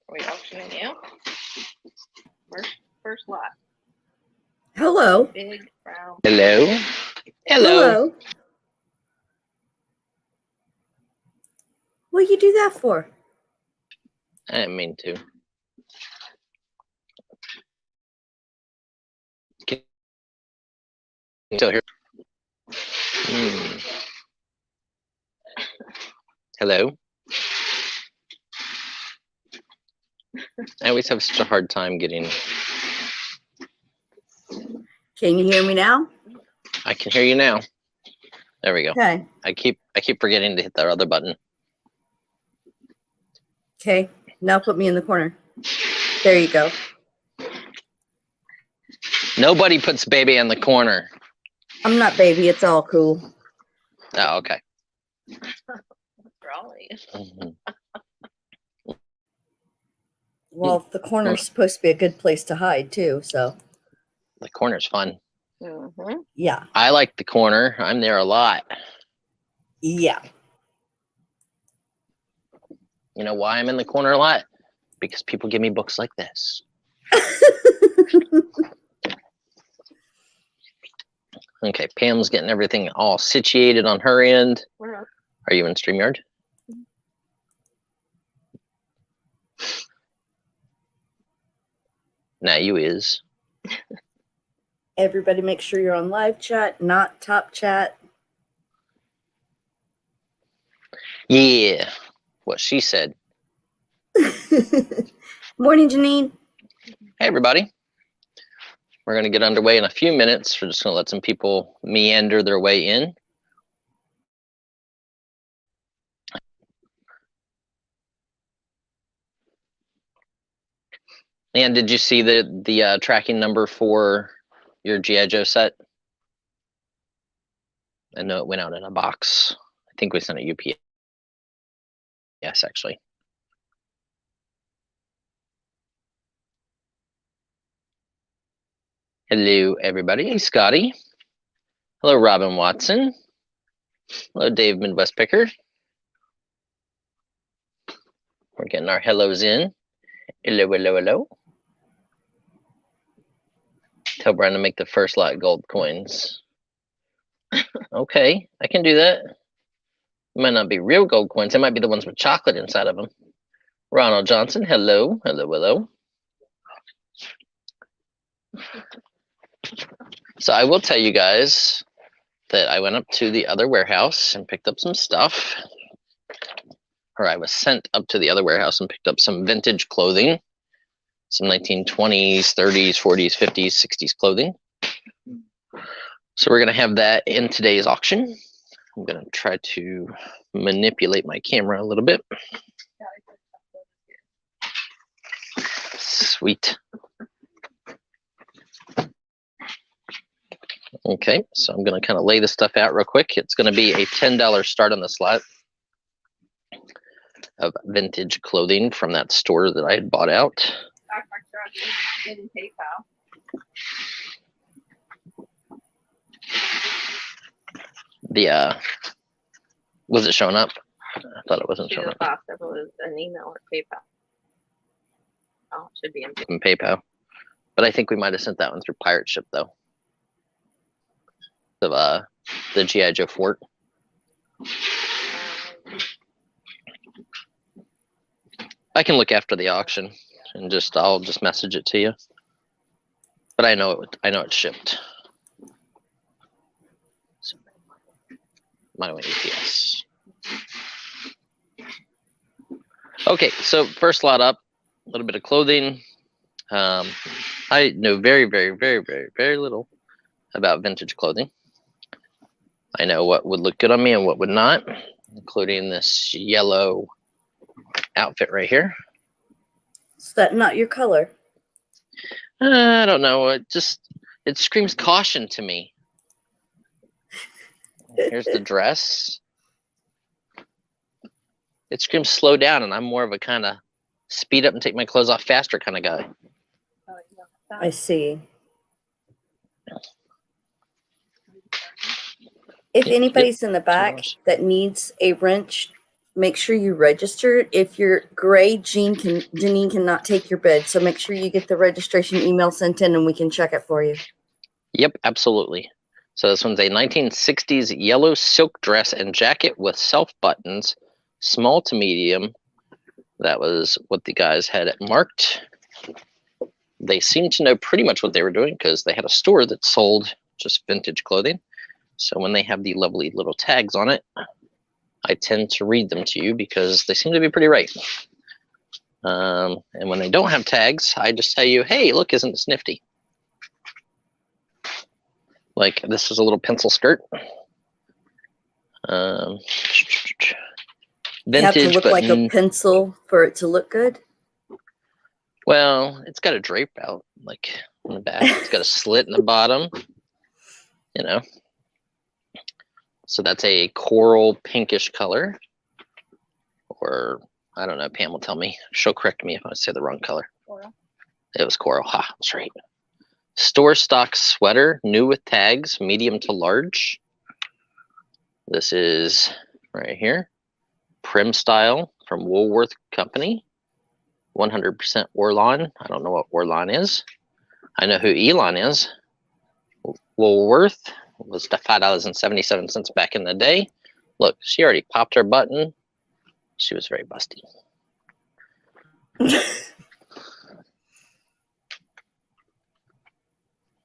Are we auctioning you? First lot. Hello. Big brown. Hello. Hello. What you do that for? I didn't mean to. Still here. Hello. I always have such a hard time getting. Can you hear me now? I can hear you now. There we go. Okay. I keep forgetting to hit that other button. Okay. Now put me in the corner. There you go. Nobody puts baby in the corner. I'm not baby. It's all cool. Oh, okay. Well, the corner's supposed to be a good place to hide too, so. The corner's fun. Yeah. I like the corner. I'm there a lot. Yeah. You know why I'm in the corner a lot? Because people give me books like this. Okay, Pam's getting everything all situated on her end. Are you in StreamYard? Now you is. Everybody make sure you're on live chat, not top chat. Yeah, what she said. Morning, Janine. Hey, everybody. We're going to get underway in a few minutes. We're just going to let some people meander their way in. And did you see the tracking number for your G.I. Joe set? I know it went out in a box. I think we sent a UPS. Yes, actually. Hello, everybody. Hey, Scotty. Hello, Robin Watson. Hello, Dave Midwest Picker. We're getting our hellos in. Hello, hello, hello. Tell Brian to make the first lot gold coins. Okay, I can do that. It might not be real gold coins. It might be the ones with chocolate inside of them. Ronald Johnson, hello, hello, hello. So I will tell you guys that I went up to the other warehouse and picked up some stuff. Or I was sent up to the other warehouse and picked up some vintage clothing. Some 1920s, 30s, 40s, 50s, 60s clothing. So we're going to have that in today's auction. I'm going to try to manipulate my camera a little bit. Sweet. Okay, so I'm going to kind of lay this stuff out real quick. It's going to be a $10 start on this lot of vintage clothing from that store that I had bought out. In PayPal. Was it showing up? I thought it wasn't showing up. It was an email or PayPal. Oh, it should be in PayPal. But I think we might have sent that one through Pirate Ship though. Of the G.I. Joe fort. I can look after the auction and I'll just message it to you. But I know it's shipped. So, my UPS. Okay, so first lot up, a little bit of clothing. I know very, very, very, very, very little about vintage clothing. I know what would look good on me and what would not, including this yellow outfit right here. Is that not your color? I don't know. It screams caution to me. Here's the dress. It screams slow down, and I'm more of a kind of speed up and take my clothes off faster kind of guy. I see. If anybody's in the back that needs a wrench make sure you register it. If you're gray, Janine cannot take your bid. So make sure you get the registration email sent in and we can check it for you. Yep, absolutely. So this one's a 1960s yellow silk dress and jacket with self buttons, small to medium. That was what the guys had marked. They seemed to know pretty much what they were doing because they had a store that sold just vintage clothing. So when they have the lovely little tags on it, I tend to read them to you because they seem to be pretty right. And when they don't have tags, I just tell you, hey, look, isn't this nifty? Like this is a little pencil skirt. Vintage, You have to look but like a pencil for it to look good. well, it's got a drape out, like in the back. It's got a slit in the bottom, you know. So that's a coral pinkish color. Or, I don't know, Pam will tell me. She'll correct me if I say the wrong color. Coral. It was coral. Ha, that's right. Store stock sweater, new with tags, medium to large. This is right here. Prim style from Woolworth Company. 100% Orlon. I don't know what Orlon is. I know who Elon is. Woolworth was $5.77 back in the day. Look, she already popped her button. She was very busty. When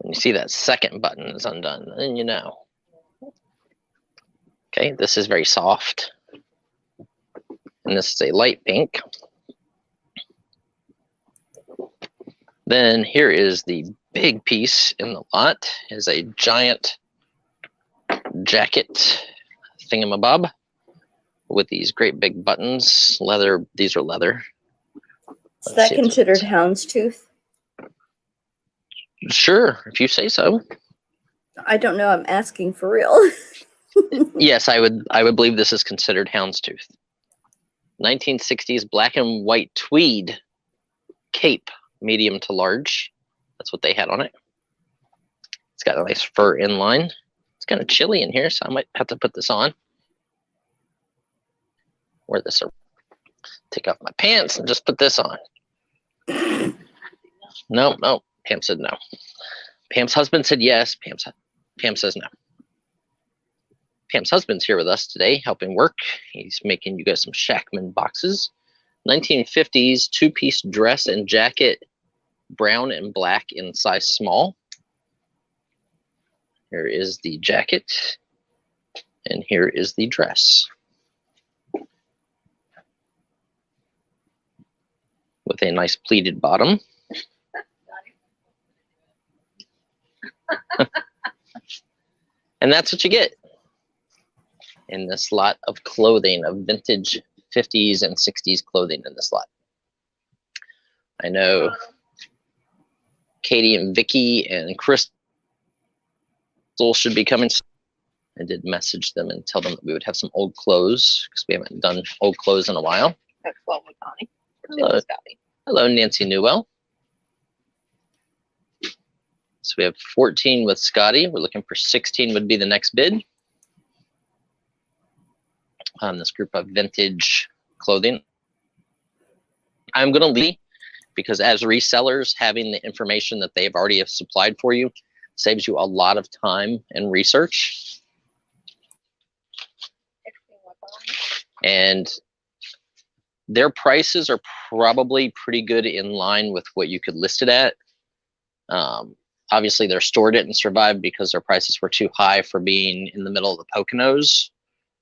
you see that second button is undone, then you know. Okay, this is very soft. And this is a light pink. Then here is the big piece in the lot, is a giant jacket thingamabob with these great big buttons. Leather, these are leather. Is that considered houndstooth? Sure, if you say so. I don't know. I'm asking for real. Yes, I would believe this is considered houndstooth. 1960s black and white tweed cape, medium to large. That's what they had on it. It's got a nice fur inline. It's kind of chilly in here, so I might have to put this on. Wear this, take off my pants and just put this on. No, Pam said no. Pam's husband said yes. Pam says no. Pam's husband's here with us today, helping work. He's making you guys some Shackman boxes. 1950s two-piece dress and jacket, brown and black in size small. Here is the jacket, and here is the dress. With a nice pleated bottom. And that's what you get in this lot of clothing, of vintage 50s and 60s clothing in this lot. I know Katie and Vicky and Crystal should be coming. I did message them and tell them that we would have some old clothes because we haven't done old clothes in a while. That's 12 with Connie. Hello. Hello, Nancy Newell. So we have 14 with Scotty. We're looking for 16 would be the next bid on this group of vintage clothing. I'm going to leave because as resellers, having the information that they've already have supplied for you saves you a lot of time and research. And their prices are probably pretty good in line with what you could list it at. Obviously, their store didn't survive because their prices were too high for being in the middle of the Poconos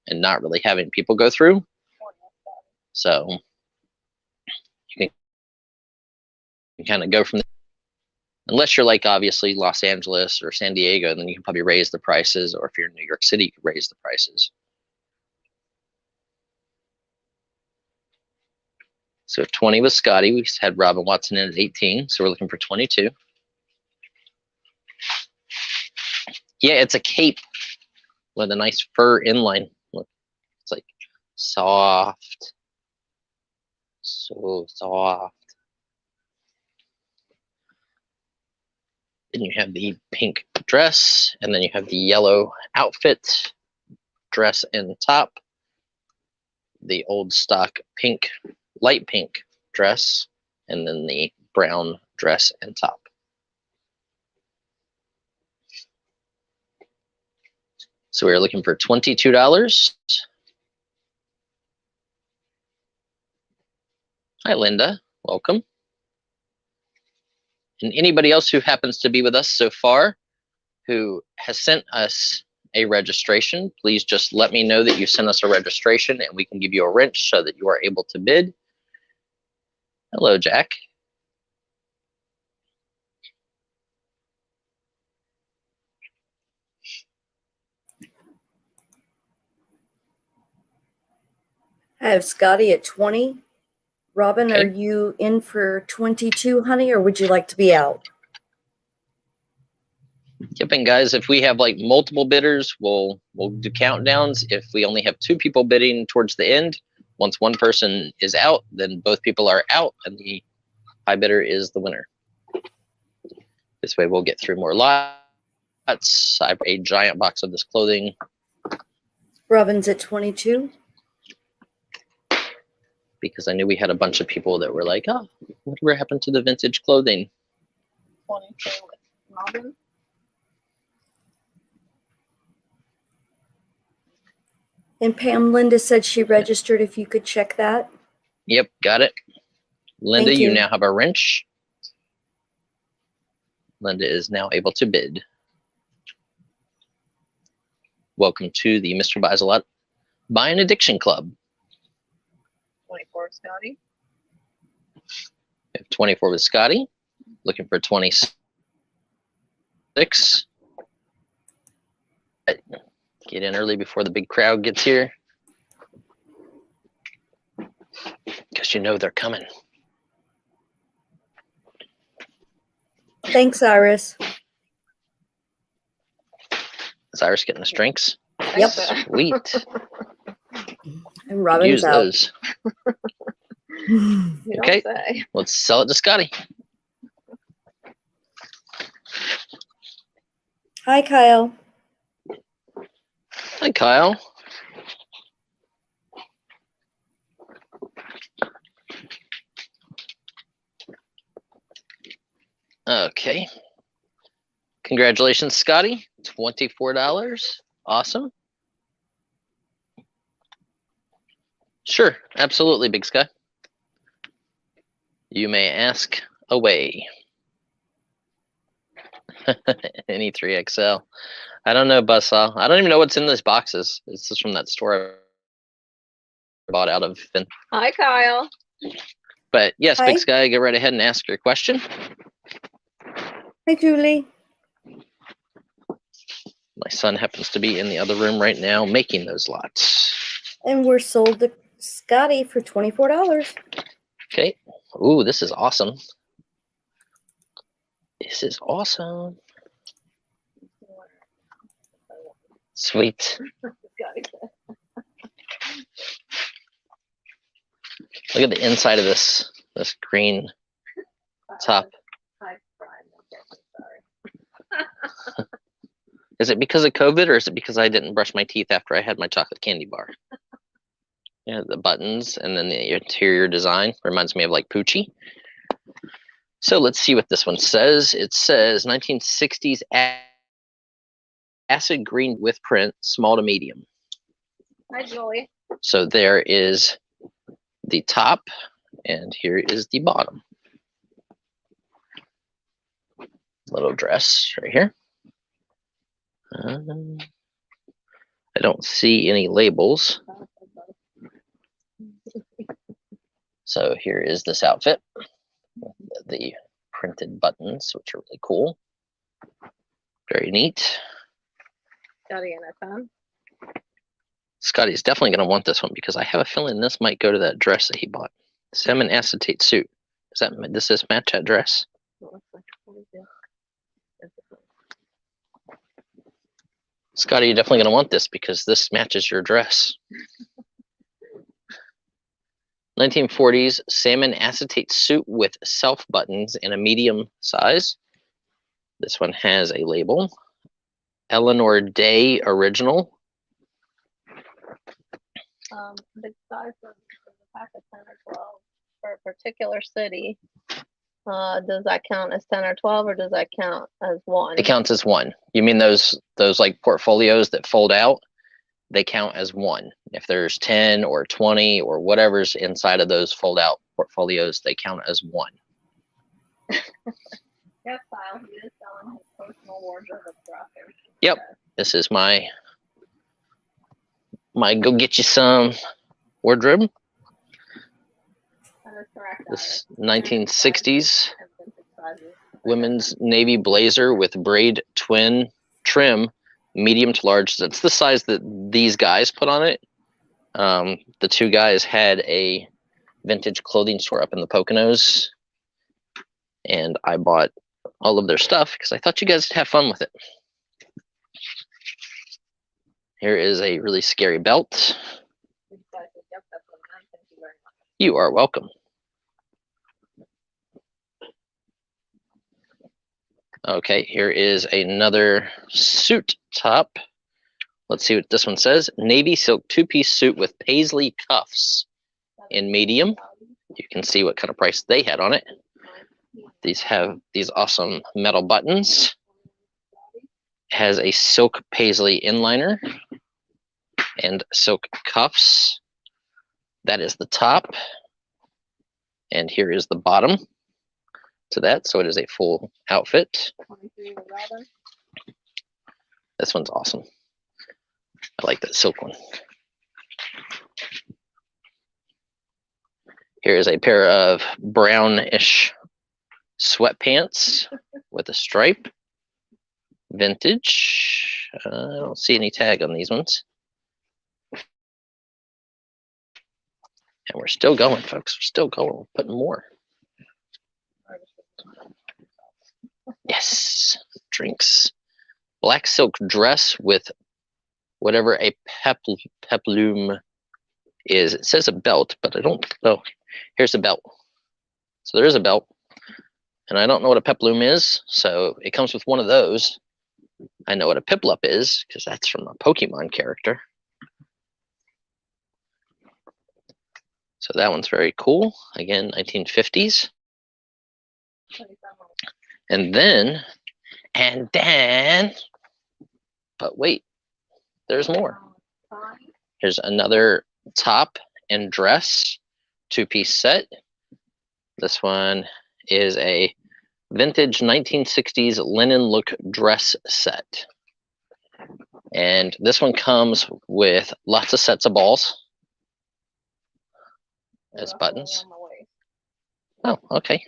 and not really having people go through. So you can kind of go from there. Unless you're like obviously Los Angeles or San Diego, then you can probably raise the prices. Or if you're in New York City, you could raise the prices. So 20 was Scotty. We had Robin Watson in at 18, so we're looking for 22. Yeah, it's a cape with a nice fur inline. Look, it's like soft, so soft. Then you have the pink dress, and then you have the yellow outfit, dress and top. the old stock pink, light pink dress, and then the brown dress and top. So we're looking for $22. Hi, Linda. Welcome. And anybody else who happens to be with us so far who has sent us a registration, please just let me know that you sent us a registration and we can give you a wrench so that you are able to bid. Hello, Jack. I have Scotty at 20. Robin, Okay. are you in for 22, honey, or would you like to be out? Yep, and guys, if we have like multiple bidders, we'll do countdowns. If we only have 2 people bidding towards the end, once one person is out, then both people are out and the high bidder is the winner. This way we'll get through more lots. I have a giant box of this clothing. Robin's at 22. Because I knew we had a bunch of people that were like, oh, whatever happened to the vintage clothing? 22 with Robin. And Pam, Linda said she registered, if you could check that. Yep, got it. Linda, Thank you you. now have a wrench. Linda is now able to bid. Welcome to the Mr. Buys a Lot Buy an Addiction Club. 24, Scotty. We have 24 with Scotty. Looking for 26. Get in early before the big crowd gets here. Because you know they're coming. Thanks, Iris. Is Iris getting the drinks? Yep. Sweet. And Robin's Use out. those. You don't Okay. say. Let's sell it to Scotty. Hi, Kyle. Hi, Kyle. Okay. Congratulations, Scotty. $24. Awesome. Sure, absolutely, Big Sky. You may ask away. Any 3XL. I don't know, Buzzsaw. I don't even know what's in these boxes. It's just from that store I bought out of. Hi, Kyle. But yes, Hi. Big Sky, go right ahead and ask your question. Hi, Julie. My son happens to be in the other room right now making those lots. And we're sold to Scotty for $24. Okay. Ooh, this is awesome. This is awesome. Sweet. Look at the inside of this green top. Is it because of COVID or is it because I didn't brush my teeth after I had my chocolate candy bar? Yeah, the buttons and then the interior design reminds me of like Poochie. So let's see what this one says. It says 1960s acid green with print, small to medium. Hi, Julie. So there is the top and here is the bottom. Little dress right here. I don't see any labels. So here is this outfit. The printed buttons, which are really cool. Very neat. Scotty and a ton. Scotty's definitely going to want this one because I have a feeling this might go to that dress that he bought. Salmon acetate suit. Does this match that dress? Scotty, you're definitely going to want this because this matches your dress. 1940s salmon acetate suit with self buttons in a medium size. This one has a label. Eleanor Day original. The size of the pack of 10 or 12 for a particular city. Does that count as 10 or 12, or does that count as one? It counts as one. You mean those like portfolios that fold out? They count as one. If there's 10 or 20 or whatever's inside of those fold out portfolios, they count as one. Yes, Kyle, he is selling his personal wardrobe of dresses. Yep. This is my go get you some wardrobe. That is correct. This 1960s women's navy blazer with braid twin trim, medium to large. That's the size that these guys put on it. The two guys had a vintage clothing store up in the Poconos, and I bought all of their stuff because I thought you guys would have fun with it. Here is a really scary belt. You are welcome. Okay, here is another suit top. Let's see what this one says. Navy silk two-piece suit with paisley cuffs in medium. You can see what kind of price they had on it. These have these awesome metal buttons. Has a silk paisley inliner and silk cuffs. That is the top. And here is the bottom to that. So it is a full outfit. This one's awesome. I like that silk one. Here is a pair of brownish sweatpants with a stripe. Vintage. I don't see any tag on these ones. And we're still going, folks. We're still going. We're putting more. Yes. Drinks. Black silk dress with whatever a peplum is. It says a belt, but I don't know. Here's a belt. So there is a belt. And I don't know what a peplum is, so it comes with one of those. I know what a piplup is, because that's from a Pokemon character. So that one's very cool. Again, 1950s. And then, but wait, there's more. Here's another top and dress two-piece set. This one is a vintage 1960s linen look dress set. And this one comes with lots of sets of balls as buttons. Oh, okay.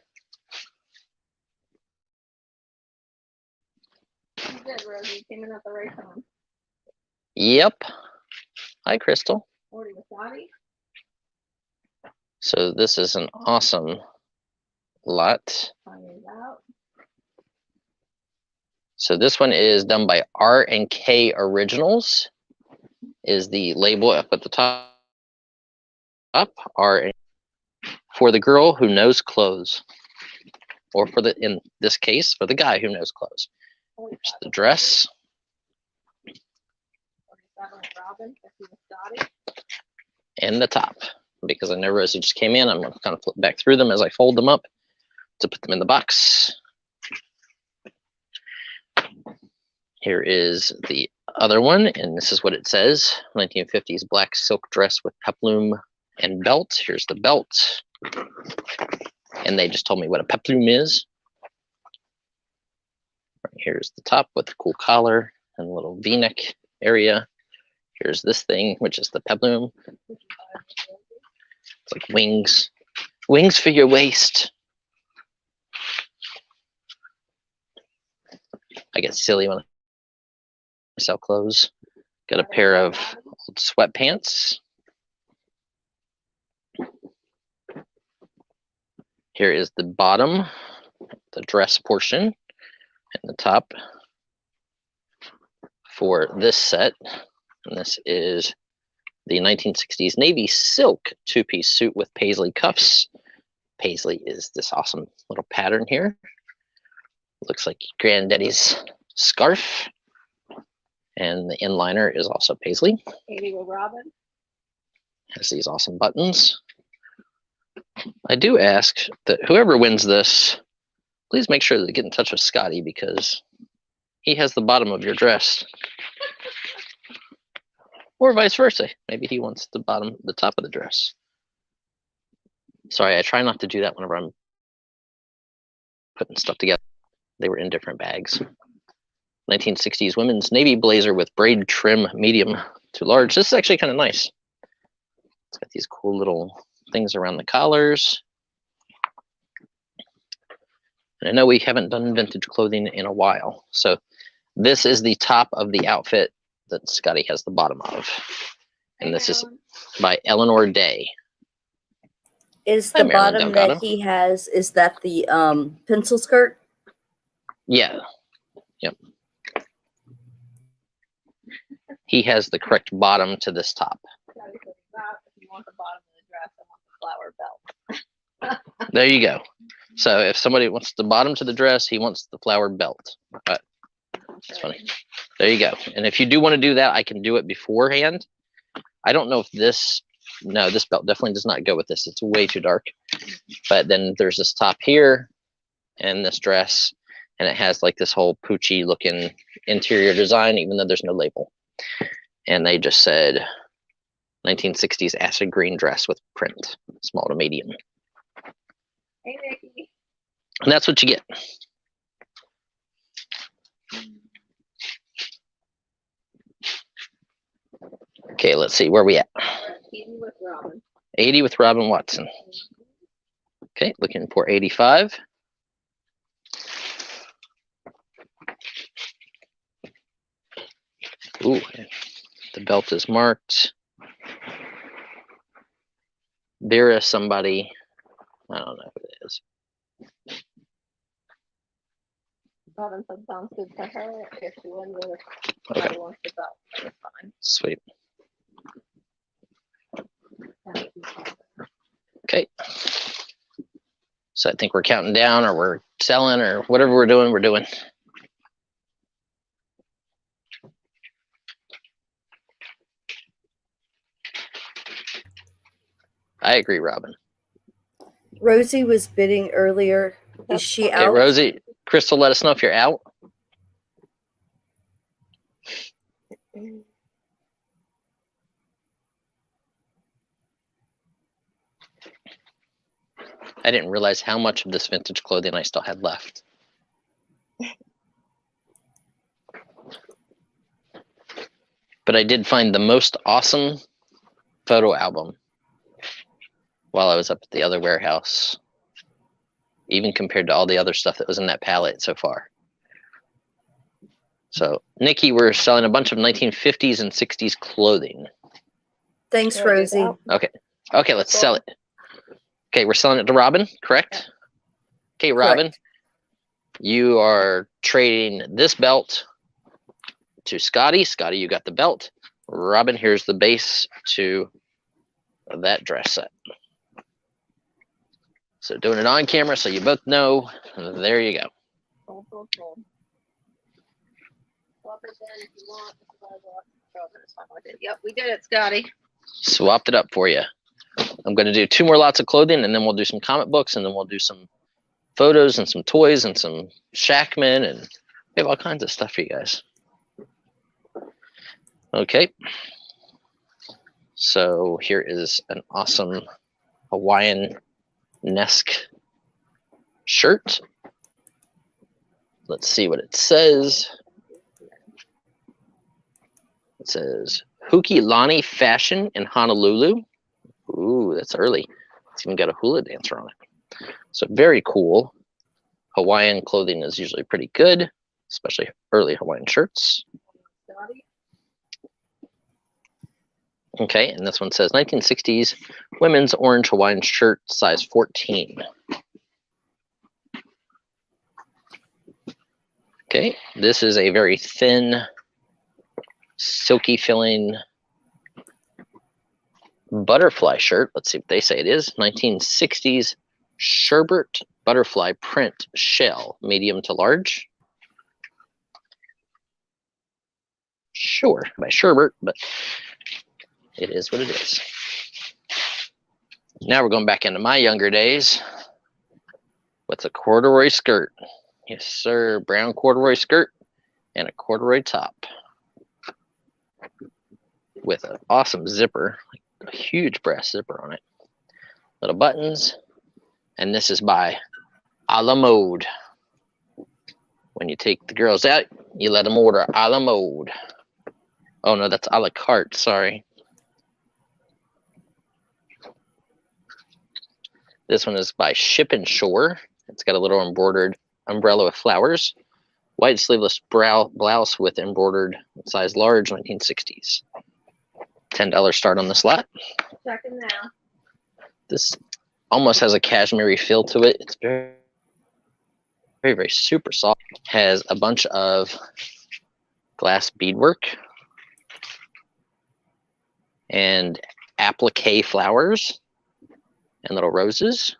You did, Rosie. You came in at the right time. Yep. Hi, Crystal. Wasati. So this is an awesome lot. So this one is done by R&K Originals. Is the label up at the top. R for the girl who knows clothes, or for the, in this case, for the guy who knows clothes. Here's the dress. And the top, because I know Rosie just came in. I'm going to kind of flip back through them as I fold them up to put them in the box. Here is the other one, and this is what it says. 1950s black silk dress with peplum and belt. Here's the belt. And they just told me what a peplum is. Right, here's the top with the cool collar and a little V-neck area. Here's this thing, which is the peplum. It's like wings. Wings for your waist. I get silly when I sell clothes. Got a pair of old sweatpants. Here is the bottom, the dress portion, and the top for this set. And this is the 1960s navy silk two-piece suit with paisley cuffs. Paisley is this awesome little pattern here. Looks like Granddaddy's scarf. And the inliner is also paisley. 80 with Robin. Has these awesome buttons. I do ask that whoever wins this, please make sure to get in touch with Scotty because he has the bottom of your dress. Or vice versa. Maybe he wants the top of the dress. Sorry, I try not to do that whenever I'm putting stuff together. They were in different bags. 1960s women's navy blazer with braid trim, medium to large. This is actually kind of nice. It's got these cool little things around the collars. And I know we haven't done vintage clothing in a while. So this is the top of the outfit that Scotty has the bottom of. And this is by Eleanor Day. Is Hi, the Marilyn bottom Delgado. that he has, is that the pencil skirt? Yeah. Yep. He has the correct bottom to this top. If you want the bottom of the dress, I want the flower belt. There you go. So if somebody wants the bottom to the dress, he wants the flower belt. That's funny. There you go. And if you do want to do that, I can do it beforehand. I don't know if this belt definitely does not go with this. It's way too dark. But then there's this top here and this dress, and it has like this whole poochy looking interior design, even though there's no label. And they just said 1960s acid green dress with print, small to medium. Hey, Nikki. And that's what you get. Okay, let's see where we at. 80 with Robin. 80 with Robin Watson. Okay, looking for 85. Ooh, the belt is marked. There is somebody, I don't know who it is. Robin said sounds good to her. If she wins it, somebody wants the belt, that's fine. Sweet. Okay. So I think we're counting down, or we're selling, or whatever we're doing, we're doing. I agree, Robin. Rosie was bidding earlier. Is she Okay, out? Rosie, Crystal, let us know if you're out. I didn't realize how much of this vintage clothing I still had left. But I did find the most awesome photo album while I was up at the other warehouse, even compared to all the other stuff that was in that palette so far. So, Nikki, we're selling a bunch of 1950s and 60s clothing. Thanks, There it is Rosie. out. Okay, let's sell it. Okay, we're selling it to Robin, correct? Okay, Robin, Correct. you are trading this belt to Scotty. Scotty, you got the belt. Robin, here's the base to that dress set. So doing it on camera so you both know. There you go. Sold. Swap it then if you want. It's fine with it. Yep, we did it, Scotty. Swapped it up for you. I'm going to do 2 more lots of clothing, and then we'll do some comic books, and then we'll do some photos and some toys and some Shackman, and we have all kinds of stuff for you guys. Okay. So here is an awesome Hawaiian-esque shirt. Let's see what it says. It says Hukilani Fashion in Honolulu. Ooh, that's early. It's even got a hula dancer on it. So very cool. Hawaiian clothing is usually pretty good, especially early Hawaiian shirts. Okay, and this one says 1960s women's orange Hawaiian shirt, size 14. Okay, this is a very thin, silky filling butterfly shirt. Let's see what they say it is. 1960s sherbet butterfly print shell, medium to large. Sure, by sherbet, but it is what it is. Now we're going back into my younger days with a corduroy skirt. Yes, sir. Brown corduroy skirt and a corduroy top with an awesome zipper, like a huge brass zipper on it. Little buttons. And this is by a la mode. When you take the girls out, you let them order a la mode. Oh no, that's a la carte, sorry. This one is by Ship and Shore. It's got a little embroidered umbrella with flowers. White sleeveless blouse with embroidered size large 1960s. $10 start on this lot. Checking now. This almost has a cashmere feel to it. It's very, very, very super soft. Has a bunch of glass beadwork and applique flowers and little roses.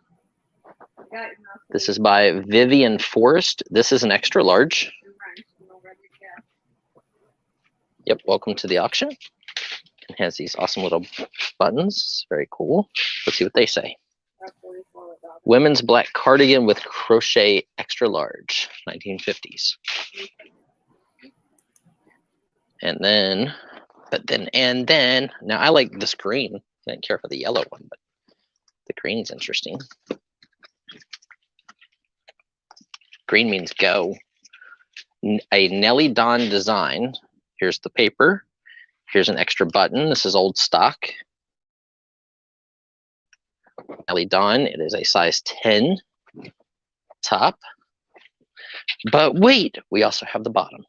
This is by Vivian Forrest. This is an extra large. Yep, welcome to the auction. It has these awesome little buttons. Very cool. Let's see what they say. Women's black cardigan with crochet extra large, 1950s. And then, now I like this green. I didn't care for the yellow one, but the green's interesting. Green means go. A Nellie Dawn design. Here's the paper. Here's an extra button. This is old stock. Nellie Dawn. It is a size 10 top. But wait, we also have the bottom.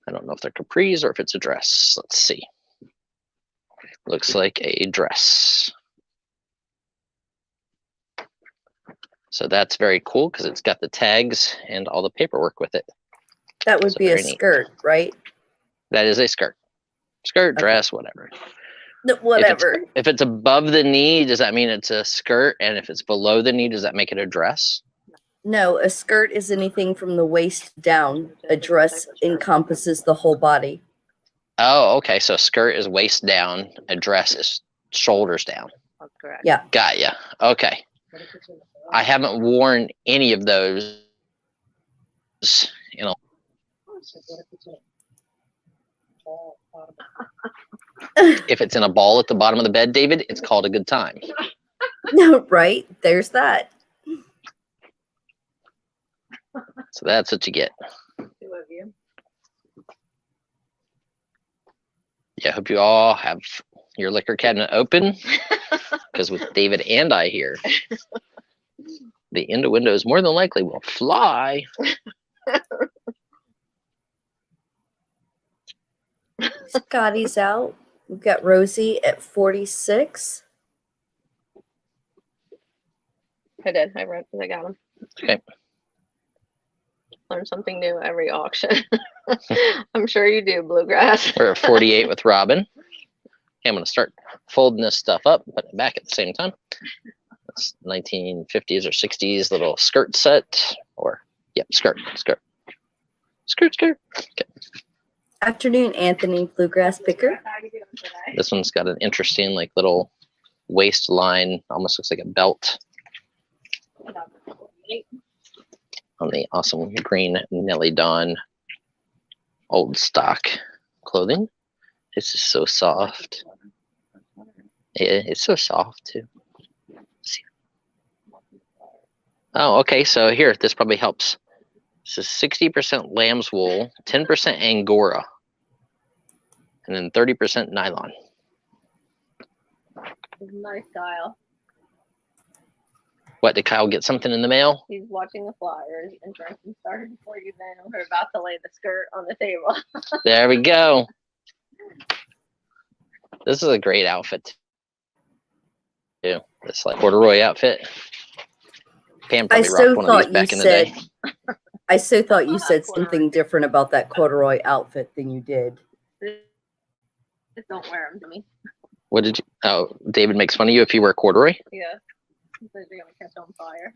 I don't know if they're capris or if it's a dress. Let's see. Looks like a dress. So that's very cool because it's got the tags and all the paperwork with it. That would be a skirt, right? That is a skirt. Skirt, dress, whatever. No, whatever. If it's above the knee, does that mean it's a skirt? And if it's below the knee, does that make it a dress? No, a skirt is anything from the waist down. A dress encompasses the whole body. Oh, okay. So skirt is waist down. A dress is shoulders down. That's correct. Yeah. Got ya. Okay. I haven't worn any of those. You know. If it's in a ball at the bottom of the bed, David, it's called a good time. No, right? There's that. So that's what you get. Two of you. Yeah, I hope you all have your liquor cabinet open, because with David and I here, the end of windows more than likely will fly. Scotty's out. We've got Rosie at 46. I did. I got them. Okay. Learn something new every auction. I'm sure you do, Bluegrass. We're at 48 with Robin. Okay, I'm going to start folding this stuff up, putting it back at the same time. That's 1950s or 60s little skirt set, or, yep, skirt. Okay. Afternoon, Anthony, Bluegrass Picker. How you doing today? This one's got an interesting, like, little waistline, almost looks like a belt on the awesome green Nellie Dawn old stock clothing. This is so soft. Yeah, it's so soft too. Let's see. Oh, okay. So here, this probably helps. This is 60% lamb's wool, 10% Angora, and then 30% nylon. Nice, Kyle. What, did Kyle get something in the mail? He's watching the flyers and drinking started before you then. We're about to lay the skirt on the table. There we go. This is a great outfit too. This like corduroy outfit. Pam probably rocked one of these back in the day. I so thought you said something different about that corduroy outfit than you did. Just don't wear them to me. What did you? Oh, David makes fun of you if you wear corduroy. Yeah. They're gonna catch on fire.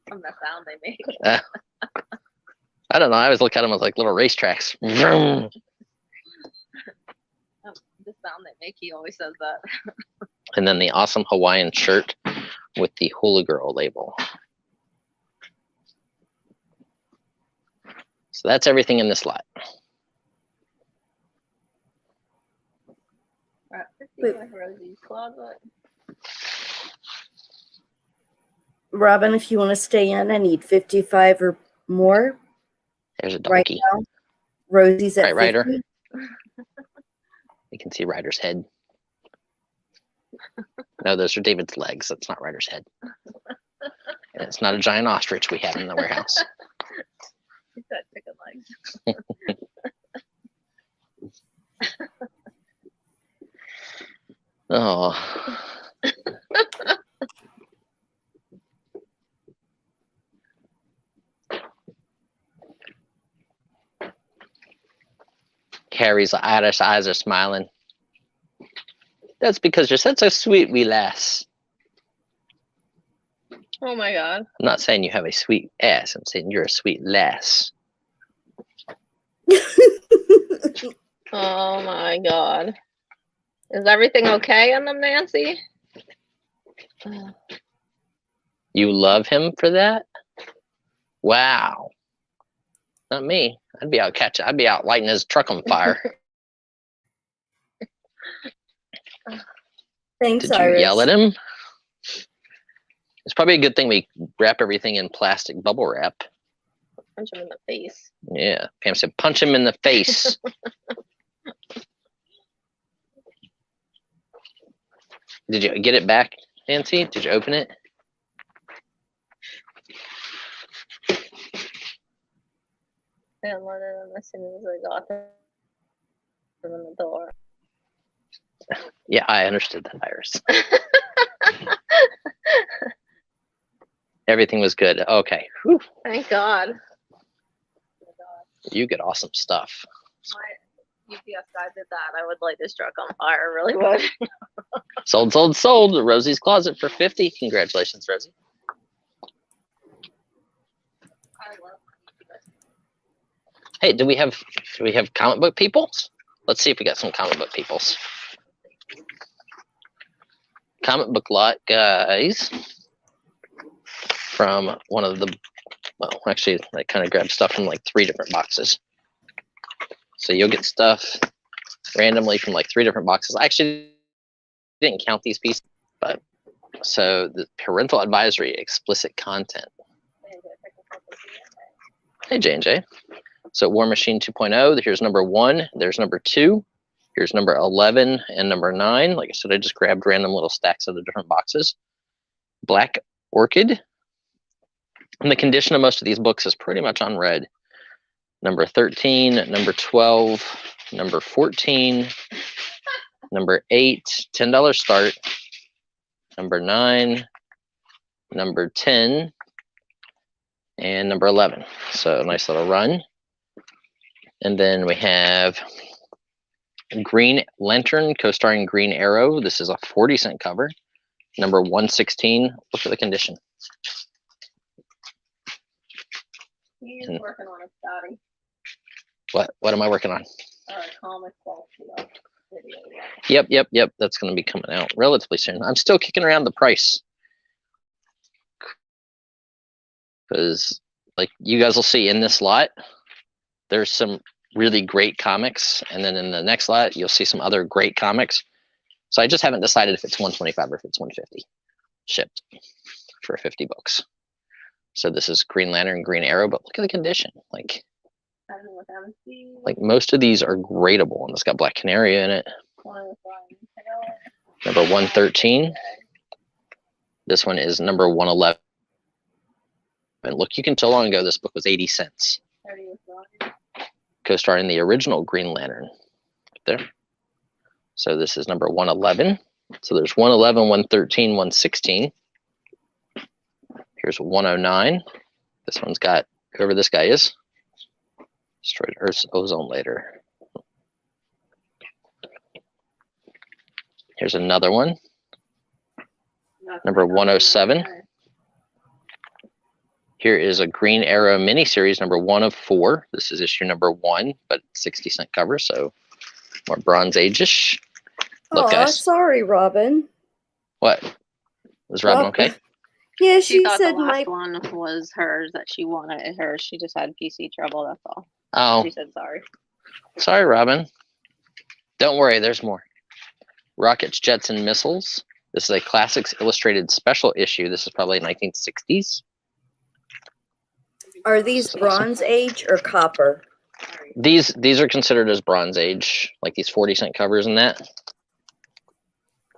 From the sound they make. I don't know. I always look at them as like little racetracks. This sounds gown they make. He always says that. And then the awesome Hawaiian shirt with the Hula Girl label. So that's everything in this lot. Right, 50 with Rosie's closet. Robin, if you want to stay in, I need 55 or more. There's a Right donkey. now, Rosie's at Right, 50. Ryder? You can see Ryder's head. No, those are David's legs. That's not Ryder's head. And it's not a giant ostrich we have in the warehouse. He's got chicken legs. Oh. Carrie's Irish eyes are smiling. That's because you're such a sweet wee lass. Oh my god. I'm not saying you have a sweet ass. I'm saying you're a sweet lass. Oh my god. Is everything okay in them, Nancy? You love him for that? Wow. Not me. I'd be out lighting his truck on fire. Thanks, Did you Iris. yell at him? It's probably a good thing we wrap everything in plastic bubble wrap. Punch him in the face. Yeah. Pam said, punch him in the face. Did you get it back, Nancy? Did you open it? And let it in as soon as I got them in the door. Yeah, I understood that, Iris. Everything was good. Okay. Whew. Thank God. You get awesome stuff. My UPS guy did that. I would light this truck on fire, really would. Sold, sold, sold. Rosie's Closet for 50. Congratulations, Rosie. I love UPS. Hey, do we have comic book peoples? Let's see if we got some comic book peoples. Comic book lot, guys. From one of the, well, actually, I kind of grabbed stuff from like 3 different boxes. So you'll get stuff randomly from like 3 different boxes. I actually didn't count these pieces, but so the parental advisory, explicit content. Hey, J&J. So War Machine 2.0, here's number 1, there's number 2, here's number 11 and number 9. Like I said, I just grabbed random little stacks of the different boxes. Black Orchid. And the condition of most of these books is pretty much on red. Number 13, number 12, number 14, number 8, $10 start, number 9, number 10, and number 11. So a nice little run. And then we have Green Lantern, co-starring Green Arrow. This is a 40-cent cover. Number 116. Look at the condition. He's working on a study. What am I working on? Comic book video. Yep. That's going to be coming out relatively soon. I'm still kicking around the price. Because, like, you guys will see in this lot, there's some really great comics. And then in the next lot, you'll see some other great comics. So I just haven't decided if it's 125 or if it's 150 shipped for 50 bucks. So this is Green Lantern, Green Arrow, but look at the condition. Like most of these are gradable, and it's got Black Canary in it. Number 113. This one is number 111. And look, you can tell long ago this book was 80 cents. Co-starring the original Green Lantern. Right there. So this is number 111. So there's 111, 113, 116. Here's 109. This one's got whoever this guy is. Destroyed Earth's ozone layer. Here's another one. Number 107. Here is a Green Arrow miniseries, number 1 of 4. This is issue number 1, but 60-cent cover, so more Bronze Age-ish. Look, Oh, guys. sorry, Robin. What? Was Robin okay? Yeah, She she thought said the my. last one was hers, that she wanted hers. She just had PC trouble, that's all. Oh, She said sorry. sorry, Robin. Don't worry, there's more. Rockets, Jets, and Missiles. This is a Classics Illustrated special issue. This is probably 1960s. Are these Bronze Age or copper? These are considered as Bronze Age, like these 40-cent covers and that.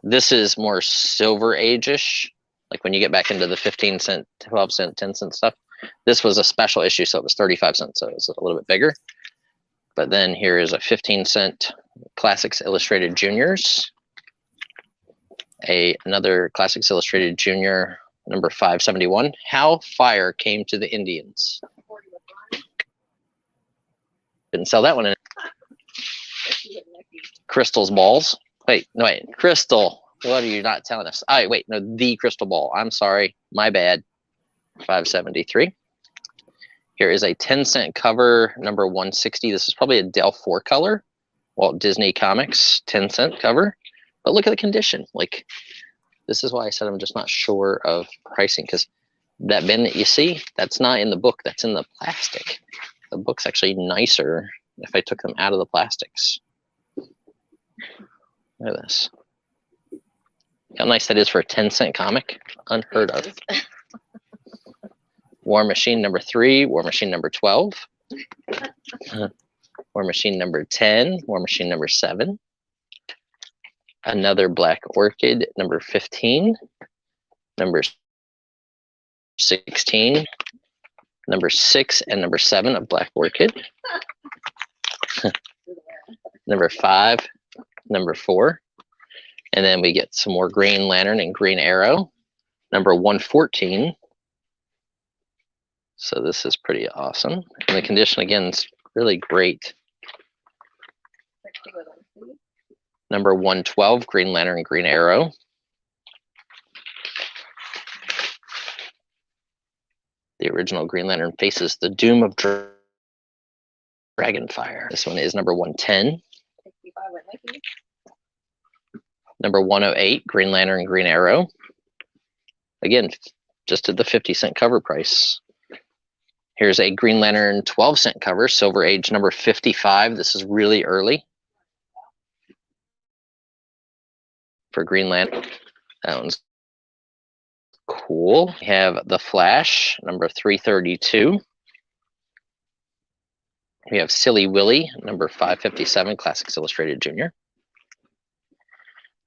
This is more Silver Age-ish, like when you get back into the 15-cent, 12-cent, 10-cent stuff. This was a special issue, so it was 35 cents, so it was a little bit bigger. But then here is a 15-cent Classics Illustrated Juniors. Another Classics Illustrated Junior, number 571. How Fire Came to the Indians. Didn't sell that one in. Crystal's Balls. Wait, Crystal. What are you not telling us? Oh, wait, no, the Crystal Ball. I'm sorry, my bad. 573. Here is a 10-cent cover, number 160. This is probably a Dell 4-color, Walt Disney Comics 10-cent cover. But look at the condition. Like, this is why I said I'm just not sure of pricing, because that bin that you see, that's not in the book. That's in the plastic. The book's actually nicer if I took them out of the plastics. Look at this. How nice that is for a 10-cent comic. Unheard of. War Machine number 3, War Machine number 12, War Machine number 10, War Machine number 7, another Black Orchid number 15, number 16, number 6 and number 7 of Black Orchid, number 5, number 4, and then we get some more Green Lantern and Green Arrow, number 114. So this is pretty awesome. And the condition, again, is really great. Number 112, Green Lantern and Green Arrow. The original Green Lantern faces the doom of Dragonfire. This one is number 110. Number 108, Green Lantern and Green Arrow. Again, just at the 50-cent cover price. Here's a Green Lantern 12-cent cover, Silver Age number 55. This is really early for Green Lantern. That one's cool. We have The Flash, number 332. We have Silly Willy, number 557, Classics Illustrated Junior.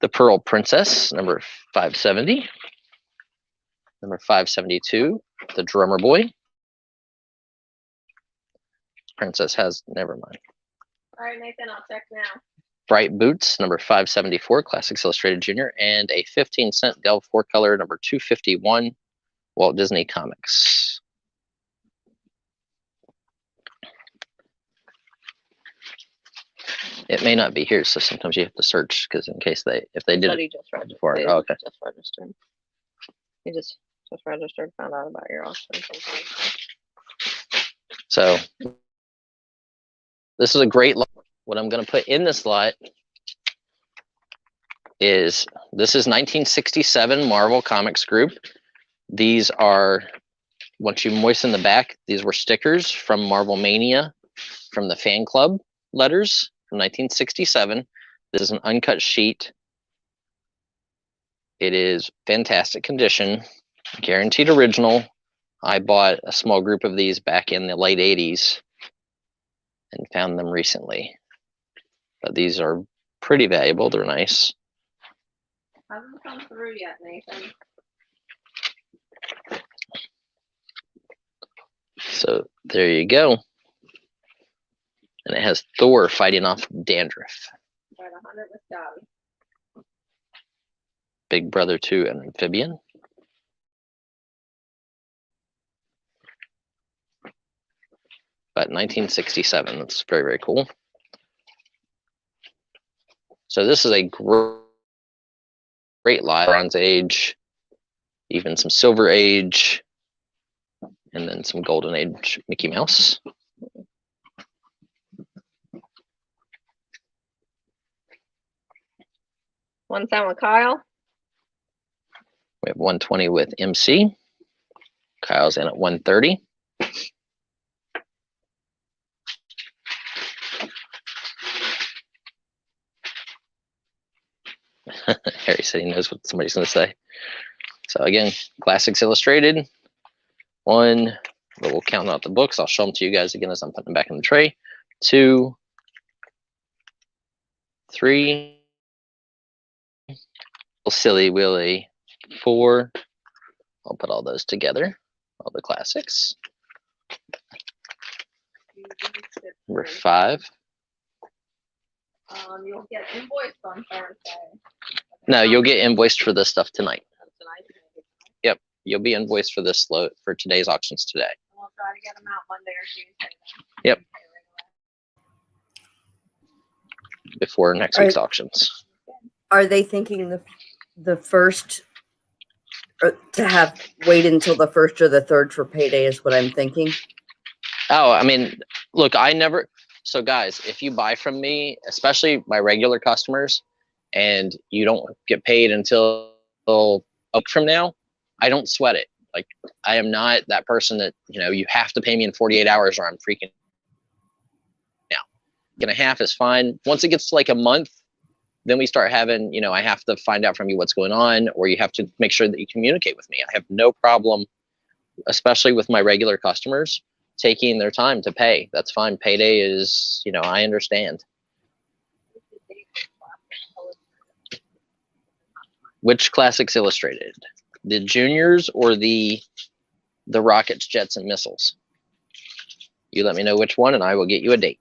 The Pearl Princess, number 570. Number 572, The Drummer Boy. Princess has, never mind. All right, Nathan, I'll check now. Bright Boots, number 574, Classics Illustrated Junior, and a 15-cent Dell 4-color, number 251, Walt Disney Comics. It may not be here, so sometimes you have to search, because in case if they did But it he just registered. before. Oh, okay. Just registered. He just registered, found out about your auction. So this is a great lot. What I'm going to put in this lot is, this is 1967 Marvel Comics Group. These are, once you moisten the back, these were stickers from Marvel Mania, from the fan club letters from 1967. This is an uncut sheet. It is fantastic condition, guaranteed original. I bought a small group of these back in the late 80s and found them recently. But these are pretty valuable. They're nice. Hasn't come through yet, Nathan. So there you go. And it has Thor fighting off dandruff. Right, 100 with Dobby. Big Brother 2 and Amphibian. But 1967, that's very, very cool. So this is a great lot. Bronze Age, even some Silver Age, and then some Golden Age Mickey Mouse. 110 with Kyle. We have 120 with MC. Kyle's in at 130. Harry said he knows what somebody's going to say. So again, Classics Illustrated. 1, but we'll count out the books. I'll show them to you guys again as I'm putting them back in the tray. 2, 3, Silly Willy, 4. I'll put all those together, all the classics. Number 5. You'll get invoiced on Thursday. No, you'll get invoiced for this stuff tonight. Tonight. Yep, you'll be invoiced for this load for today's auctions today. We'll try to get them out Monday or Tuesday. Yep. Before next week's auctions. Are they thinking the first, or to have wait until the 1st or the 3rd for payday is what I'm thinking? Oh, I mean, look, so guys, if you buy from me, especially my regular customers, and you don't get paid until a week from now, I don't sweat it. Like, I am not that person that, you have to pay me in 48 hours or I'm freaking out. And a half is fine. Once it gets to like a month, then we start having, I have to find out from you what's going on, or you have to make sure that you communicate with me. I have no problem, especially with my regular customers, taking their time to pay. That's fine. Payday is, I understand. Which Classics Illustrated? The juniors or the rockets, jets, and missiles? You let me know which one and I will get you a date.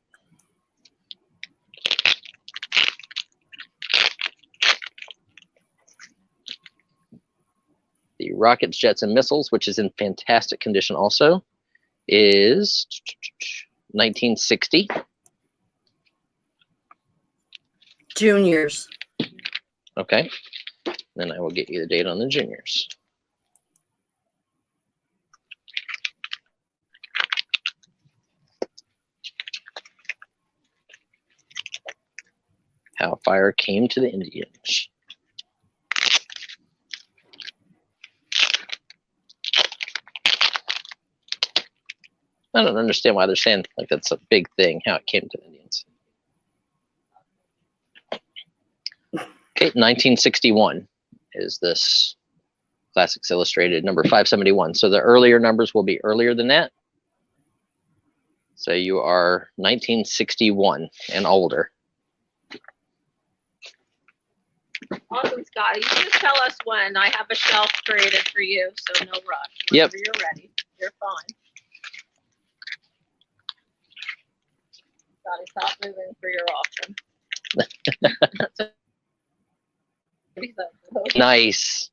The rockets, jets, and missiles, which is in fantastic condition also, is 1960. Juniors. Okay. Then I will get you the date on the juniors. How fire came to the Indians. I don't understand why they're saying like that's a big thing, how it came to the Indians. Okay, 1961 is this Classics Illustrated number 571. So the earlier numbers will be earlier than that. So you are 1961 and older. Awesome, Scotty. You just tell us when. I have a shelf created for you, so no rush. Yep. Whenever you're ready, you're fine. Scotty, stop moving for your auction. Nice.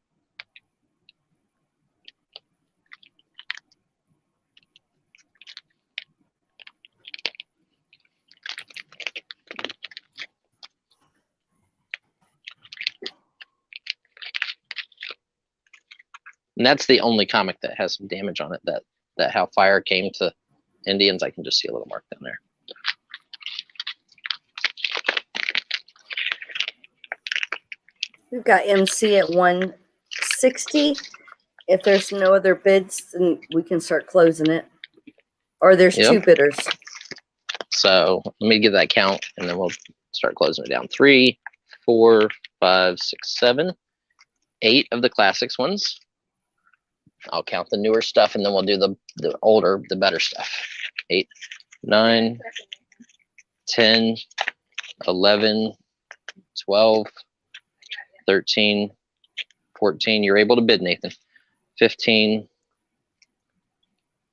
And that's the only comic that has some damage on it, that how fire came to Indians. I can just see a little mark down there. We've got MC at 160. If there's no other bids, then we can start closing it. Or there's Yep. 2 bidders. So let me give that count and then we'll start closing it down. 3, 4, 5, 6, 7, 8 of the classics ones. I'll count the newer stuff and then we'll do the older, the better stuff. 8, 9, 10, 11, 12, 13, 14. You're able to bid, Nathan. 15,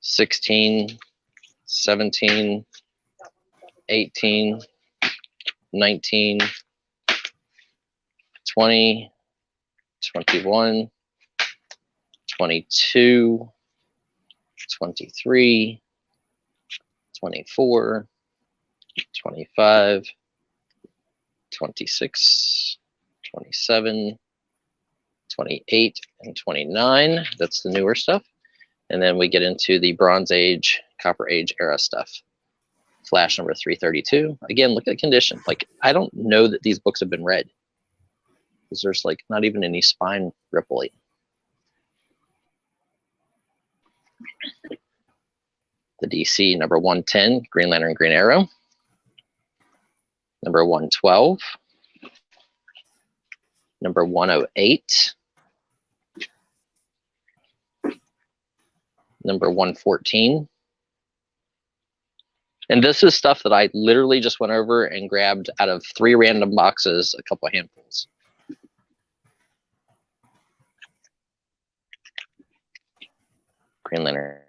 16, 17, 18, 19, 20, 21, 22, 23, 24, 25, 26, 27, 28, and 29. That's the newer stuff. And then we get into the Bronze Age, Copper Age era stuff. Flash number 332. Again, look at the condition. Like, I don't know that these books have been read. because there's like not even any spine rippling. The DC number 110, Green Lantern, Green Arrow. Number 112. Number 108. Number 114. And this is stuff that I literally just went over and grabbed out of 3 random boxes, a couple of handfuls. Green Lantern,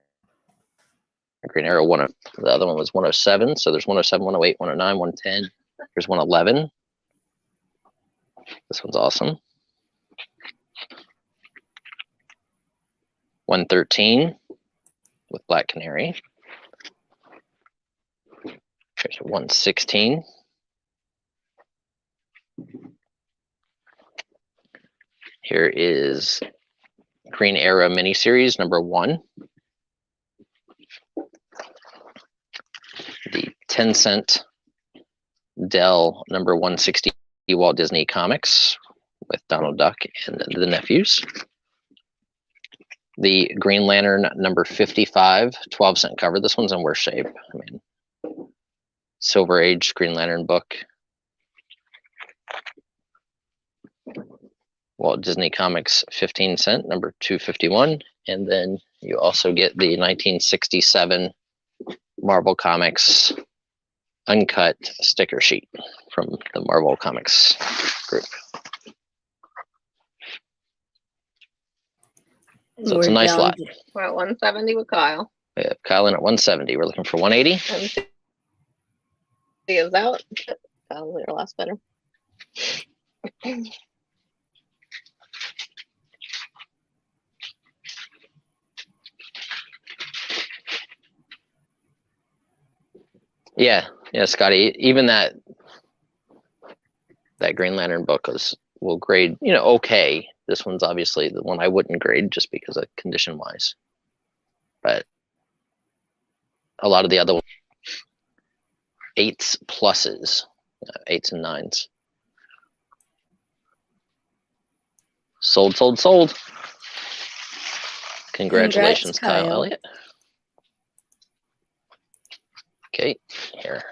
Green Arrow, the other one was 107. So there's 107, 108, 109, 110. Here's 111. This one's awesome. 113 with Black Canary. Here's 116. Here is Green Arrow miniseries number 1. The 10-cent Dell number 160 Walt Disney Comics with Donald Duck and the nephews. The Green Lantern number 55, 12-cent cover. This one's in worse shape. I mean, Silver Age Green Lantern book. Walt Disney Comics 15-cent, number 251. And then you also get the 1967 Marvel Comics uncut sticker sheet from the Marvel Comics group. So it's a nice lot. We're at 170 with Kyle. We have Kyle in at 170. We're looking for 180. And he is out. Kyle, your last better. Yeah, Scotty. Even that Green Lantern book will grade, okay. This one's obviously the one I wouldn't grade just because of condition wise. But a lot of the other ones, 8s pluses, 8s and 9s. Sold. Congratulations, Congrats, Kyle Elliott. Okay, here.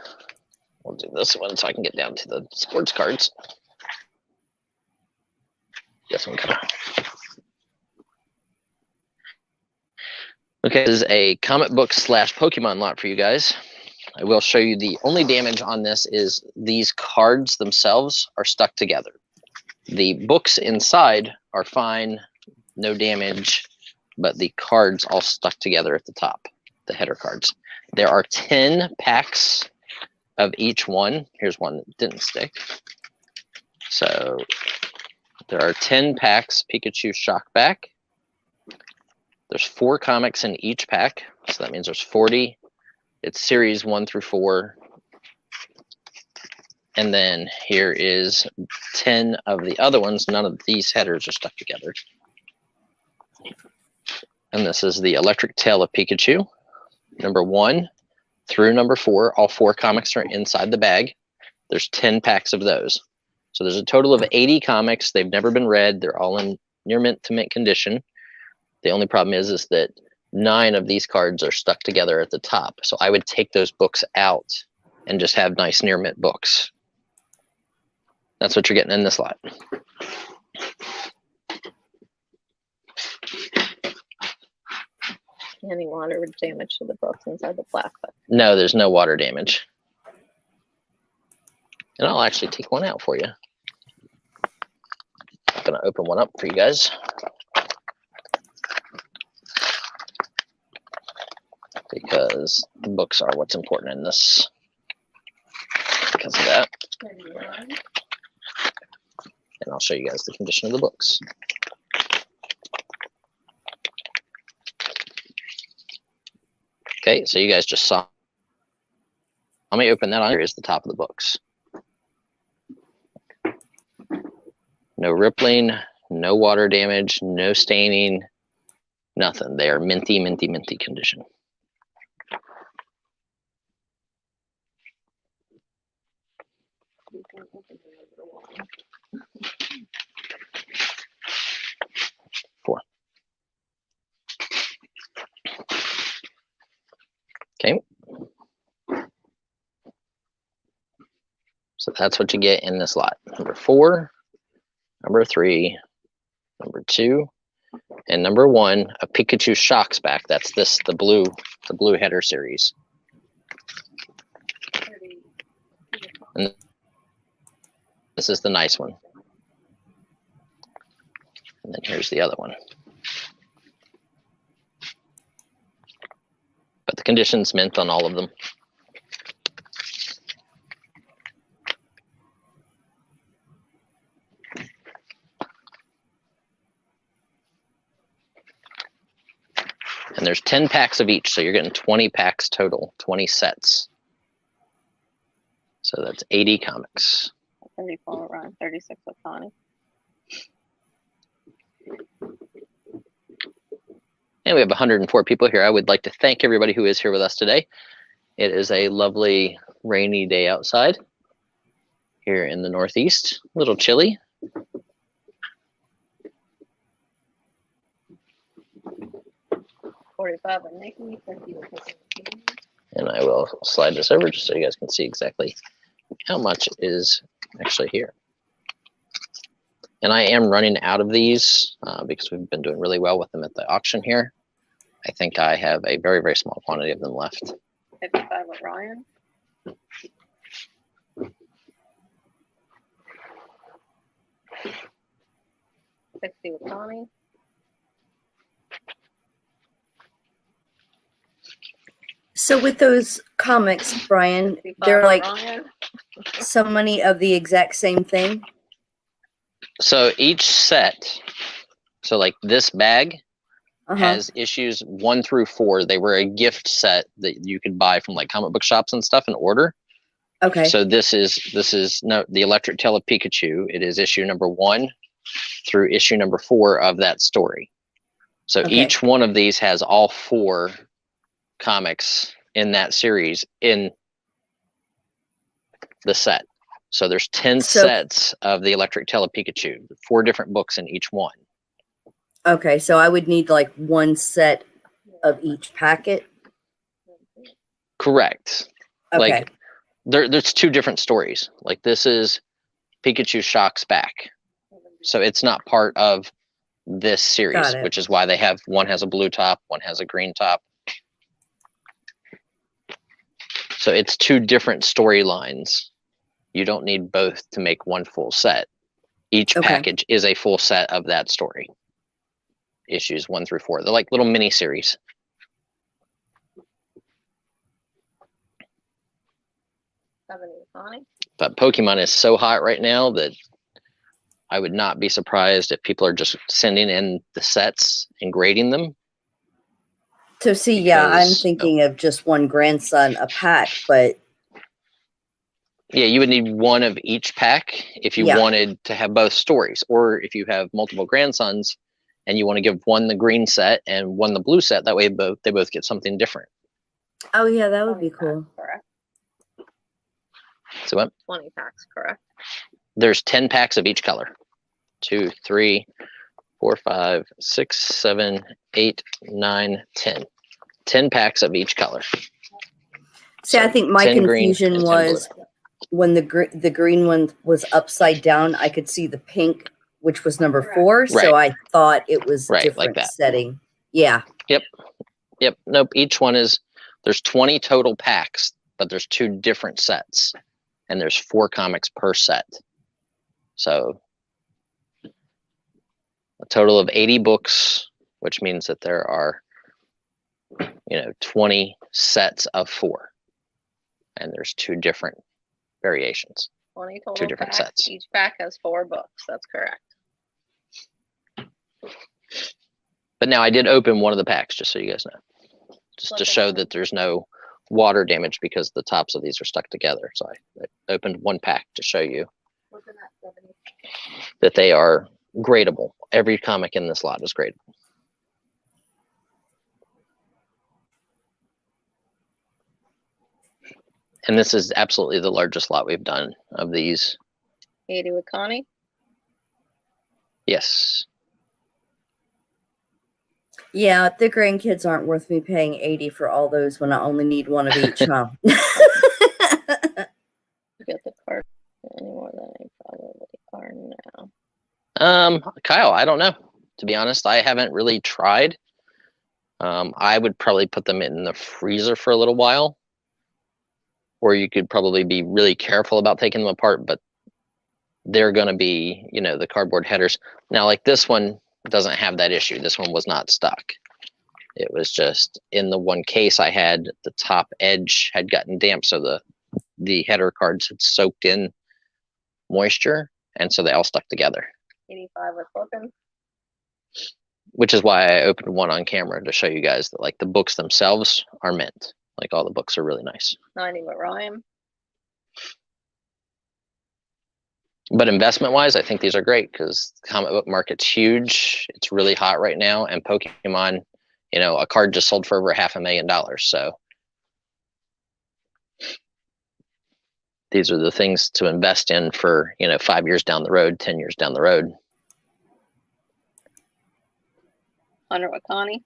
We'll do this one so I can get down to the sports cards. This one coming. Okay, this is a comic book / Pokemon lot for you guys. I will show you the only damage on this is these cards themselves are stuck together. The books inside are fine, no damage, but the cards all stuck together at the top, the header cards. There are 10 packs of each one. Here's one that didn't stick. So there are 10 packs Pikachu Shock Back. There's 4 comics in each pack, so that means there's 40. It's series 1 through 4. And then here is 10 of the other ones. None of these headers are stuck together. And this is the Electric Tail of Pikachu, number 1 through number 4. All 4 comics are inside the bag. There's 10 packs of those. So there's a total of 80 comics. They've never been read. They're all in near mint to mint condition. The only problem is that 9 of these cards are stuck together at the top. So I would take those books out and just have nice near mint books. That's what you're getting in this lot. Any water damage to the books inside the plastic? No, there's no water damage. And I'll actually take one out for you. I'm going to open one up for you guys. Because the books are what's important in this. Because of that. And I'll show you guys the condition of the books. Okay, so you guys just saw. Let me open that on. Here is the top of the books. No rippling, no water damage, no staining, nothing. They are minty, minty, minty condition. that's what you get in this lot. Number 4, number 3, number 2, and number 1, a Pikachu Shocks back. That's the blue header series. And this is the nice one. And then here's the other one. But the condition's mint on all of them. And there's 10 packs of each, so you're getting 20 packs total, 20 sets. So that's 80 comics. 34 around 36 with Connie. And we have 104 people here. I would like to thank everybody who is here with us today. It is a lovely rainy day outside here in the Northeast. A little chilly. And I will slide this over just so you guys can see exactly how much is actually here. And I am running out of these because we've been doing really well with them at the auction here. I think I have a very, very small quantity of them left. 55 with Ryan. $60 with Connie. So with those comics, Brian, 55 they're with like Ryan. so many of the exact same thing. So each set, so like this bag Uh-huh. has issues 1 through 4. They were a gift set that you could buy from like comic book shops and stuff and order. Okay. So this is no the Electric Tail of Pikachu. It is issue number 1 through issue number 4 of that story. So Okay. each one of these has all 4 comics in that series in the set. So there's 10 sets of the Electric Tail of Pikachu, 4 different books in each one. Okay, so I would need like one set of each packet. Correct. Okay. Like there's 2 different stories. Like this is Pikachu Shocks back. So it's not part of this series, Got it. which is why they have one has a blue top, one has a green top. So it's 2 different storylines. You don't need both to make one full set. Each Okay. package is a full set of that story. Issues 1 through 4. They're like little mini series. But Pokemon is so hot right now that I would not be surprised if people are just sending in the sets and grading them. So see, yeah, I'm Because- thinking of just one grandson a pack, but Yeah, you would need one of each pack if you Yeah. wanted to have both stories, or if you have multiple grandsons and you want to give one the green set and one the blue set. That way, they both get something different. oh yeah, that would be cool. Correct. So what? 20 packs, correct. There's 10 packs of each color. 2, 3, 4, 5, 6, 7, 8, 9, 10. 10 packs of each color. See, I So think my 10 green confusion and 10 blue. was when the green one was upside down, I could see the pink, which was number 4. So I thought it was Right, like different that. setting. Yeah. Yep. Nope. Each one there's 20 total packs, but there's 2 different sets, and there's 4 comics per set. So a total of 80 books, which means that there are, 20 sets of 4, and there's 2 different variations. 20 total different packs. sets. Each pack has 4 books. That's correct. But now I did open one of the packs, just so you guys know, just to Looking show at it. that there's no water damage because the tops of these are stuck together. So I opened one pack to show you Looking at 70. that they are gradable. Every comic in this lot is gradable. And this is absolutely the largest lot we've done of these. 80 with Connie. Yes. Yeah, the grandkids aren't worth me paying 80 for all those when I only need one of each, huh? Get the card. Yeah. Kyle, I don't know. To be honest, I haven't really tried. I would probably put them in the freezer for a little while, or you could probably be really careful about taking them apart, but they're going to be, you know, the cardboard headers. Now, like this one doesn't have that issue. This one was not stuck. It was just in the one case I had, the top edge had gotten damp, so the header cards had soaked in moisture, and so they all stuck together. 85 was looking. Which is why I opened one on camera to show you guys that like the books themselves are mint. Like all the books are really nice. 90 with Ryan. But investment wise, I think these are great because the comic book market's huge. It's really hot right now, and Pokemon, you know, a card just sold for over $500,000. So these are the things to invest in for, you know, 5 years down the road, 10 years down the road. 100 with Connie.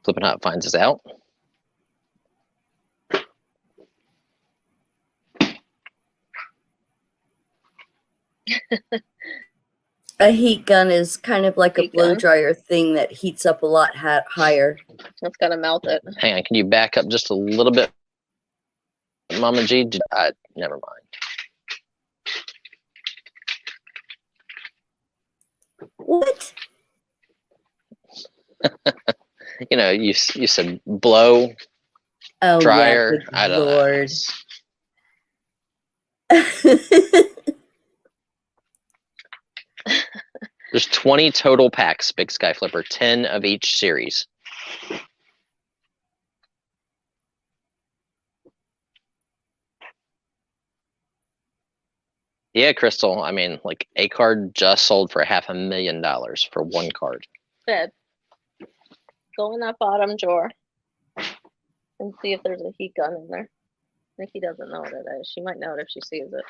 Flipping Hot finds us out. A heat gun is kind of like a Heat blow gun. dryer thing that heats up a lot higher. It's got to melt it. Hang on, can you back up just a little bit, Mama G? Never mind. What? You know, you said blow Oh, dryer. yeah, good I don't Lord. know. There's 20 total packs, Big Sky Flipper, 10 of each series. Yeah, Crystal. I mean, like a card just sold for $500,000 for one card. Bib. Go in that bottom drawer and see if there's a heat gun in there. Nikki doesn't know what it is. She might know it if she sees it.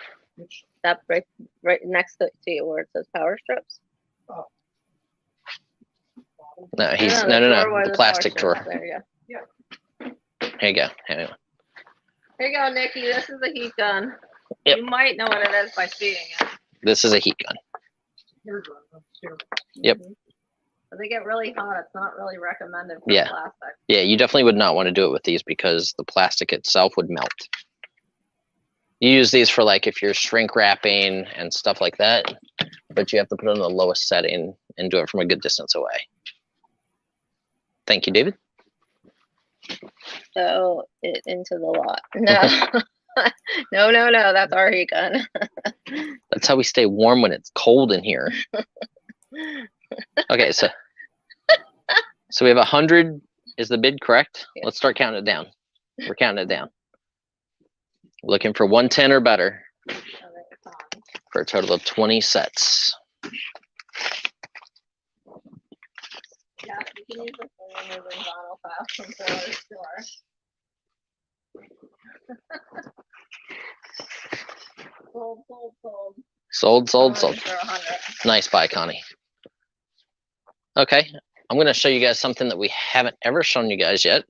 That right next to you where it says power strips. No, No, he's the no. drawer where The the plastic power drawer. strips are. There you go. Here you go. Hang on. Here you go, Nikki. This is a heat gun. Yep. You might know what it is by seeing it. This is a heat gun. Yep. But they get really hot. It's not really recommended for Yeah. plastic. Yeah, you definitely would not want to do it with these because the plastic itself would melt. You use these for like if you're shrink wrapping and stuff like that, but you have to put it on the lowest setting and do it from a good distance away. Thank you, David. Throw it into the lot. No. No. That's our heat gun. That's how we stay warm when it's cold in here. Okay, so we have 100 is the bid, correct? Yeah. Let's start counting it down. We're counting it down. Looking for 110 or better for a total of 20 sets. Yeah, you can use the phone moving bottle fast and throw it Sold. Sold. For 100. Nice buy, Connie. Okay, I'm going to show you guys something that we haven't ever shown you guys yet.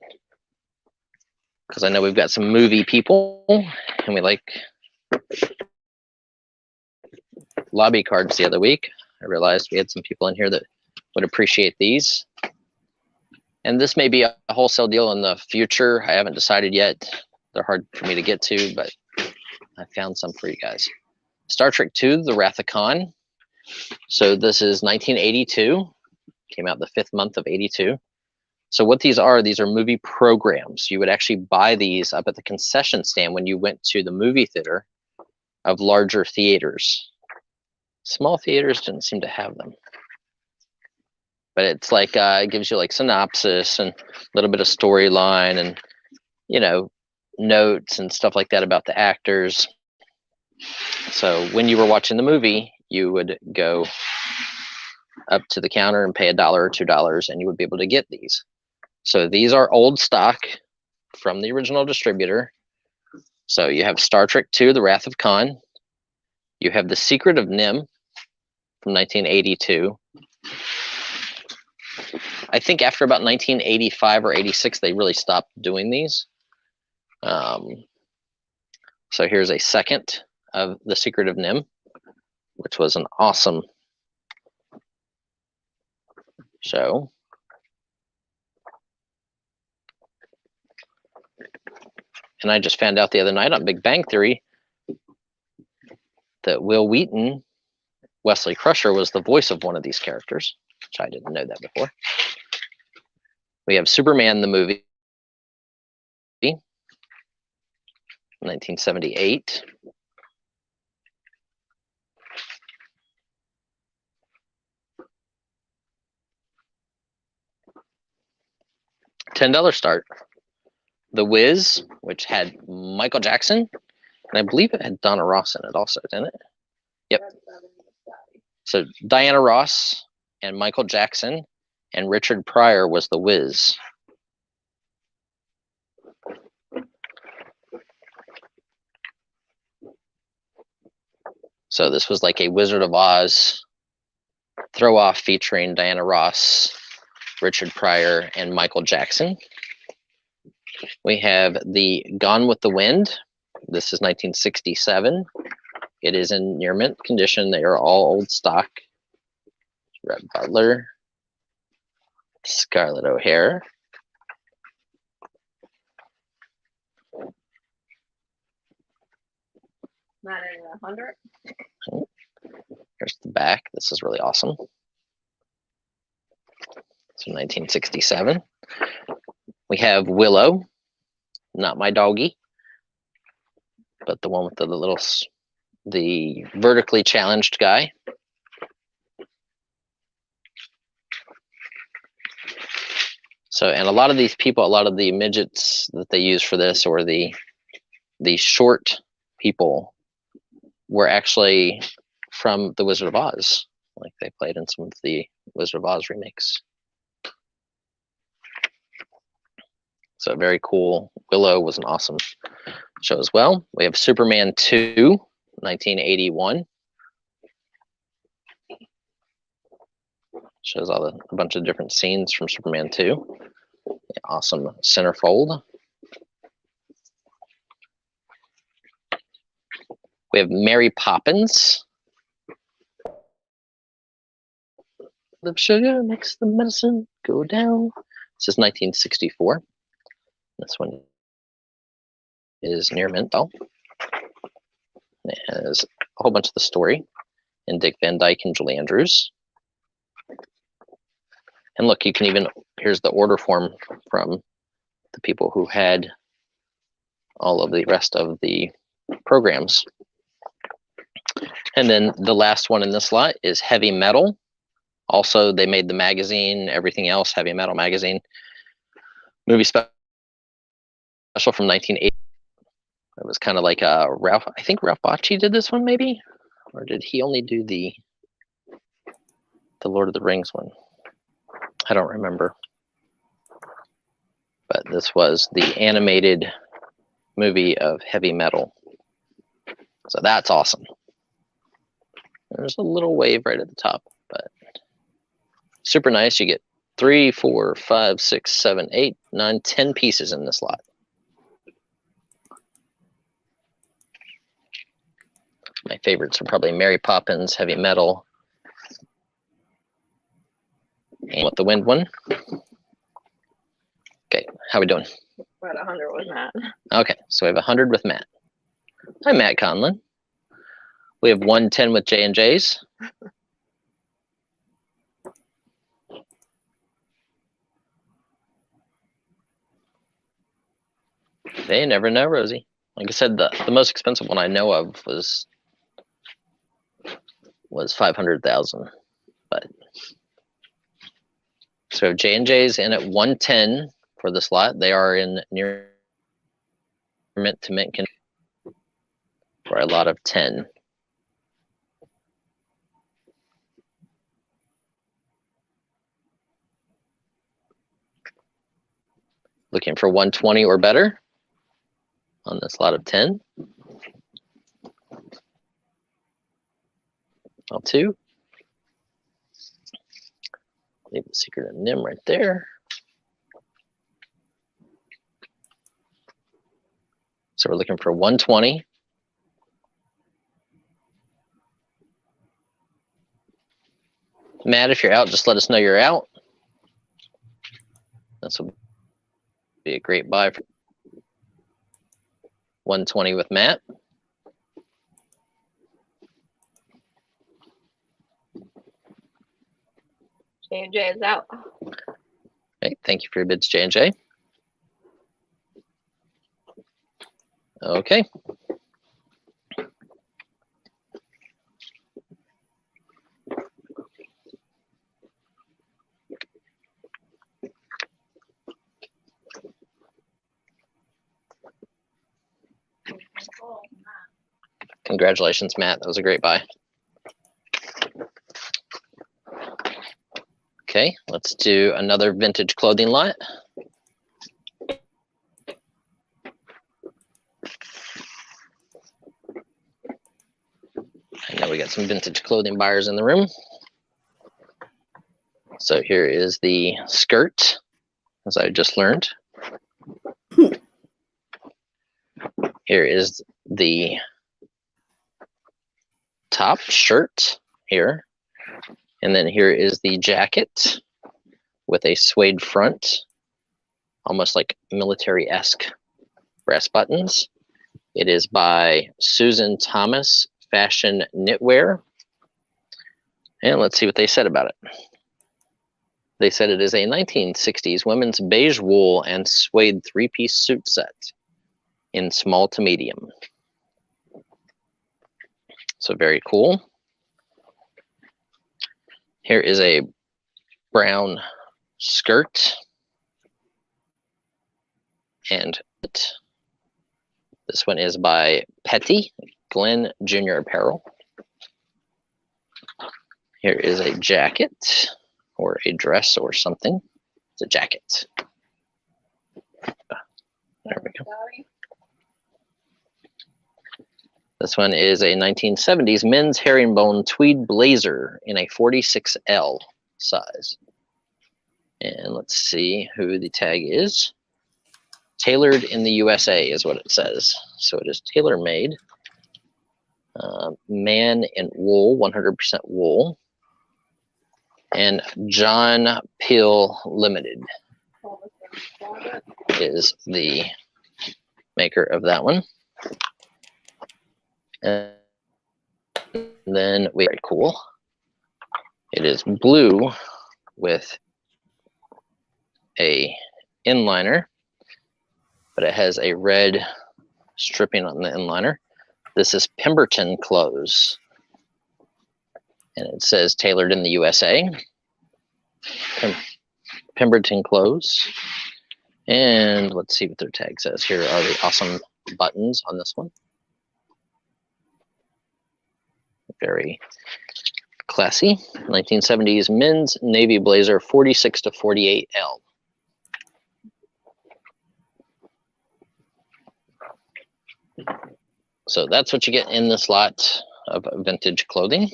Because I know we've got some movie people and we like lobby cards the other week. I realized we had some people in here that would appreciate these. And this may be a wholesale deal in the future. I haven't decided yet. They're hard for me to get to, but I found some for you guys. Star Trek II, The Wrath of Khan. So this is 1982. Came out the 5th month of 82. So what these are movie programs. You would actually buy these up at the concession stand when you went to the movie theater of larger theaters. Small theaters didn't seem to have them. But it's like, it gives you like synopsis and a little bit of storyline and, you know, notes and stuff like that about the actors. So when you were watching the movie, you would go up to the counter and pay $1 or $2 and you would be able to get these. So these are old stock from the original distributor. So you have Star Trek II, The Wrath of Khan. You have The Secret of Nim from 1982. I think after about 1985 or 86, they really stopped doing these. So here's a second of The Secret of Nim, which was an awesome show. And I just found out the other night on Big Bang Theory that Will Wheaton, Wesley Crusher, was the voice of one of these characters, which I didn't know that before. We have Superman the movie, 1978. $10 start. The Wiz, which had Michael Jackson, and I believe it had Donna Ross in it also, didn't it? Yep. So Diana Ross and Michael Jackson and Richard Pryor was the Wiz. So this was like a Wizard of Oz throw off featuring Diana Ross, Richard Pryor, and Michael Jackson. We have the Gone with the Wind. This is 1967. It is in near mint condition. They are all old stock. Red Butler, Scarlett O'Hara. Not in 100. Here's the back. This is really awesome. So 1967. We have Willow, not my doggy, but the one with the vertically challenged guy. So, and a lot of these people, a lot of the midgets that they use for this, or the short people, were actually from The Wizard of Oz. Like they played in some of the Wizard of Oz remakes. So very cool. Willow was an awesome show as well. We have Superman 2, 1981. Shows a bunch of different scenes from Superman 2. Awesome centerfold. We have Mary Poppins. The sugar makes the medicine go down. This is 1964. This one is near mint though. It has a whole bunch of the story in Dick Van Dyke and Julie Andrews. And look, you can even, here's the order form from the people who had all of the rest of the programs. And then the last one in this lot is Heavy Metal. Also, they made the magazine, everything else, Heavy Metal magazine. Movie special from 1980. It was kind of like Ralph, I think Ralph Bakshi did this one maybe? Or did he only do the Lord of the Rings one? I don't remember. But this was the animated movie of Heavy Metal. So that's awesome. There's a little wave right at the top, but super nice. You get 3, 4, 5, 6, 7, 8, 9, 10 pieces in this lot. My favorites are probably Mary Poppins, Heavy Metal, and What the Wind one. Okay, how we doing? We're at 100 with Matt. Okay, so we have 100 with Matt. Hi, Matt Conlon. We have 110 with J&J's. They never know, Rosie. Like I said, the most expensive one I know of was 500,000. But so J&J's in at 110 for the slot. They are in near mint to mint for a lot of 10. Looking for 120 or better on this lot of 10. All 2. Leave the Secret of Nim right there. So we're looking for 120. Matt, if you're out, just let us know you're out. This will be a great buy for 120 with Matt. J&J is out. Okay, thank you for your bids, J&J. Okay. Congratulations, Matt. That was a great buy. Okay, let's do another vintage clothing lot. I know we got some vintage clothing buyers in the room. So here is the skirt, as I just learned. Here is the top shirt here. And then here is the jacket with a suede front, almost like military-esque brass buttons. It is by Susan Thomas Fashion Knitwear. And let's see what they said about it. They said it is a 1960s women's beige wool and suede three-piece suit set in small to medium. So very cool. Here is a brown skirt. And this one is by Petty, Glenn Jr. Apparel. Here is a jacket or a dress or something. It's a jacket. There we go. This one is a 1970s men's herringbone tweed blazer in a 46L size. And let's see who the tag is. Tailored in the USA is what it says. So it is tailor-made. Man in wool, 100% wool. And John Peel Limited is the maker of that one. And then very cool. It is blue with a inliner, but it has a red stripping on the inliner. This is Pemberton clothes, and it says tailored in the USA. Pemberton clothes. And let's see what their tag says. Here are the awesome buttons on this one. Very classy. 1970s men's navy blazer, 46 to 48L. So that's what you get in this lot of vintage clothing.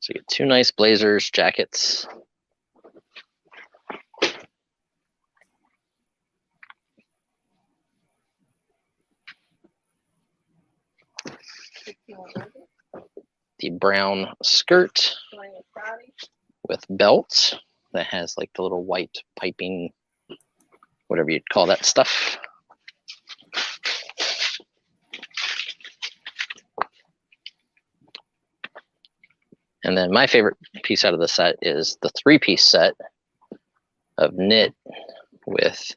So you get two nice blazers, jackets. The brown skirt with belts that has like the little white piping, whatever you'd call that stuff. And then my favorite piece out of the set is the three-piece set of knit with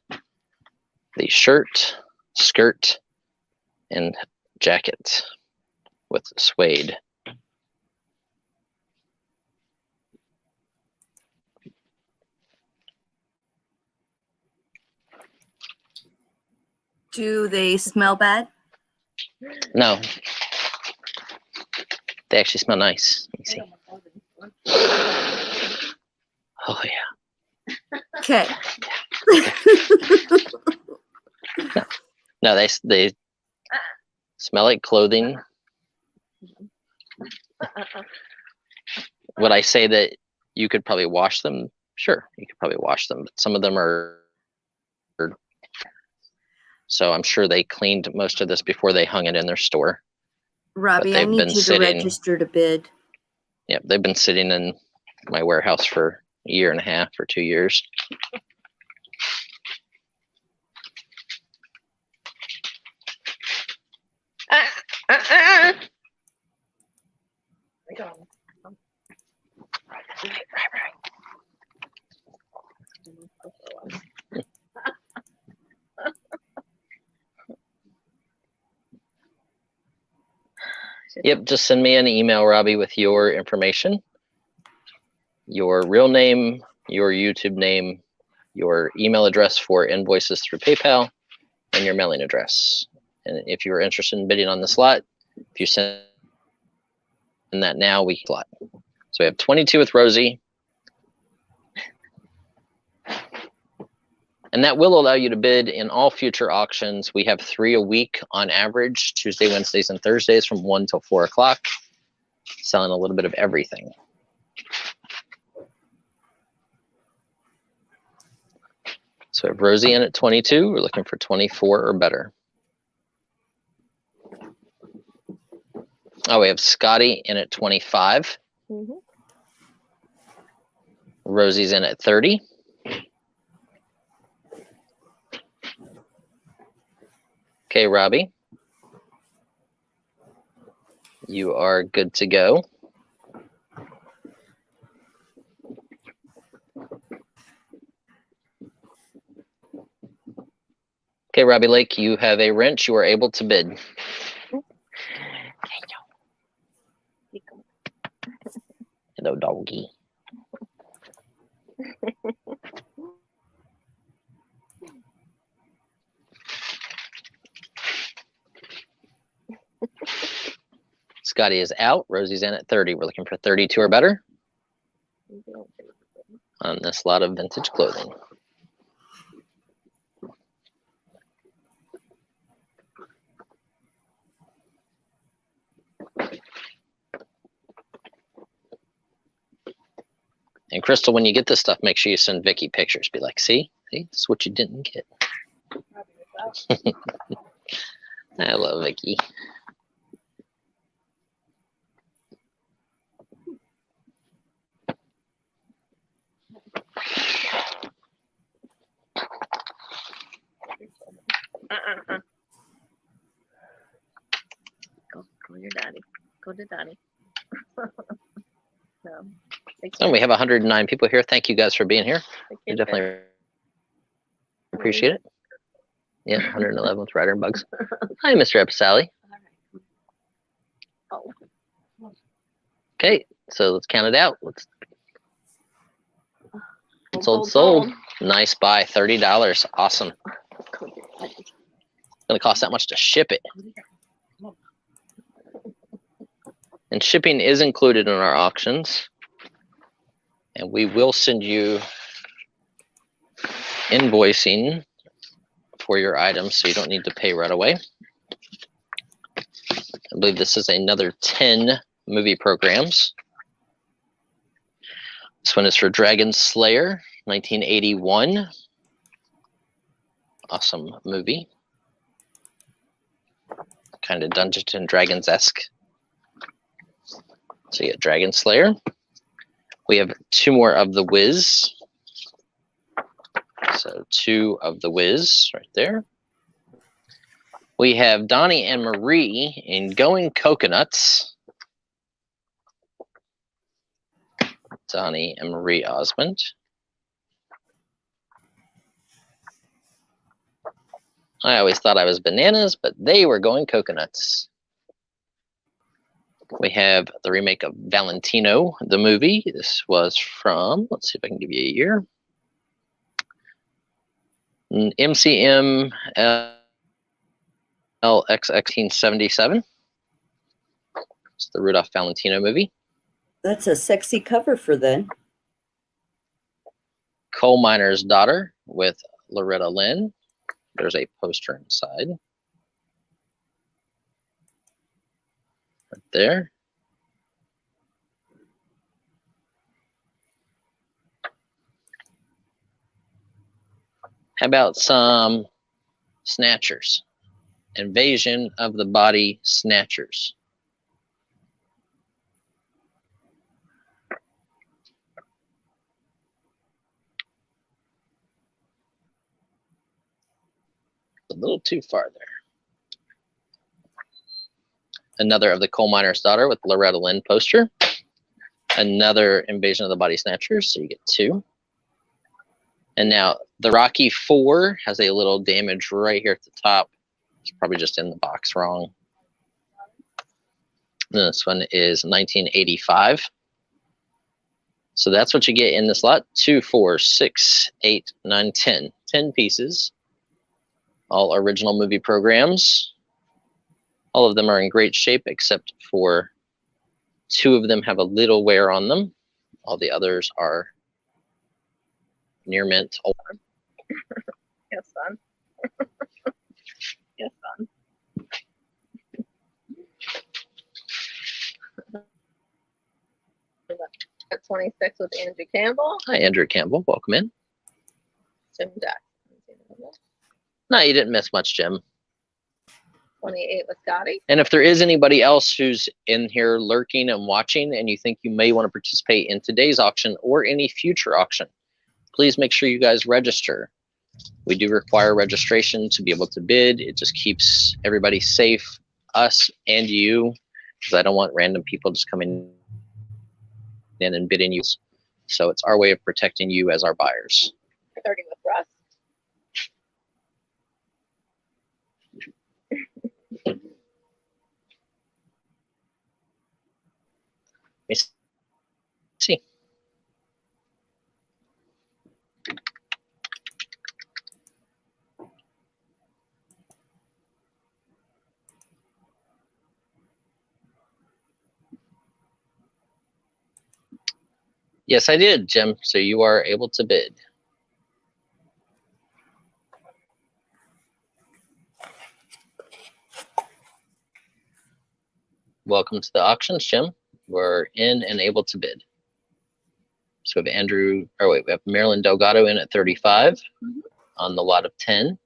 the shirt, skirt, and jacket with suede. Do they smell bad? No. They actually smell nice. Let me see. Oh, yeah. Okay. No, they smell like clothing. Would I say that you could probably wash them? Sure, you could probably wash them. But some of them are So I'm sure they cleaned most of this before they hung it in their store. Robbie, I they've need been you to sitting- register to bid. Yep, they've been sitting in my warehouse for a year and a half or 2 years. Yep, just send me an email, Robbie, with your information, your real name, your YouTube name, your email address for invoices through PayPal, and your mailing address. And if you are interested in bidding on this lot, if you send that now, we lot. So we have 22 with Rosie. And that will allow you to bid in all future auctions. We have 3 a week on average, Tuesday, Wednesdays, and Thursdays from 1 till 4 o'clock, selling a little bit of everything. So we have Rosie in at 22. We're looking for 24 or better. Oh, we have Scotty in at 25. Mhm. Rosie's in at 30. Okay, Robbie. You are good to go. Okay, Robbie Lake, you have a wrench. You are able to bid. Hello, doggy. Scotty is out. Rosie's in at 30. We're looking for 32 or better on this lot of vintage clothing. And Crystal, when you get this stuff, make sure you send Vicky pictures. Be like, see, this is what you didn't get. I love Vicky. Go to your daddy. Go to daddy. No. And we have 109 people here. Thank you guys for being here. We definitely appreciate it. Yeah, 111 with Ryder and Bugs. Hi, Mr. Episali. Oh. Okay, so let's count it out. Let's sold. Nice buy, $30. Awesome. It's gonna cost that much to ship it. And shipping is included in our auctions. And we will send you invoicing for your items, so you don't need to pay right away. I believe this is another 10 movie programs. This one is for Dragon Slayer, 1981. Awesome movie. Kind of Dungeons and Dragons-esque. So you get Dragon Slayer. We have 2 more of the Wiz. So 2 of the Wiz right there. We have Donnie and Marie in Going Coconuts. Donnie and Marie Osmond. I always thought I was bananas, but they were going coconuts. We have the remake of Valentino, the movie. This was from, let's see if I can give you a year. MCM LX 1977. It's the Rudolph Valentino movie. That's a sexy cover for then. Coal Miner's Daughter with Loretta Lynn. There's a poster inside. Right there. How about some Snatchers. Invasion of the Body Snatchers. A little too far there. Another of the Coal Miner's Daughter with Loretta Lynn poster. Another Invasion of the Body Snatchers, so you get 2. And now the Rocky 4 has a little damage right here at the top. It's probably just in the box wrong. And this one is 1985. So that's what you get in this lot. 2, 4, 6, 8, 9, 10. 10 pieces. All original movie programs. All of them are in great shape except for 2 of them have a little wear on them. All the others are near mint. Yes, son. Yes, son. At 26 with Andrew Campbell. Hi, Andrew Campbell. Welcome in. Jim Jackson. No, you didn't miss much, Jim. 28 with Scotty. And if there is anybody else who's in here lurking and watching and you think you may want to participate in today's auction or any future auction, please make sure you guys register. We do require registration to be able to bid. It just keeps everybody safe, us and you, because I don't want random people just coming in and bidding you. So it's our way of protecting you as our buyers. 30 with Russ. Let me see. Yes, I did, Jim. So you are able to bid. Welcome to the auctions, Jim. We're in and able to bid. So we have we have Marilyn Delgado in at 35 on the lot of 10.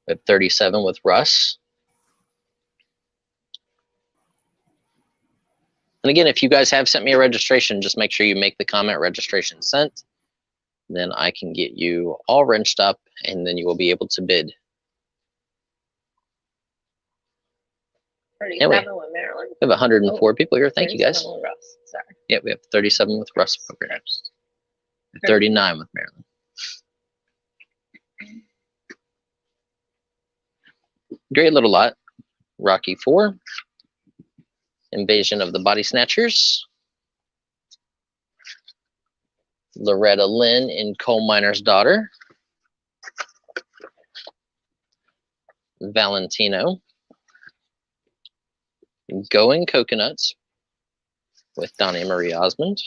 We have 37 with Russ. And again, if you guys have sent me a registration, just make sure you make the comment registration sent. Then I can get you all wrenched up and then you will be able to bid. 37 with Maryland. We have 104 people here. Thank you, guys. 37 with Russ. Sorry. Yeah, we have 37 with Russ programs. 39 with Maryland. Great little lot. Rocky 4. Invasion of the Body Snatchers. Loretta Lynn in Coal Miner's Daughter. Valentino. Going Coconuts with Donnie Marie Osmond.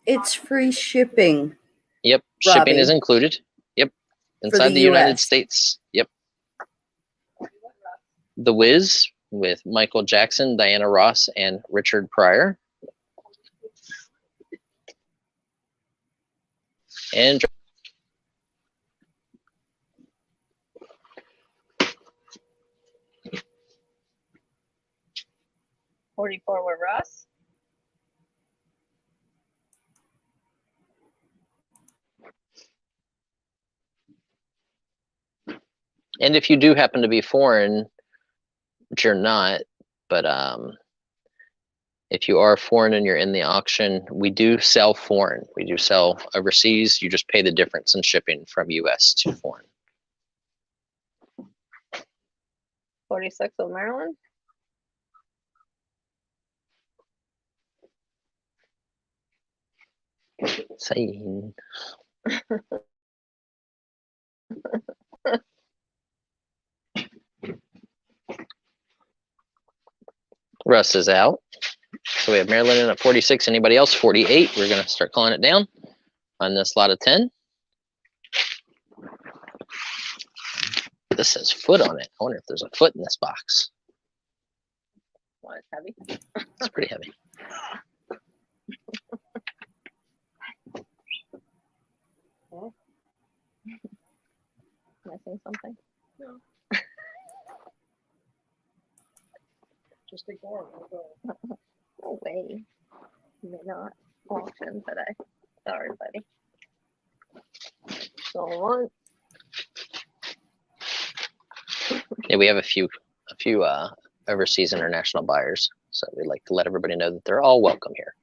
It's free shipping. Yep, Robbie. shipping is included. Yep, inside the United US. States. Yep. The Wiz with Michael Jackson, Diana Ross, and Richard Pryor. And 44 with Russ. And if you do happen to be foreign, which you're not, but if you are foreign and you're in the auction, we do sell foreign. We do sell overseas. You just pay the difference in shipping from US to foreign. 46 with Maryland. Saying. Russ is out. So we have Maryland in at 46. Anybody else? 48. We're going to start calling it down on this lot of 10. This says foot on it. I wonder if there's a foot in this box. Well, it's heavy. It's pretty heavy. Missing something? No. Just ignore it. No way. You may not auction today. Sorry, buddy. So one. Yeah, we have a few overseas international buyers, so we'd like to let everybody know that they're all welcome here.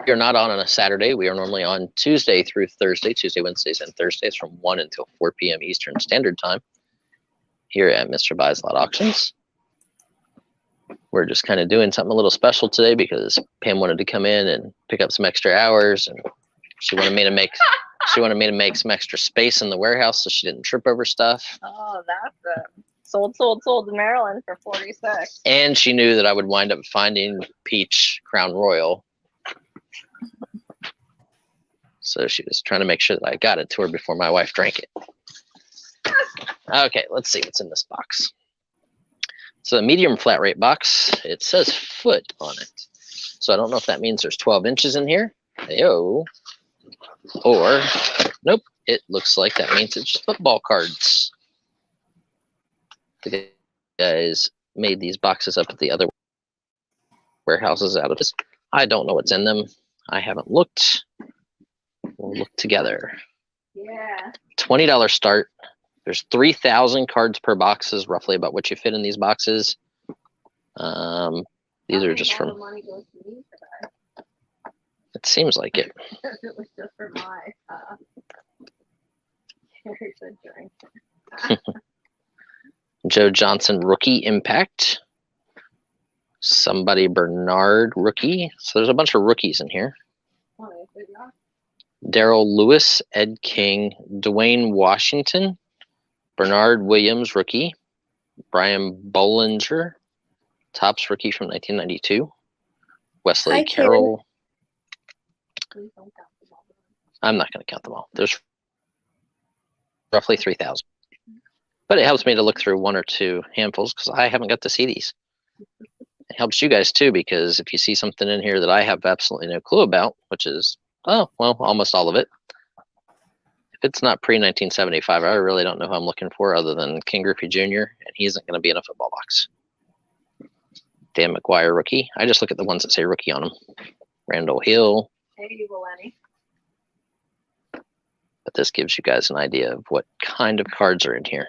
We are not on a Saturday. We are normally on Tuesday through Thursday, Tuesday, Wednesdays, and Thursdays from 1 until 4 p.m. Eastern Standard Time here at Mr. Buys Lot Auctions. We're just kind of doing something a little special today because Pam wanted to come in and pick up some extra hours, and she wanted me to make some extra space in the warehouse so she didn't trip over stuff. Oh, that's it. Sold in Maryland for 46. And she knew that I would wind up finding Peach Crown Royal. So she was trying to make sure that I got it to her before my wife drank it. Okay, let's see what's in this box. So a medium flat rate box, it says foot on it. So I don't know if that means there's 12 inches in here. Ayo. Or, nope, it looks like that means it's football cards. The guys made these boxes up at the other warehouses out of this. I don't know what's in them. I haven't looked. We'll look together. Yeah. $20 start. There's 3,000 cards per box is roughly about what you fit in these boxes. These are just from. Money goes to me today. It seems like it. It was just for my drink. Joe Johnson rookie impact. Somebody Bernard rookie. So there's a bunch of rookies in here. Daryl Lewis, Ed King, Dwayne Washington, Bernard Williams rookie, Brian Bollinger, Topps rookie from 1992, Wesley Hi, Carroll. Please don't count them all. I'm not going to count them all. There's roughly 3,000. But it helps me to look through one or two handfuls because I haven't got to see these. It helps you guys too, because if you see something in here that I have absolutely no clue about, which is, oh, well, almost all of it. If it's not pre-1975, I really don't know who I'm looking for other than King Griffey Jr., and he isn't going to be in a football box. Dan McGuire rookie. I just look at the ones that say rookie on them. Randall Hill. Hey, Lenny. But this gives you guys an idea of what kind of cards are in here.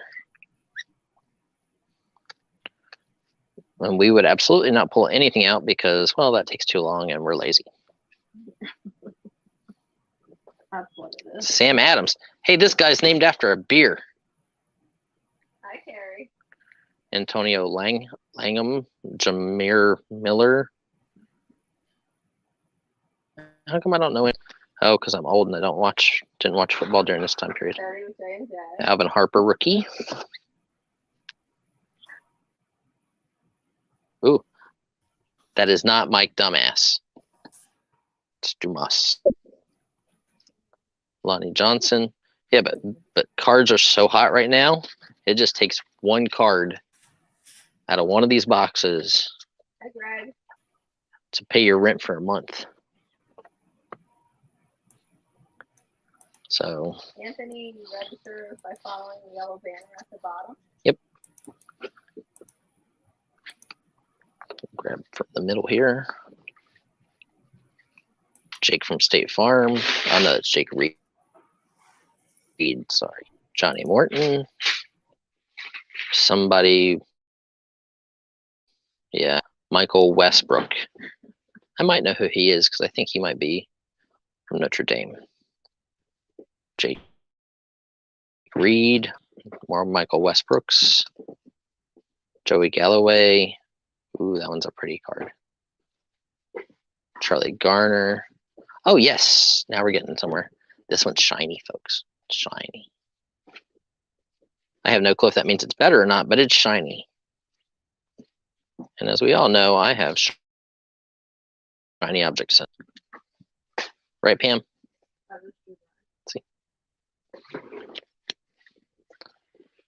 And we would absolutely not pull anything out because, well, that takes too long and we're lazy. That's what it is. Sam Adams. Hey, this guy's named after a beer. Hi, Carrie. Antonio Langham, Jameer Miller. How come I don't know it? Oh, because I'm old and I didn't watch football during this time period. Barry with J&J. Alvin Harper rookie. Ooh, that is not Mike Dumbass. It's Dumas. Lonnie Johnson. Yeah, but cards are so hot right now. It just takes one card out of one of these boxes Hi, Greg. to pay your rent for a month. So Anthony, you register by following the yellow banner at the bottom. grab from the middle here. Jake from State Farm. Oh no, it's Jake Reed. Sorry. Johnny Morton. Somebody. Yeah. Michael Westbrook. I might know who he is because I think he might be from Notre Dame. Jake Reed. More Michael Westbrooks. Joey Galloway. Ooh, that one's a pretty card. Charlie Garner. Oh, yes. Now we're getting somewhere. This one's shiny, folks. Shiny. I have no clue if that means it's better or not, but it's shiny. And as we all know, I have shiny objects. Right, Pam? Let's see.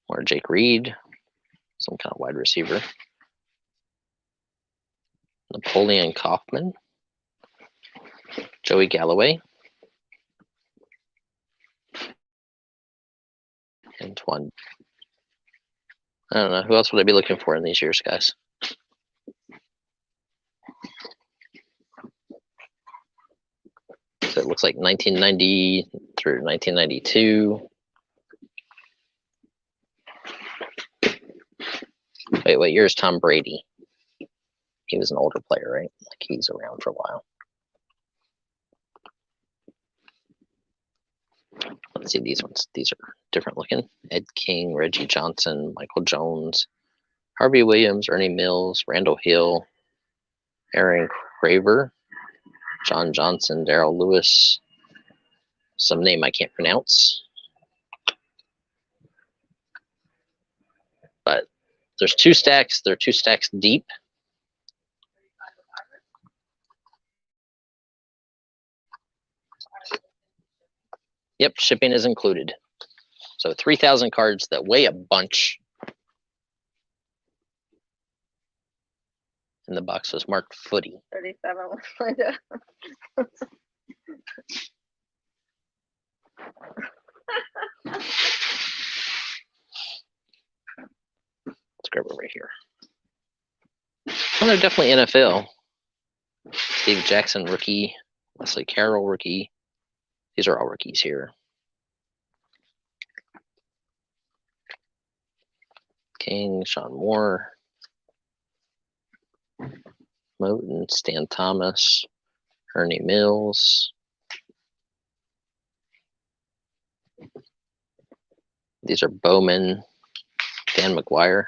Or Jake Reed. Some kind of wide receiver. Napoleon Kaufman. Joey Galloway. Antoine. I don't know. Who else would I be looking for in these years, guys? So it looks like 1990 through 1992. Wait, what year is Tom Brady? He was an older player, right? Like he's around for a while. Let's see these ones. These are different looking. Ed King, Reggie Johnson, Michael Jones, Harvey Williams, Ernie Mills, Randall Hill, Aaron Craver, John Johnson, Darrell Lewis, some name I can't pronounce. But there's 2 stacks. They're 2 stacks deep. Yep, shipping is included. So 3,000 cards that weigh a bunch. And the box was marked footy. 37 was Linda. Let's grab it right here. Oh, they're definitely NFL. Steve Jackson, rookie. Wesley Carroll, rookie. These are all rookies here. King, Sean Moore. Moten, Stan Thomas, Ernie Mills. These are Bowman, Dan McGuire,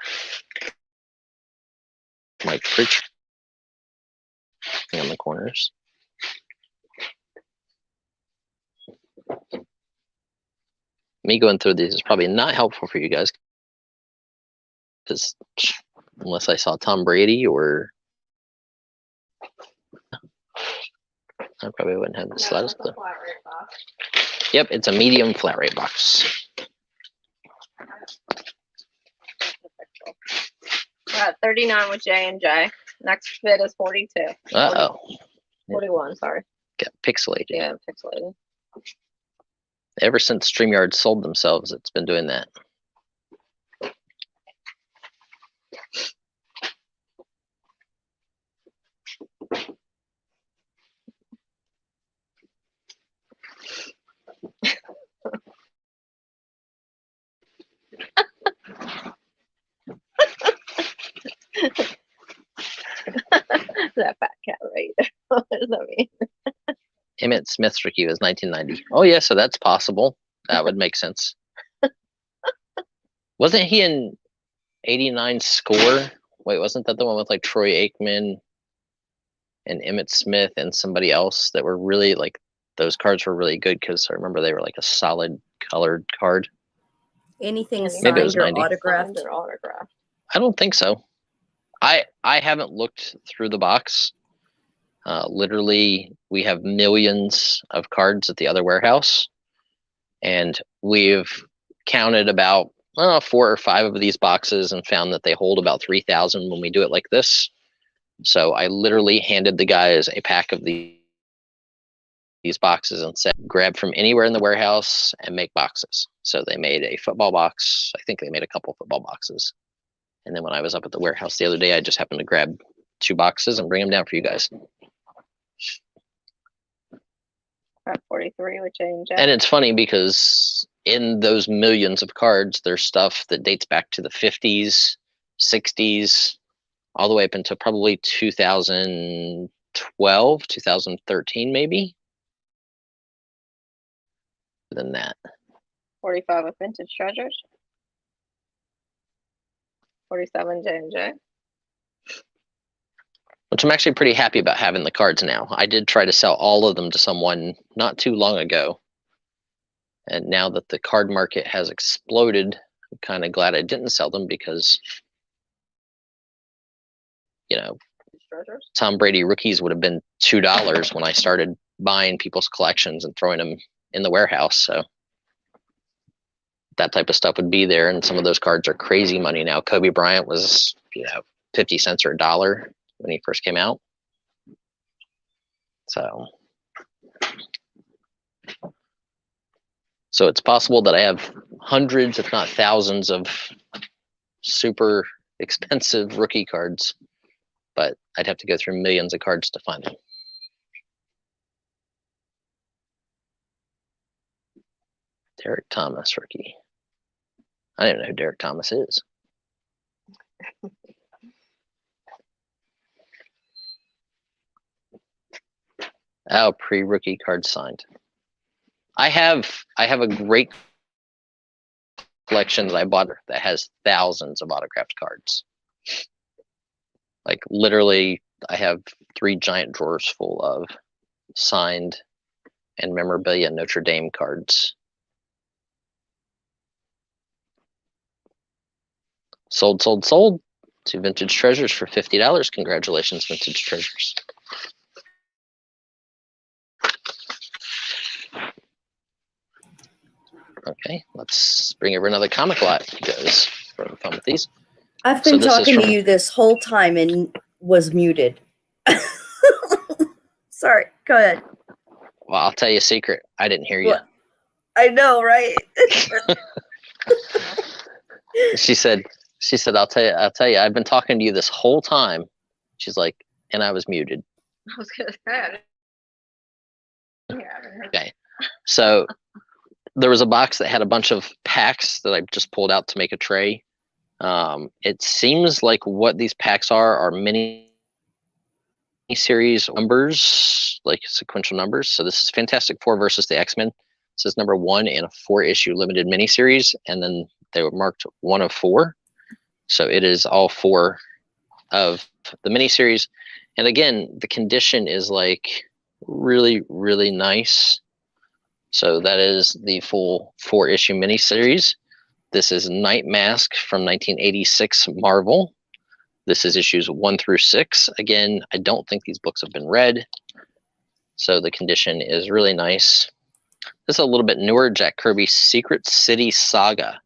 Mike Pritchard on the corners. Me going through these is probably not helpful for you guys because unless I saw Tom Brady or I probably wouldn't have the slightest clue. Yep, it's a medium flat rate box. 39 with J&J. Next bid is 42. Uh-oh. 41, sorry. Got pixelated. Yeah, pixelated. Ever since StreamYard sold themselves, it's been doing that. That fat cat right there. What does that mean? Emmett Smith's rookie was 1990. Oh yeah, so that's possible. That would make sense. Wasn't he in 89 Score? Wait, wasn't that the one with like Troy Aikman and Emmett Smith and somebody else that were really like, those cards were really good because I remember they were like a solid colored card. Anything Maybe it was signed or 90. autographed? Signed or autographed. I don't think so. I haven't looked through the box. Literally, we have millions of cards at the other warehouse, and we've counted about 4 or 5 of these boxes and found that they hold about 3,000 when we do it like this. So I literally handed the guys a pack of these boxes and said, grab from anywhere in the warehouse and make boxes. So they made a football box. I think they made a couple football boxes. And then when I was up at the warehouse the other day, I just happened to grab 2 boxes and bring them down for you guys. At 43 with J&J. And it's funny because in those millions of cards, there's stuff that dates back to the 50s, 60s, all the way up into probably 2012, 2013, maybe. Than that. 45 with Vintage Treasures. 47 J&J. Which I'm actually pretty happy about having the cards now. I did try to sell all of them to someone not too long ago. And now that the card market has exploded, I'm kind of glad I didn't sell them because, you know, Treasures. Tom Brady rookies would have been $2 when I started buying people's collections and throwing them in the warehouse. So that type of stuff would be there. And some of those cards are crazy money now. Kobe Bryant was, 50 cents or $1 when he first came out. So So it's possible that I have hundreds, if not thousands, of super expensive rookie cards, but I'd have to go through millions of cards to find them. Derek Thomas rookie. I don't even know who Derek Thomas is. Oh, pre-rookie card signed. I have a great collection that I bought that has thousands of autographed cards. Like literally, I have 3 giant drawers full of signed and memorabilia Notre Dame cards. Sold, sold, sold to Vintage Treasures for $50. Congratulations, Vintage Treasures. Okay, let's bring over another comic lot because we're having fun with these. I've been So this is talking to from- you this whole time and was muted. Sorry, go ahead. Well, I'll tell you a secret. I didn't hear you. What? I know, right? She said, I'll tell you, I've been talking to you this whole time. She's like, and I was muted. I was gonna say. I haven't heard Okay. So there was a box that had a bunch of packs that I just pulled out to make a tray. It seems like what these packs are mini series numbers, like sequential numbers. So this is Fantastic Four versus the X-Men. This is number 1 in a 4-issue limited miniseries, and then they were marked 1 of 4. So it is all 4 of the miniseries. And again, the condition is like really, really nice. So that is the full 4-issue miniseries. This is Night Mask from 1986 Marvel. This is issues 1 through 6. Again, I don't think these books have been read, so the condition is really nice. This is a little bit newer, Jack Kirby's Secret City Saga,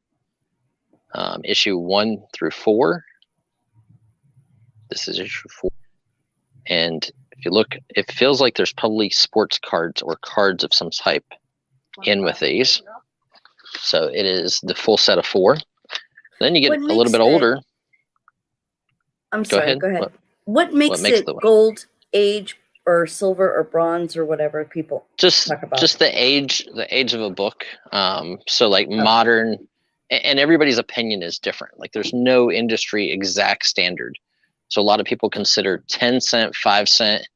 issue 1 through 4. This is issue 4. And if you look, it feels like there's probably sports cards or cards of some type in with these. So it is the full set of 4. Then you get What a little makes bit it- older. I'm sorry, go ahead. What- What makes makes it the- gold, age, or silver, or bronze, or whatever people Just talk about? the age of a book. So like modern, and everybody's opinion is different. Like there's no industry exact standard. So a lot of people consider 10-cent, 5-cent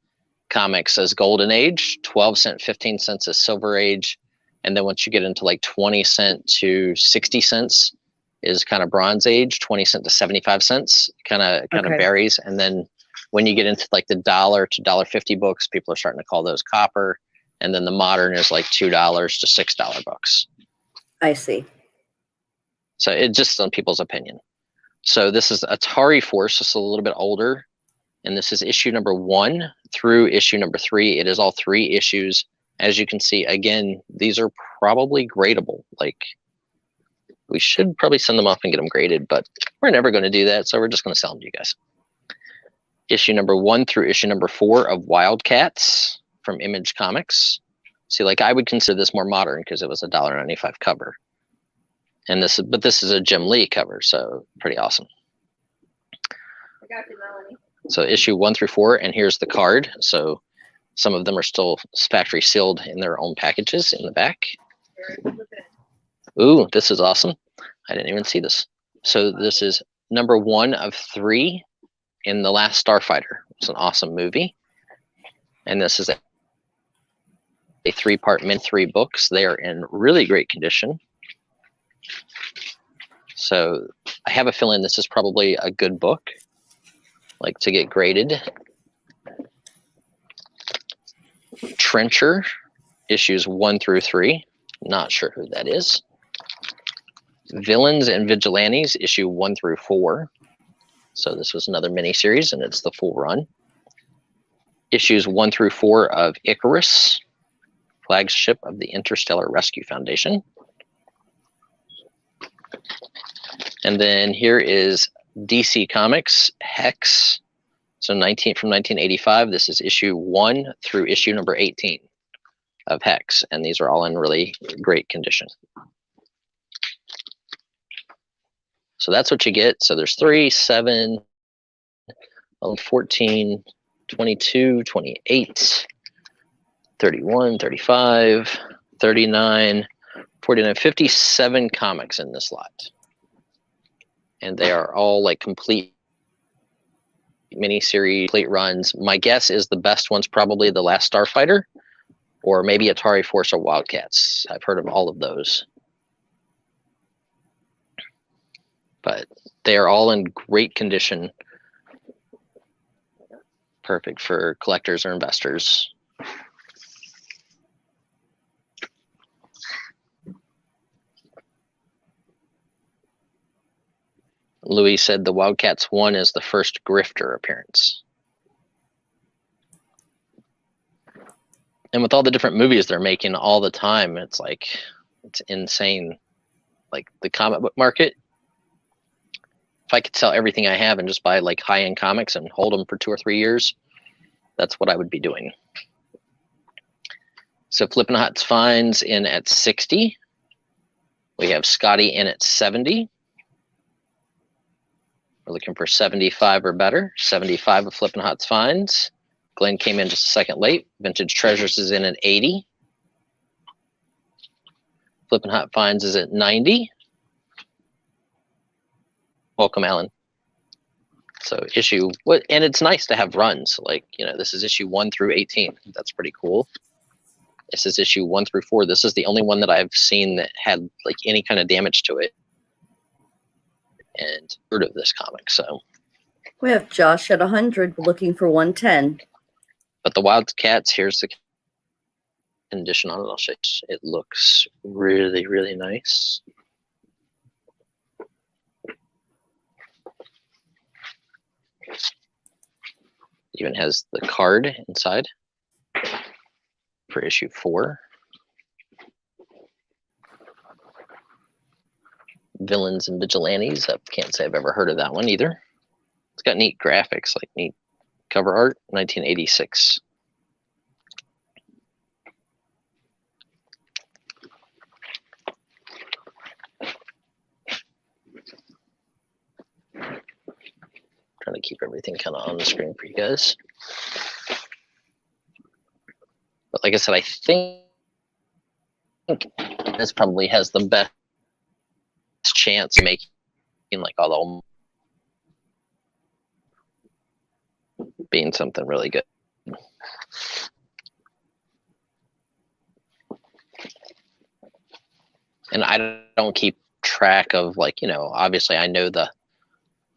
comics as golden age, 12-cent, 15 cents as silver age, and then once you get into like 20-cent to 60 cents is kind of bronze age. 20-cent to 75 cents kind of Okay. varies. And then when you get into like the $1 to $1.50 books, people are starting to call those copper. And then the modern is like $2 to $6 books. I see. So it just on people's opinion. So this is Atari Force, just a little bit older. And this is issue number 1 through issue number 3. It is all 3 issues. As you can see, again, these are probably gradable. Like we should probably send them off and get them graded, but we're never going to do that. So we're just going to sell them to you guys. Issue number 1 through issue number 4 of Wildcats from Image Comics. See, like I would consider this more modern because it was a $1.95 cover. And this is a Jim Lee cover, so pretty awesome. I got you, Melanie. So issue 1 through 4, and here's the card. So some of them are still factory sealed in their own packages in the back. Ooh, this is awesome. I didn't even see this. So this is number 1 of 3 in The Last Starfighter. It's an awesome movie. And this is a 3-part min 3 books. They are in really great condition. So I have a feeling this is probably a good book, like to get graded. Trencher, issues 1 through 3. Not sure who that is. Villains and Vigilantes, issue 1 through 4. So this was another miniseries, and it's the full run. Issues 1 through 4 of Icarus, flagship of the Interstellar Rescue Foundation. And then here is DC Comics Hex. So from 1985, this is issue 1 through issue number 18. of Hex, and these are all in really great condition. So that's what you get. So there's 3, 7, 14, 22, 28, 31, 35, 39, 49, 57 comics in this lot. And they are all like complete miniseries, complete runs. My guess is the best one's probably The Last Starfighter, or maybe Atari Force or Wildcats. I've heard of all of those. But they are all in great condition. Perfect for collectors or investors. Louis said the Wildcats 1 is the first grifter appearance. And with all the different movies they're making all the time, it's like, it's insane. Like the comic book market, if I could sell everything I have and just buy like high-end comics and hold them for 2 or 3 years, that's what I would be doing. So Flippin' Hot's finds in at 60. We have Scotty in at 70. We're looking for 75 or better. 75 of Flippin' Hot's finds. Glenn came in just a second late. Vintage Treasures is in at 80. Flippin' Hot finds is at 90. Welcome, Alan. So issue, what, and it's nice to have runs. Like, you know, this is issue 1 through 18. That's pretty cool. This is issue 1 through 4. This is the only one that I've seen that had like any kind of damage to it. And heard of this comic, so. We have Josh at 100, looking for 110. But the Wildcats, here's the condition on it. I'll show you. It looks really, really nice. Even has the card inside for issue 4. Villains and Vigilantes. I can't say I've ever heard of that one either. It's got neat graphics, like neat cover art. 1986. Trying to keep everything kind of on the screen for you guys. But like I said, I think this probably has the best chance of making like all the being something really good. And I don't keep track of, like, you know, obviously I know the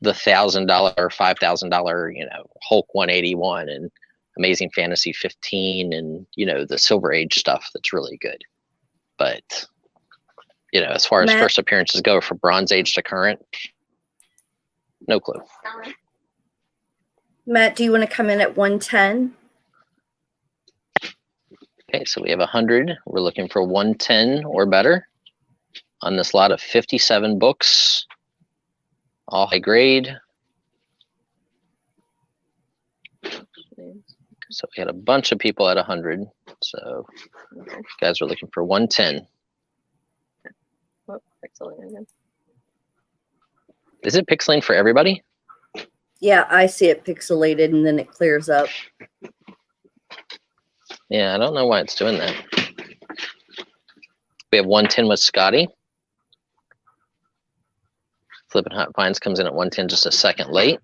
$1,000 or $5,000, you know, Hulk 181 and Amazing Fantasy 15 and, you know, the Silver Age stuff that's really good. But, you know, as far as first appearances go for Bronze Age to current, no clue. Matt, do you want to come in at 110? Okay, so we have 100. We're looking for 110 or better on this lot of 57 books, all high grade. So we had a bunch of people at 100. So you guys are looking for 110. Oh, pixelating again. Is it pixelating for everybody? Yeah, I see it pixelated and then it clears up. Yeah, I don't know why it's doing that. We have 110 with Scotty. Flippin' Hot Finds comes in at 110 just a second late.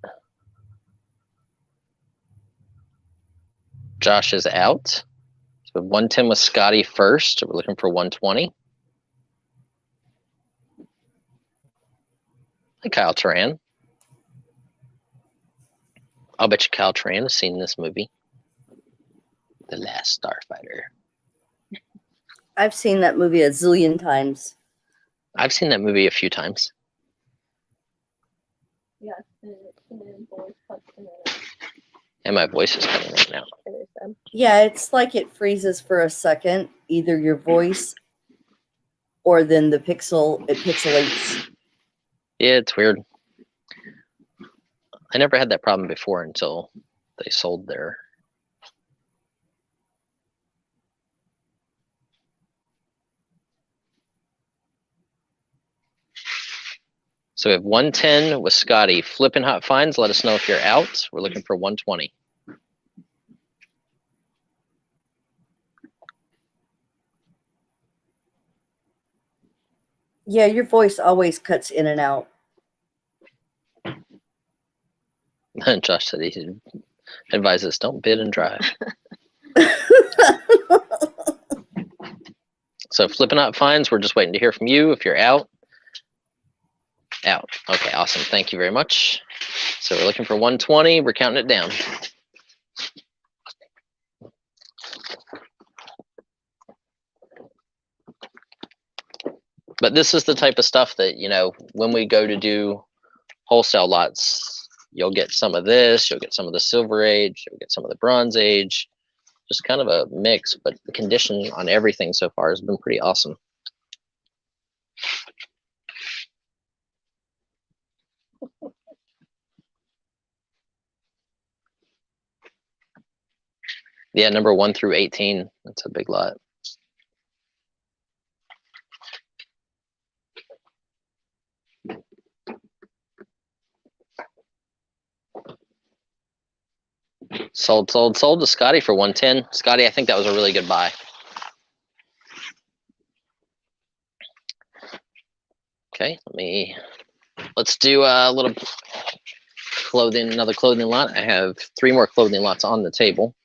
Josh is out. So 110 with Scotty first. We're looking for 120. Hi, Kyle Turan. I'll bet you Kyle Turan has seen this movie, The Last Starfighter. I've seen that movie a zillion times. I've seen that movie a few times. Yeah, and voice cuts in it. And my voice is coming right now. Yeah, it's like it freezes for a second, either your voice or then it pixelates. Yeah, it's weird. I never had that problem before until they sold their So we have 110 with Scotty. Flipping Hot Finds, let us know if you're out. We're looking for 120. Yeah, your voice always cuts in and out. Josh said he advises don't bid and drive. So Flipping Hot Finds, we're just waiting to hear from you. If you're out. Out. Okay, awesome. Thank you very much. So we're looking for 120. We're counting it down. But this is the type of stuff that, you know, when we go to do wholesale lots, you'll get some of this, you'll get some of the Silver Age, you'll get some of the Bronze Age, just kind of a mix, but the condition on everything so far has been pretty awesome. Yeah, number 1 through 18, that's a big lot. Sold to Scotty for 110. Scotty, I think that was a really good buy. Okay, let's do a little clothing, another clothing lot. I have 3 more clothing lots on the table.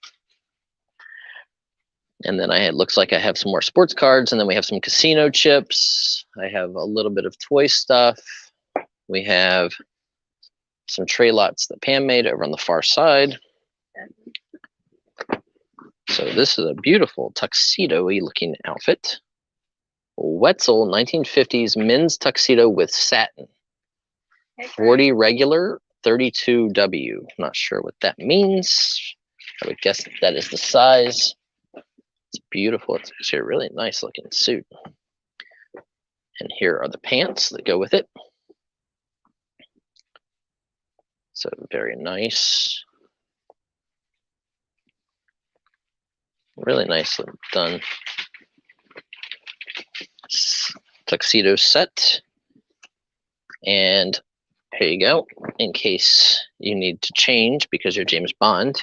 And then looks like I have some more sports cards, and then we have some casino chips. I have a little bit of toy stuff. We have some tray lots that Pam made over on the far side. So this is a beautiful tuxedo-y looking outfit. Wetzel 1950s men's tuxedo with satin. 40 regular, 32 W. Not sure what that means. I would guess that is the size. It's beautiful. It's actually a really nice looking suit. And here are the pants that go with it. So very nice. Really nicely done. Tuxedo set. And here you go, in case you need to change because you're James Bond.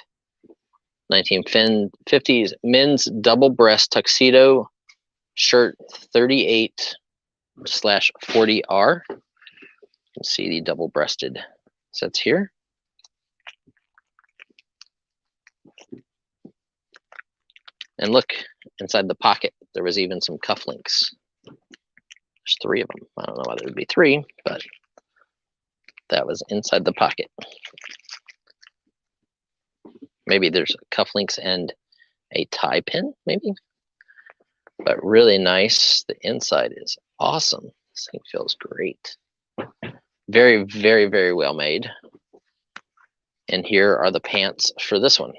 1950s men's double breast tuxedo shirt 38/40R. You can see the double breasted sets here. And look, inside the pocket, there was even some cufflinks. There's 3 of them. I don't know whether it would be 3, but that was inside the pocket. Maybe there's cufflinks and a tie pin, maybe. But really nice. The inside is awesome. This thing feels great. Very, very, very well made. And here are the pants for this one.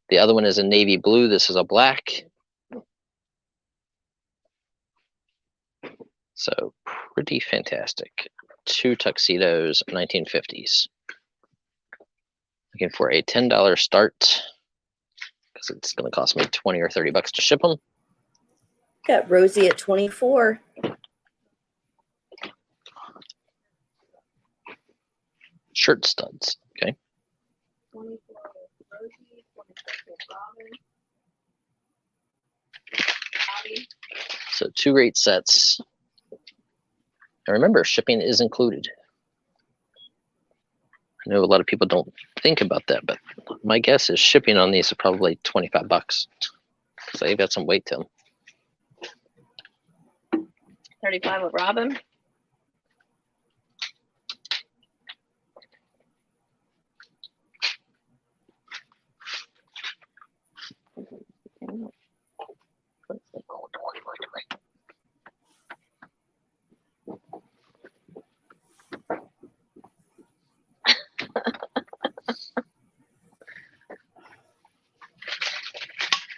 The other one is a navy blue. This is a black. So pretty fantastic. 2 tuxedos, 1950s. Looking for a $10 start because it's going to cost me 20 or 30 bucks to ship them. Got Rosie at 24. Shirt studs. Okay. 24 Rosie, 24 Robin. So 2 great sets. And remember, shipping is included. I know a lot of people don't think about that, but my guess is shipping on these is probably 25 bucks. So they've got some weight to them. 35 with Robin.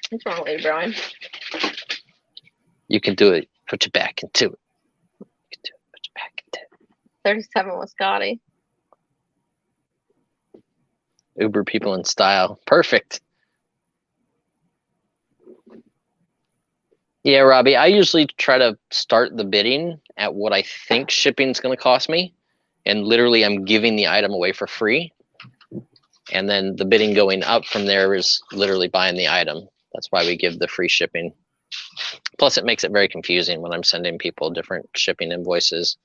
What's wrong with you, Brian? You can do it. Put your back into it. You can do it. Put your back into it. 37 with Scotty. Uber people in style. Perfect. Yeah, Robbie, I usually try to start the bidding at what I think shipping's going to cost me. and literally I'm giving the item away for free. And then the bidding going up from there is literally buying the item. That's why we give the free shipping. Plus, it makes it very confusing when I'm sending people different shipping invoices.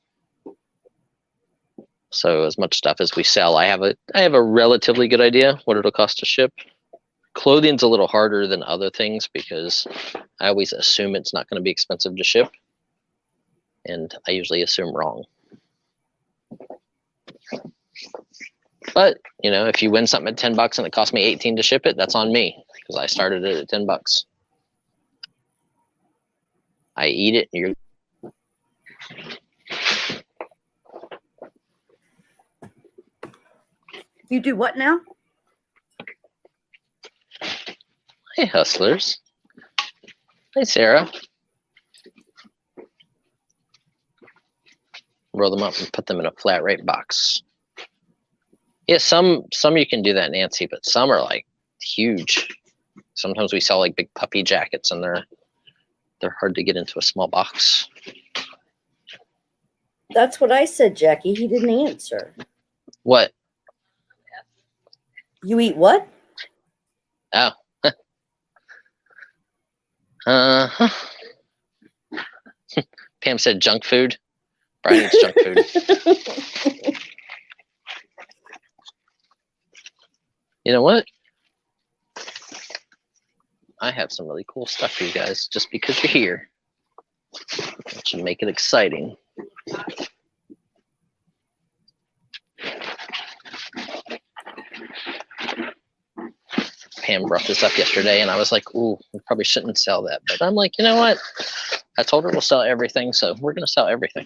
So as much stuff as we sell, I have a relatively good idea what it'll cost to ship. Clothing's a little harder than other things because I always assume it's not going to be expensive to ship, and I usually assume wrong. But you know, if you win something at $10 and it cost me 18 to ship it, that's on me because I started it at $10. I eat it. You're You do what now? Hey, hustlers. Hey, Sarah. Roll them up and put them in a flat rate box. Yeah, some you can do that, Nancy, but some are like huge. Sometimes we sell like big puppy jackets, and they're hard to get into a small box. That's what I said, Jackie. He didn't answer. What? You eat what? Oh. Uh-huh. Pam said junk food. Brian eats junk food. You know what? I have some really cool stuff for you guys just because you're here. That should make it exciting. Pam brought this up yesterday, and I was like, ooh, we probably shouldn't sell that. But I'm like, you know what? I told her we'll sell everything, so we're going to sell everything.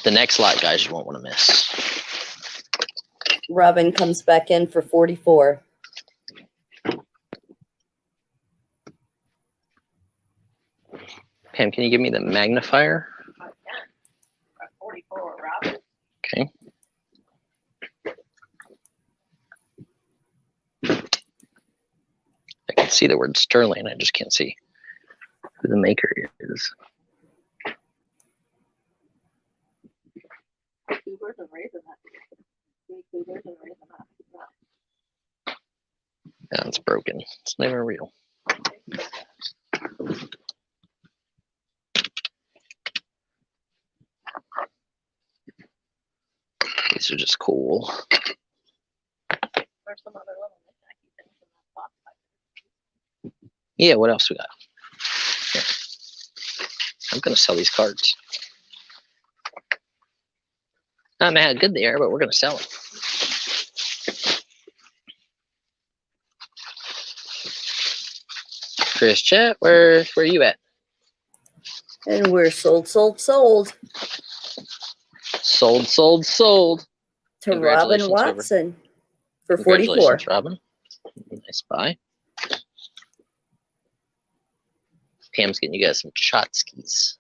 The next lot, guys, you won't want to miss. Robin comes back in for 44. Pam, can you give me the magnifier? 44, Robin. Okay. I can see the word sterling. I just can't see who the maker is. Cougars and Raisinette. Cougars and Raisinette. Yeah, it's broken. It's not even real. These are just cool. There's some other little knick-knacky things in that box. Yeah, what else we got? Here. I'm gonna sell these cards. I don't know how good they are, but we're gonna sell them. Chris Chat, where are you at? And we're sold. Sold. To Robin Congratulations, Watson for 44. Congratulations, Robin. Nice buy. Pam's getting you guys some Chotskis.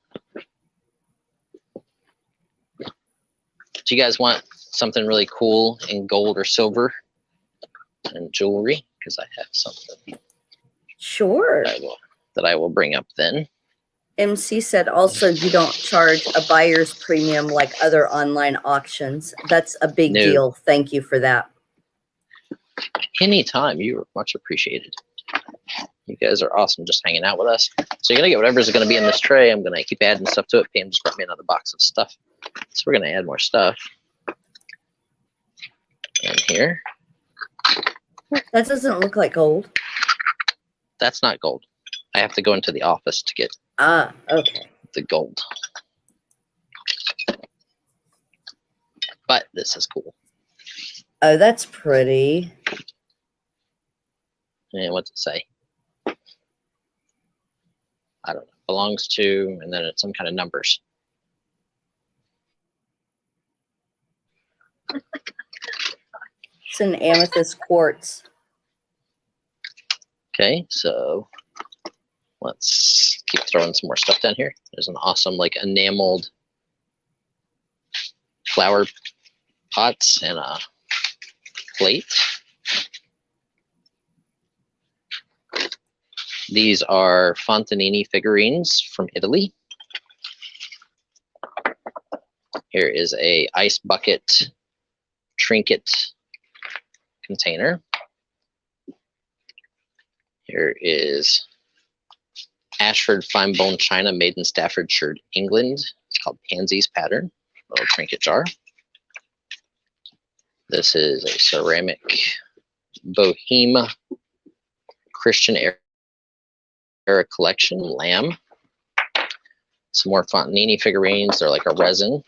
Do you guys want something really cool in gold or silver and jewelry? Because I have something Sure. that I will bring up then. MC said also you don't charge a buyer's premium like other online auctions. That's a big No. deal. Thank you for that. Anytime, you are much appreciated. You guys are awesome just hanging out with us. So you're going to get whatever's going to be in this tray. I'm going to keep adding stuff to it. Pam just brought me another box of stuff. So we're going to add more stuff. And here. That doesn't look like gold. That's not gold. I have to go into the office to get Ah, okay. the gold. But this is cool. Oh, that's pretty. And what's it say? I don't know. Belongs to, and then it's some kind of numbers. It's an amethyst quartz. Okay, so let's keep throwing some more stuff down here. There's an awesome like enameled flower pots and a plate. These are Fontanini figurines from Italy. Here is a ice bucket trinket container. Here is Ashford fine bone china made in Staffordshire, England. It's called Pansies pattern, little trinket jar. This is a ceramic Boheme Christian era collection lamb. Some more Fontanini figurines. They're like a resin.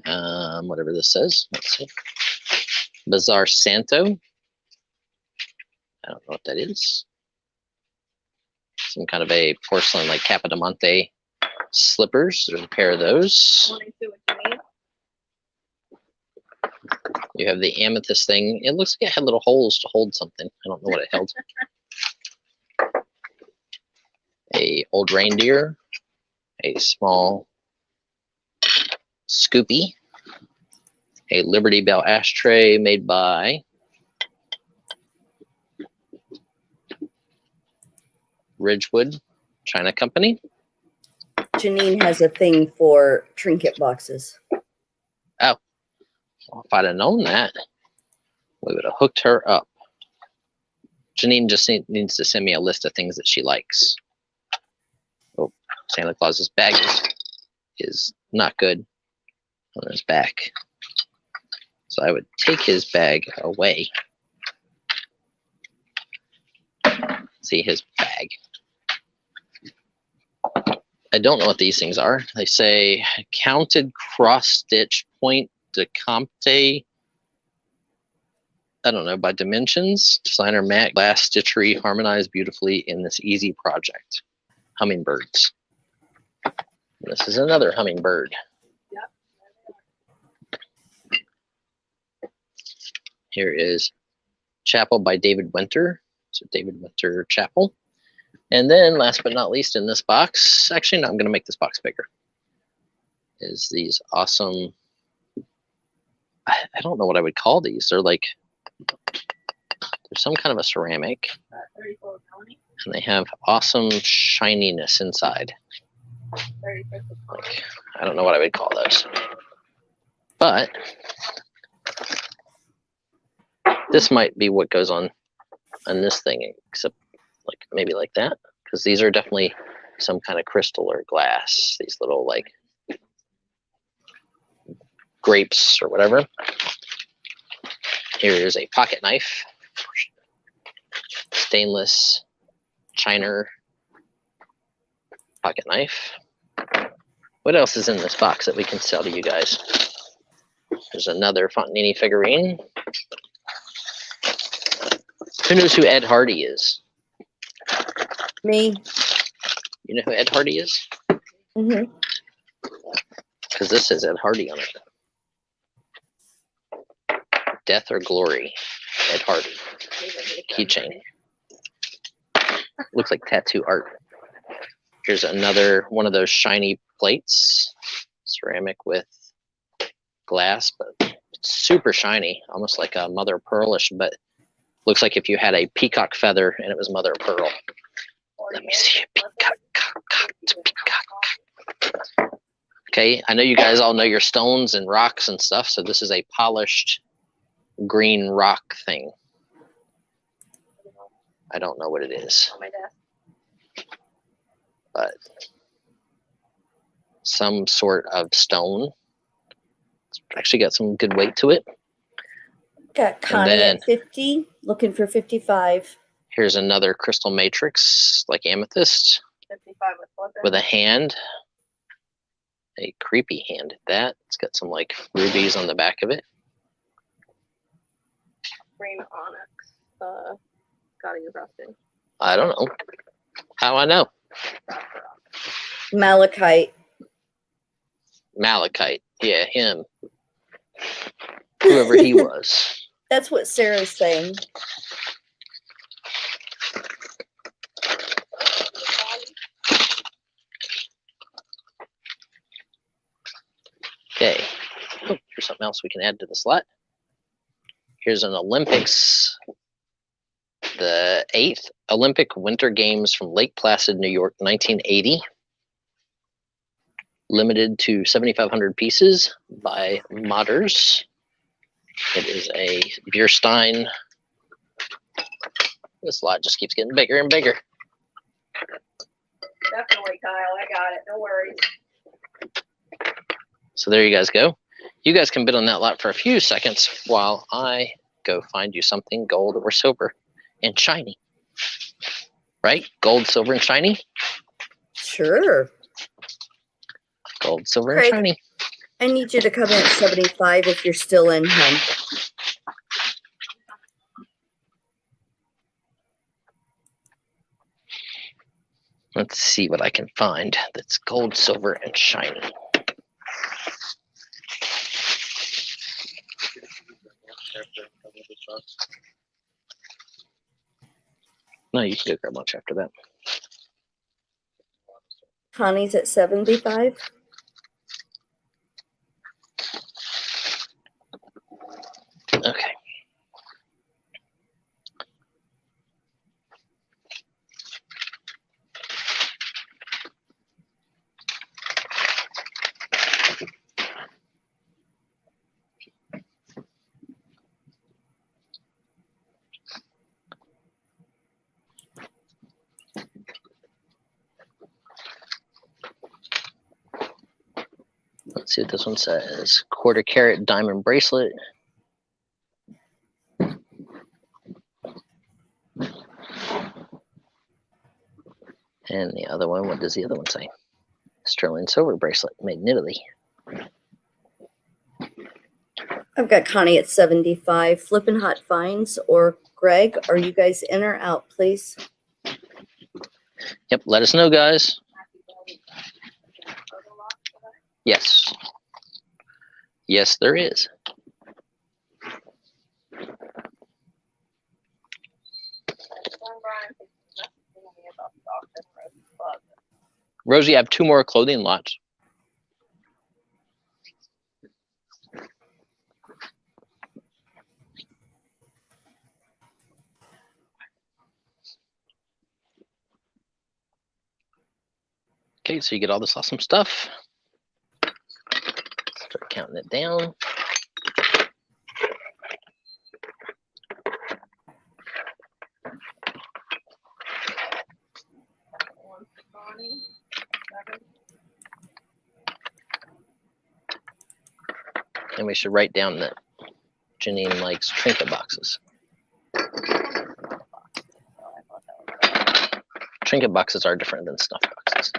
Whatever this says. Let's see. Bizarre Santo. I don't know what that is. Some kind of a porcelain like Capodimonte slippers. There's a pair of those. You have the amethyst thing. It looks like it had little holes to hold something. I don't know what it held. A old reindeer. A small Scoopy. A Liberty Bell ashtray made by Ridgewood China Company. Janine has a thing for trinket boxes. Oh, well, if I'd have known that, we would have hooked her up. Janine just needs to send me a list of things that she likes. Oh, Santa Claus's bag is not good on his back. So I would take his bag away. See his bag. I don't know what these things are. They say counted cross stitch point de Comte. I don't know, by dimensions. Designer Matt glass stitchery harmonized beautifully in this easy project. Hummingbirds. This is another hummingbird. Here is Chapel by David Winter. So David Winter Chapel. And then last but not least in this box, actually no, I'm going to make this box bigger, is these awesome, I don't know what I would call these. They're like, there's some kind of a ceramic. And they have awesome shininess inside. Like, I don't know what I would call those. But this might be what goes on this thing, except like maybe like that, because these are definitely some kind of crystal or glass, these little like grapes or whatever. Here is a pocket knife, stainless china pocket knife. What else is in this box that we can sell to you guys? There's another Fontanini figurine. Who knows who Ed Hardy is? Me. You know who Ed Hardy is? Mm-hmm. Because this says Ed Hardy on it. Death or Glory, Ed Hardy. Keychain. Looks like tattoo art. Here's another one of those shiny plates. Ceramic with glass, but it's super shiny. Almost like a mother of pearlish, but looks like if you had a peacock feather and it was mother of pearl. Let me see a peacock. Okay, I know you guys all know your stones and rocks and stuff, so this is a polished green rock thing. I don't know what it is, but some sort of stone. It's actually got some good weight to it. Got Connie at 50, looking for 55. Here's another crystal matrix, like amethyst, 55 with a hand, a creepy hand at that. It's got some like rubies on the back of it. green onyx. Gotta use rusting. I don't know. How I know? Malachite. Malachite. Yeah, him. Whoever he was. That's what Sarah's saying. Okay. Oh, here's something else we can add to the slot. Here's an Olympics the 8th Olympic Winter Games from Lake Placid, New York, 1980. Limited to 7,500 pieces by Modders. It is a beer stein. This lot just keeps getting bigger and bigger. Definitely, Kyle. I got it. No worries. So there you guys go. You guys can bid on that lot for a few seconds while I go find you something gold or silver and shiny. Right? Gold, silver, and shiny? Sure. Gold, silver, Craig. and shiny. I need you to come in at 75 if you're still in, hon. Let's see what I can find that's gold, silver, and shiny. No, you can go grab lunch after that. Connie's at 75. Okay. Let's see what this one says. Quarter carat diamond bracelet. And the other one, what does the other one say? Sterling silver bracelet made in Italy. I've got Connie at 75. Flippin' Hot Finds or Greg, are you guys in or out, please? Yep, let us know, guys. Yes. Yes, there is. Rosie, I have 2 more clothing lots. Okay, so you get all this awesome stuff. Start counting it down. And we should write down that Janine likes trinket boxes. Trinket boxes are different than snuff boxes.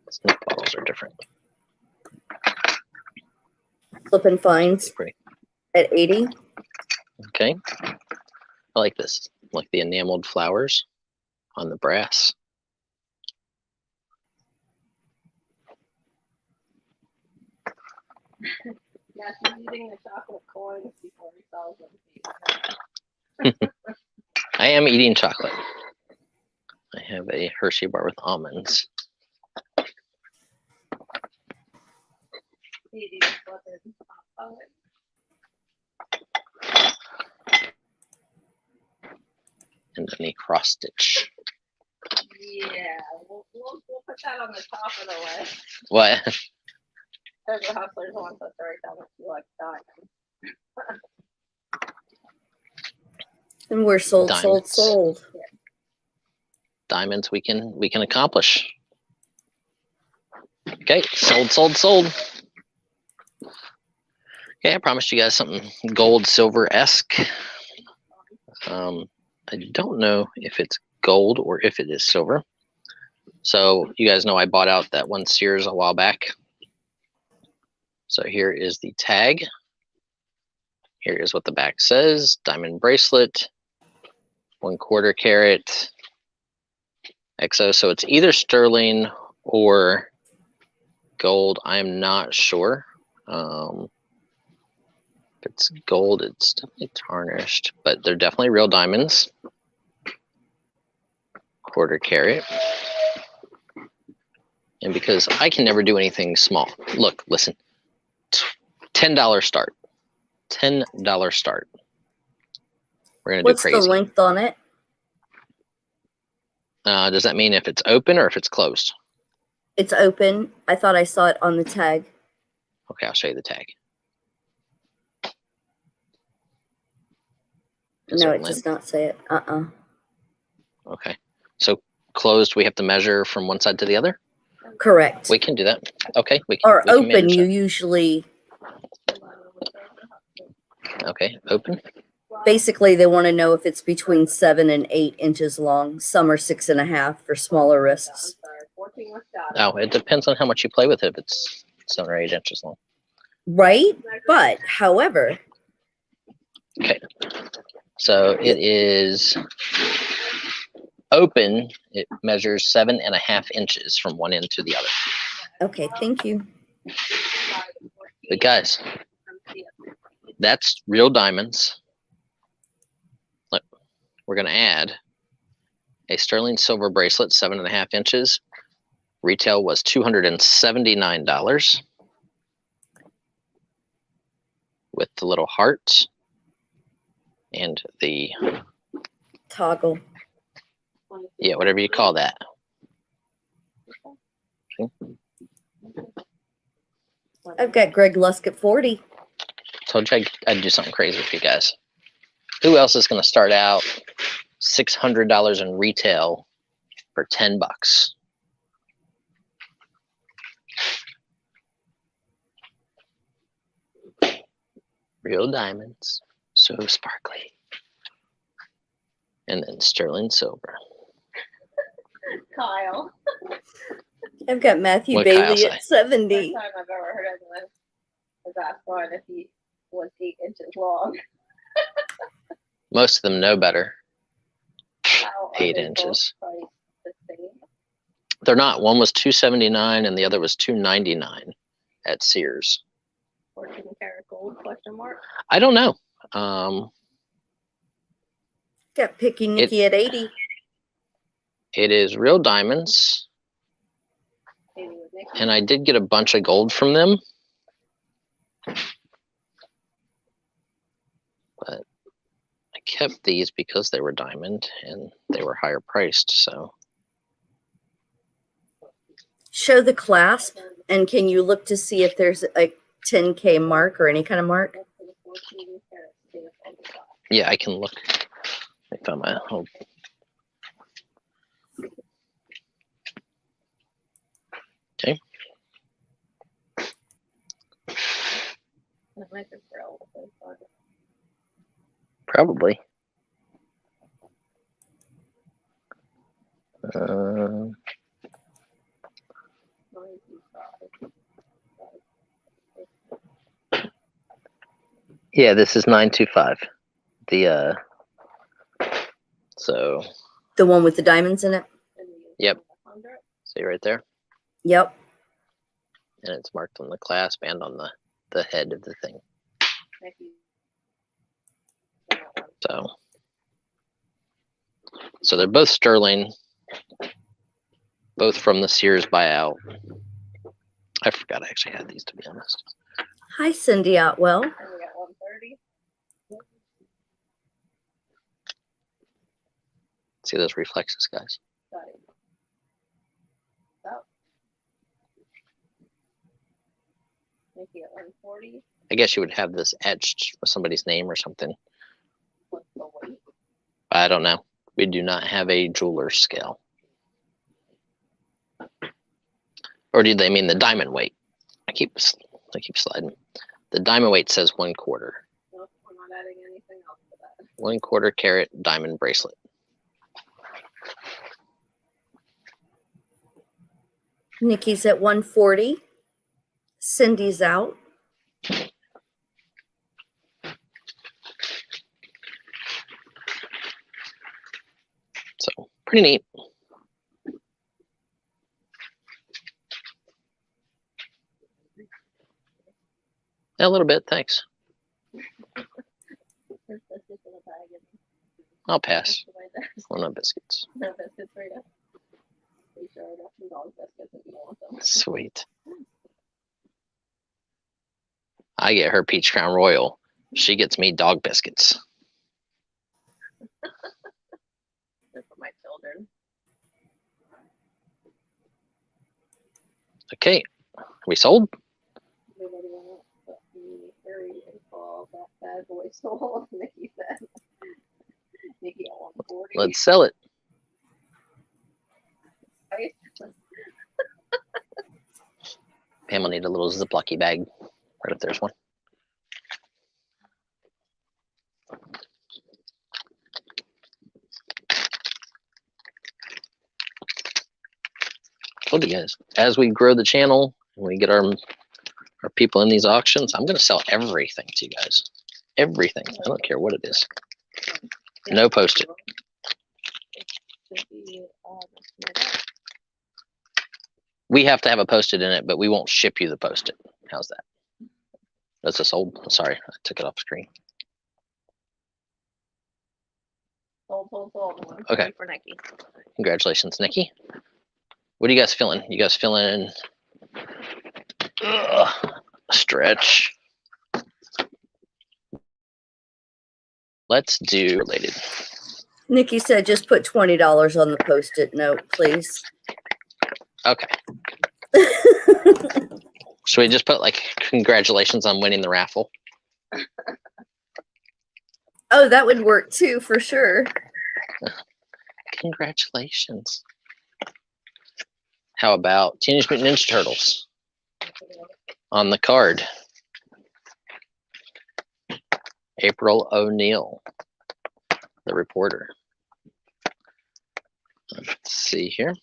Snuff bottles are different. Flippin' Finds Pretty. at 80. Okay. I like this. I like the enameled flowers on the brass. Yeah, she's eating the chocolate coins before he sells them. I am eating chocolate. I have a Hershey bar with almonds. And then a cross stitch. Yeah, we'll put that on the top of the list. What? There's a hustler's one that's right down if you like diamonds. And we're sold, Diamonds. sold. Diamonds we can accomplish. Okay, sold. Okay, I promised you guys something gold, silver-esque. I don't know if it's gold or if it is silver. So you guys know I bought out that one Sears a while back. So here is the tag. Here is what the back says. Diamond bracelet, 1/4 carat XO. So it's either sterling or gold. I'm not sure. If it's gold, it's definitely tarnished, but they're definitely real diamonds. 1/4 carat. And because I can never do anything small. Look, listen. $10 start. $10 start. We're gonna What's do crazy. the length on it? Does that mean if it's open or if it's closed? It's open. I thought I saw it on the tag. Okay, I'll show you the tag. Is No, there it a does limp? not say it. Okay. So closed, we have to measure from one side to the other? Correct. We can do that. Okay, we Or can open, manage you that. usually, Okay, open. basically they want to know if it's between 7 and 8 inches long. Some are 6.5 for smaller wrists. Oh, it depends on how much you play with it. If it's 7 or 8 inches long. Right? But, however, Okay. So it is open. It measures 7.5 inches from one end to the other. okay, thank you. But guys, that's real diamonds. Look, we're going to add a sterling silver bracelet, 7.5 inches. Retail was $279 with the little heart and the, Toggle. yeah, whatever you call that. I've got Greg Lusk at 40. Told you I'd do something crazy with you guys. Who else is going to start out $600 in retail for 10 bucks? Real diamonds, so sparkly. And then sterling silver. Kyle. I've got Matthew What'd Kyle Bailey say? at 70. First time I've ever heard anyone was asked for if he was 8 inches long. Most of them know better. How are 8 they both inches. priced the same? They're not. One was $279 and the other was $299 at Sears. 14 karat gold, question mark. I don't know. Got Picky Nicky at 80. It is real diamonds, Maybe with Nick. and I did get a bunch of gold from them. But I kept these because they were diamond and they were higher priced. So Show the clasp, and can you look to see if there's a 10K mark or any kind of mark? Look for the 14 karat stamp on the top. yeah, I can look. I found my whole. Okay. That might be braille, but Probably. Yeah, this is 925. The so The one with the diamonds in it? Yep. see right there, Yep. and it's marked on the clasp and on the head of the thing. So they're both sterling, both from the Sears buyout. I forgot I actually had these, to be honest. Hi, Cindy Otwell. And we got 130. See those reflexes, guys? Got it. Oh. Making it 140. I guess you would have this etched with somebody's name or something. What's the weight? I don't know. We do not have a jeweler's scale. Or do they mean the diamond weight? I keep sliding. The diamond weight says 1/4. Nope, we're not adding anything else to that. 1/4 carat diamond bracelet. Nikki's at 140. Cindy's out. So pretty neat. A little bit, thanks. There's biscuits in the bag. I'll pass. Right there. Well, no biscuits. No biscuits right now. Pretty sure I got some dog biscuits if you want them. Sweet. I get her peach crown royal. She gets me dog biscuits. They're for my children. Okay, we sold. Everybody went up, but we hurried and called that bad boy sold. Nikki said. Nikki at 140. Let's sell it. Right? Pam will need a little Ziploc bag. Right if there's one. Told you guys, as we grow the channel, and we get our people in these auctions, I'm going to sell everything to you guys. Everything. I don't care what it is. No post-it. Should be, this We have to have a post-it in it, but we won't ship you the post-it. How's that? That's a sold. Sorry, I took it off screen. sold. Okay. For Nikki. Congratulations, Nikki. What are you guys feeling? You guys feeling stretch? Let's do related. Nikki said just put $20 on the post-it note, please. Okay. Should we just put like congratulations on winning the raffle? Oh, that would work too, for sure. Congratulations. How about Teenage Mutant Ninja Turtles on the card? April O'Neil, the reporter. Let's see here.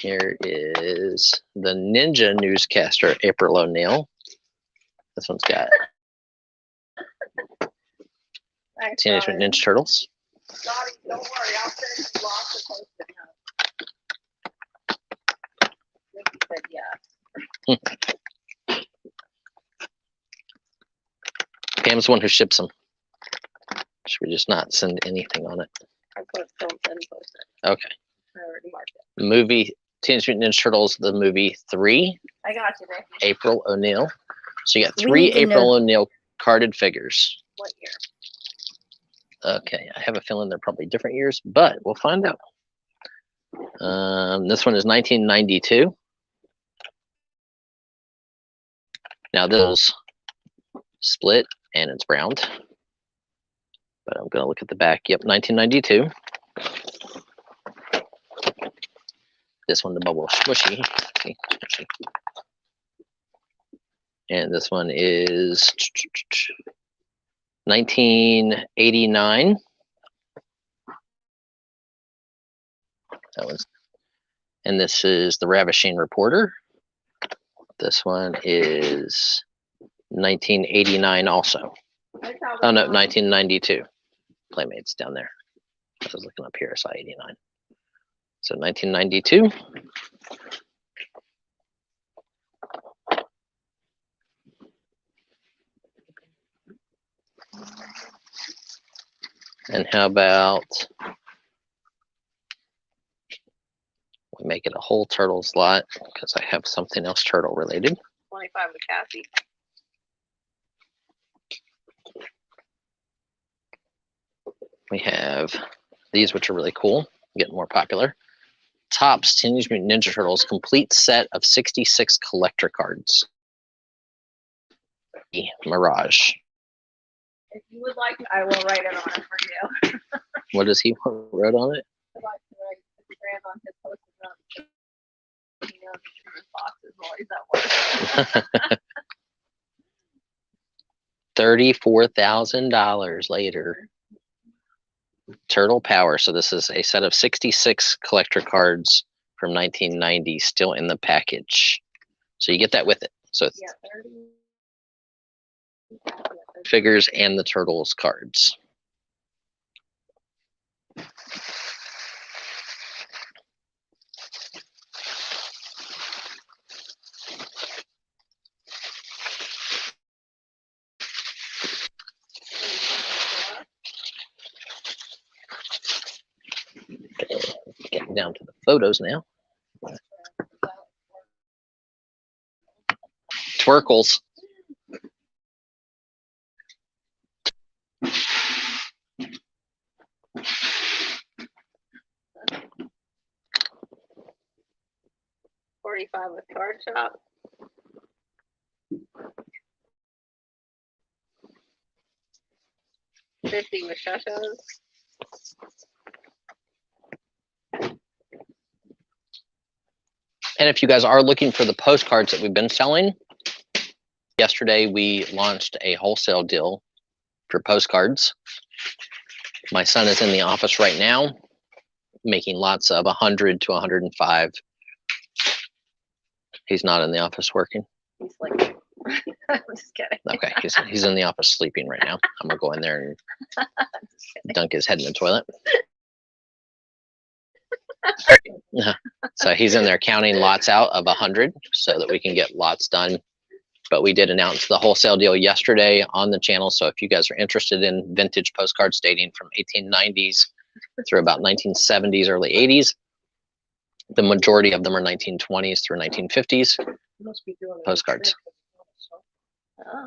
Here is the Ninja newscaster, April O'Neil. This one's got Thanks, Teenage Dottie. Mutant Ninja Turtles. Dottie, don't worry, I'll send you lots of post-it notes. Nikki said yes. Pam's the one who ships them. Should we just not send anything on it? I put don't send post-it. Okay. I already marked it. Movie Teenage Mutant Ninja Turtles, the movie 3, I got you, Nikki. April O'Neil. So you got We 3 need to April know- O'Neil carded figures. What year? Okay, I have a feeling they're probably different years, but we'll find out. This one is 1992. Now this split and it's browned, but I'm gonna look at the back. Yep, 1992. This one, the bubble squishy. See, squishy. And this one is 1989. That was, and this is the Ravishing Reporter. This one is 1989 also. Oh no, 1992. Playmates down there. I was looking up here, I saw 89. So 1992. And how about we make it a whole turtles lot because I have something else turtle related. 25 to Kathy. We have these, which are really cool, getting more popular. Topps Teenage Mutant Ninja Turtles complete set of 66 collector cards. Mirage. If you would like, I will write it on it for you. What does he wrote on it? I'd like to write the grand on his post-it note. He knows the truth box is always at work. $34,000 later. Turtle Power. So this is a set of 66 collector cards from 1990 still in the package. So you get that with it. So it's Yeah, 30. figures and the Turtles cards. Okay, getting down to the photos now. Twerkles. 45 with card shop. $50 with shushos. And if you guys are looking for the postcards that we've been selling, yesterday we launched a wholesale deal for postcards. My son is in the office right now, making lots of 100 to 105. He's not in the office working. He's like, I'm just kidding. Okay, he's in the office sleeping right now. I'm gonna go in there and dunk his head in the toilet. So he's in there counting lots out of 100 so that we can get lots done. But we did announce the wholesale deal yesterday on the channel. So if you guys are interested in vintage postcards dating from 1890s through about 1970s, early 80s, the majority of them are 1920s through 1950s You must be doing it. postcards. Oh.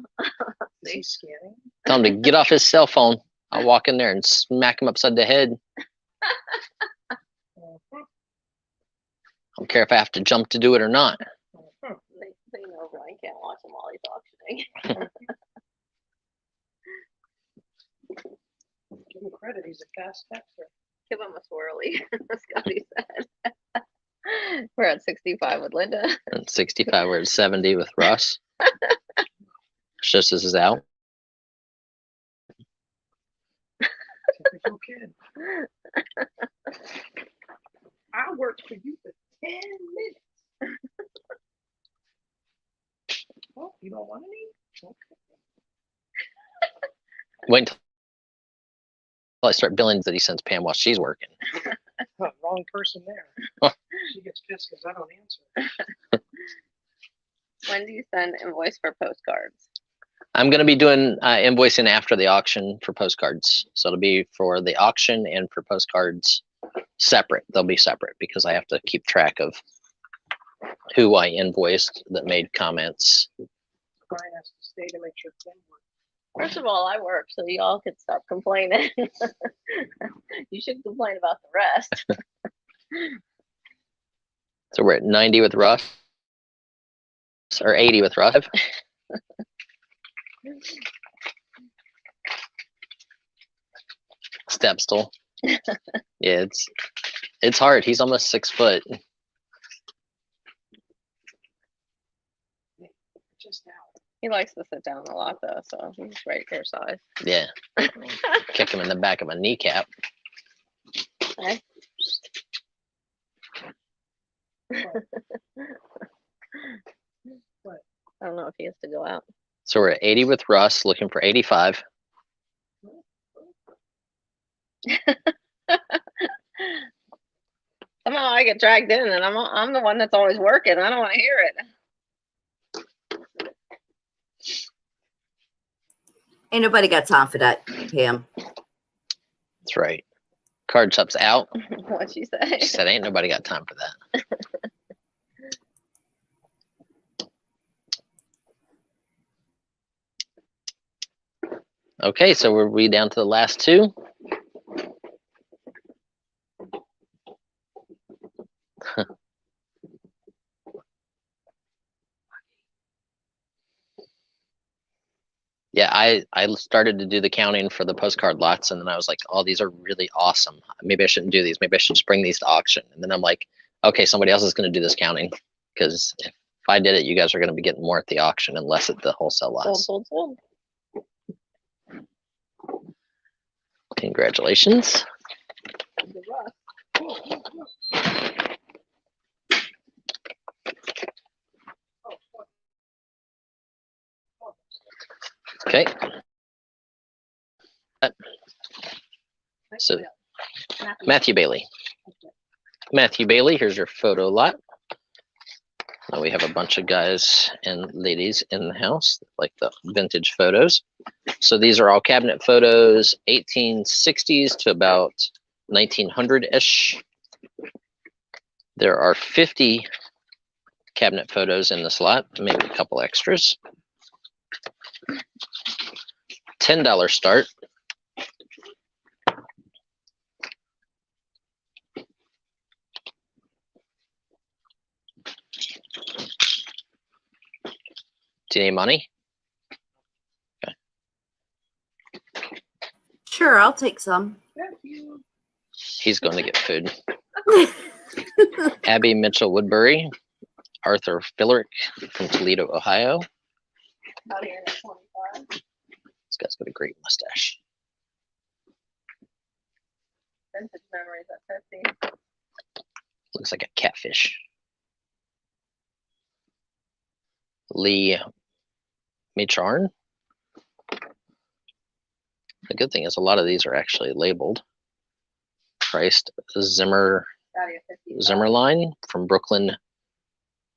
Is he scanning? Tell him to get off his cell phone. I'll walk in there and smack him upside the head. I don't care if I have to jump to do it or not. They know Ryan can't watch him while he's auctioning. Give him credit, he's a fast texter. Give him a swirly, Scotty said. We're at 65 with Linda. And 65, we're at 70 with Russ. Just as is out. Typical kid. I worked for you for 10 minutes. Oh, you don't want any? Okay. Wait until I start billing that he sends Pam while she's working. Huh, wrong person there. She gets pissed because I don't answer. When do you send invoice for postcards? I'm going to be doing invoicing after the auction for postcards. So it'll be for the auction and for postcards separate. They'll be separate because I have to keep track of who I invoiced that made comments. Brian has to stay to make sure Tim works. First of all, I work, so y'all can stop complaining. You should complain about the rest. So we're at 90 with Russ, or 80 with Russ. Step stool. Yeah, it's hard. He's almost 6 foot. Just now. He likes to sit down a lot, though, so he's right your size. Yeah. Kick him in the back of my kneecap. Okay. What? I don't know if he has to go out. So we're at 80 with Russ, looking for 85. Somehow I get dragged in, and I'm the one that's always working. I don't want to hear it. Ain't nobody got time for that, Pam. That's right. Card shop's out. What'd she say? She said, ain't nobody got time for that. Okay, so we're down to the last two. Yeah, I started to do the counting for the postcard lots, and then I was like, oh, these are really awesome. Maybe I shouldn't do these. Maybe I should just bring these to auction. And then I'm like, okay, somebody else is going to do this counting, because if I did it, you guys are going to be getting more at the auction and less at the wholesale lots. Sold. Congratulations. Good luck. Okay. So Matthew Bailey. Matthew Bailey, here's your photo lot. Now we have a bunch of guys and ladies in the house, like the vintage photos. So these are all cabinet photos, 1860s to about 1900-ish. There are 50 cabinet photos in this lot, maybe a couple extras. $10 start. Do you need money? Sure, I'll take some. He's going to get food. Abby Mitchell Woodbury, Arthur Fillerick from Toledo, Ohio. Out here at 25. This guy's got a great mustache. Vintage memories at 50. Looks like a catfish. Lee Micharn. The good thing is a lot of these are actually labeled. Christ Out here at 55. Zimmerline from Brooklyn,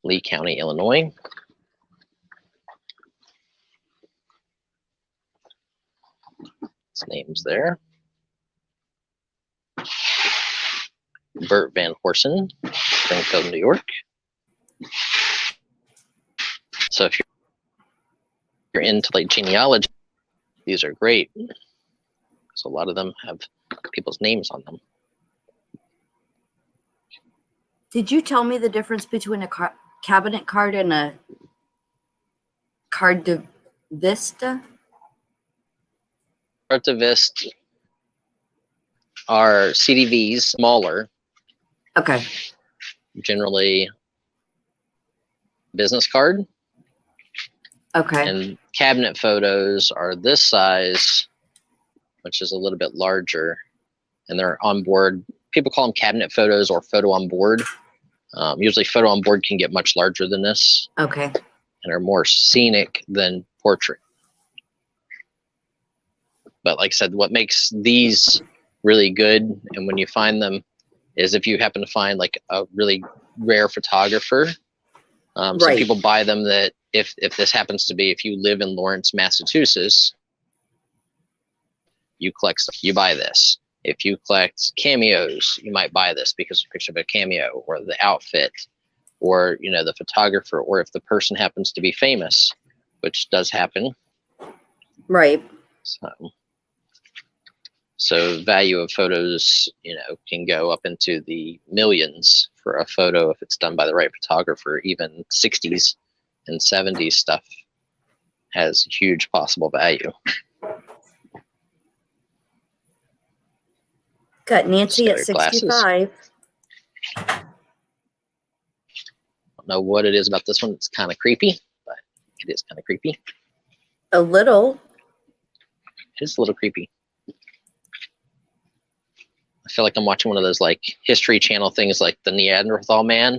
Lee County, Illinois. His name's there. Bert Van Horsen, Springfield, New York. So if you're into like genealogy, these are great. So a lot of them have people's names on them. Did you tell me the difference between a cabinet card and a card de vista? Artivist are CDVs, smaller, Okay. generally business card, Okay. and cabinet photos are this size, which is a little bit larger, and they're on board. People call them cabinet photos or photo on board. Usually photo on board can get much larger than this Okay. and are more scenic than portrait. But like I said, what makes these really good, and when you find them, is if you happen to find like a really rare photographer. Some Right. people buy them that if this happens to be, if you live in Lawrence, Massachusetts, you collect stuff, you buy this. If you collect cameos, you might buy this because it's a picture of a cameo or the outfit or, you know, the photographer, or if the person happens to be famous, which does happen. Right. So value of photos, you know, can go up into the millions for a photo if it's done by the right photographer. Even 60s and 70s stuff has huge possible value. Got Nancy at Set of glasses. 65. I don't know what it is about this one. It's kind of creepy, but it is kind of creepy. A little. It's a little creepy. I feel like I'm watching one of those like History Channel things, like the Neanderthal man.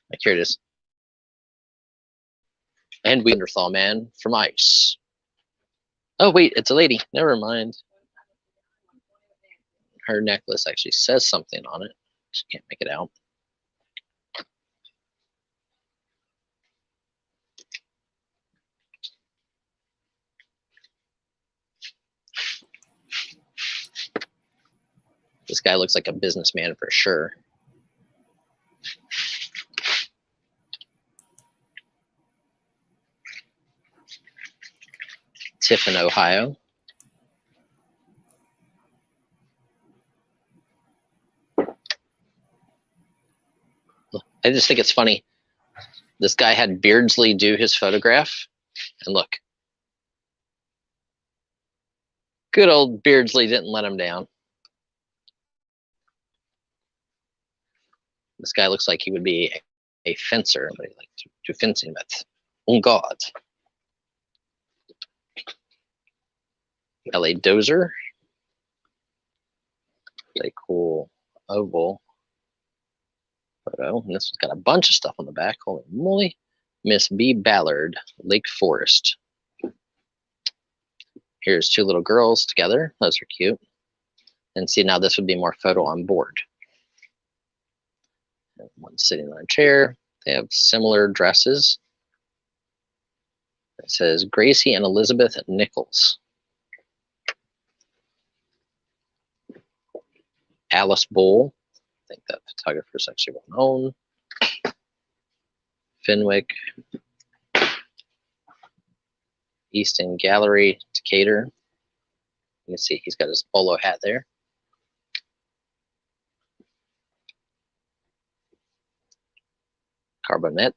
Like here it is. And Neanderthal man from ice. Oh wait, it's a lady. Never mind. Her necklace actually says something on it. Just can't make it out. This guy looks like a businessman for sure. Tiffin, Ohio. I just think it's funny. This guy had Beardsley do his photograph, and look. Good old Beardsley didn't let him down. This guy looks like he would be a fencer, but he like to fencing with. Oh God. LA Dozer. It's a cool oval photo. And this one's got a bunch of stuff on the back. Holy moly. Miss B. Ballard, Lake Forest. Here's two little girls together. Those are cute. And see, now this would be more photo on board. And one's sitting on a chair. They have similar dresses. It says Gracie and Elizabeth Nichols. Alice Bull. I think that photographer is actually well known. Fenwick. Easton Gallery, Decatur. You can see he's got his polo hat there. Carbonet.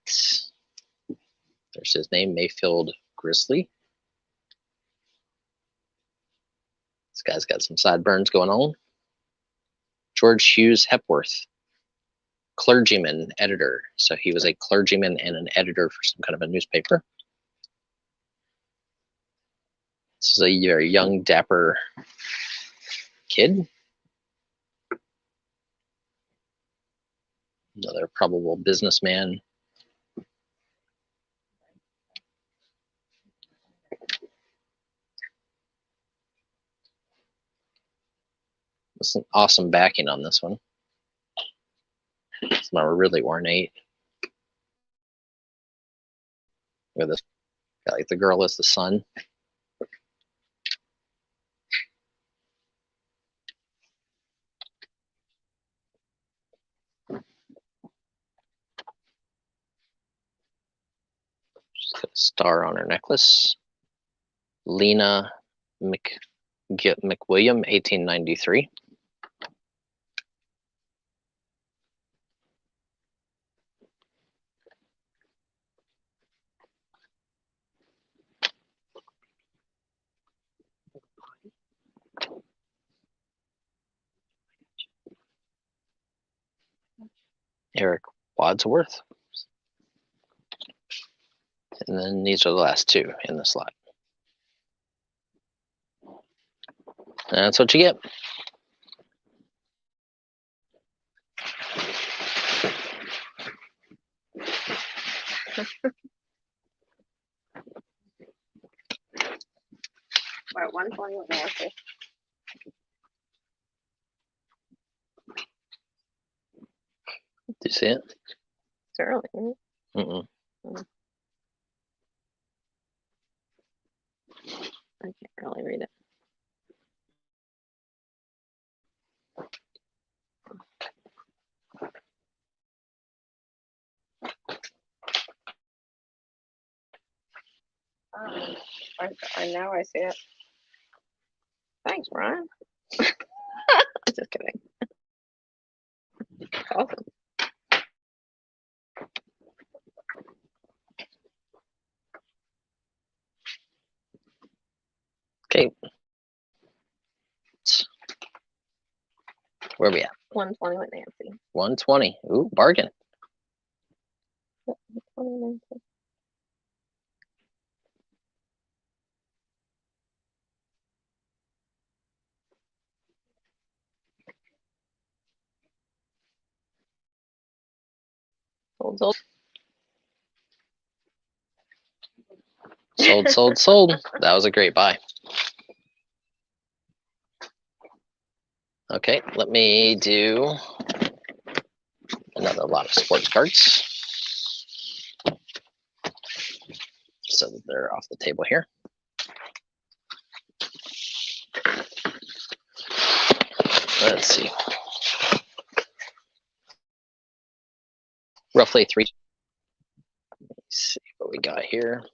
There's There's his name, Mayfield Grizzly. This guy's got some sideburns going on. George Hughes Hepworth, clergyman, editor. So he was a clergyman and an editor for some kind of a newspaper. This is a very young, dapper kid. Another probable businessman. It's an awesome backing on this one. It's not really ornate. Look at this. Got like the girl is the sun. She's got a star on her necklace. Lena McWilliam, 1893. Eric Wadsworth. And then these are the last two in the slot. That's what you get. We're at 120 with Nancy. Do you see it? It's early, isn't it? Mm-mm. I can't really read it. Now I see it. Thanks, Brian. Just kidding. Awesome. Okay. Where are we at? 120 with Nancy. 120. Ooh, bargain. 120 Nancy. Sold. Sold. That was a great buy. Okay, let me do another lot of sports cards so that they're off the table here. Let's see. Roughly three. Let's see what we got here.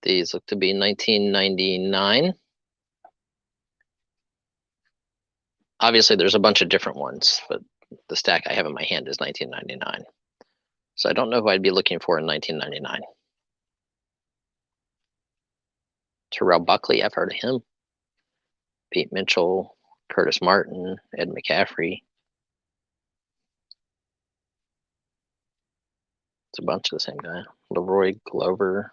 These look to be 1999. Obviously, there's a bunch of different ones, but the stack I have in my hand is 1999. So I don't know who I'd be looking for in 1999. Terrell Buckley, I've heard of him. Pete Mitchell, Curtis Martin, Ed McCaffrey. It's a bunch of the same guy. Leroy Glover.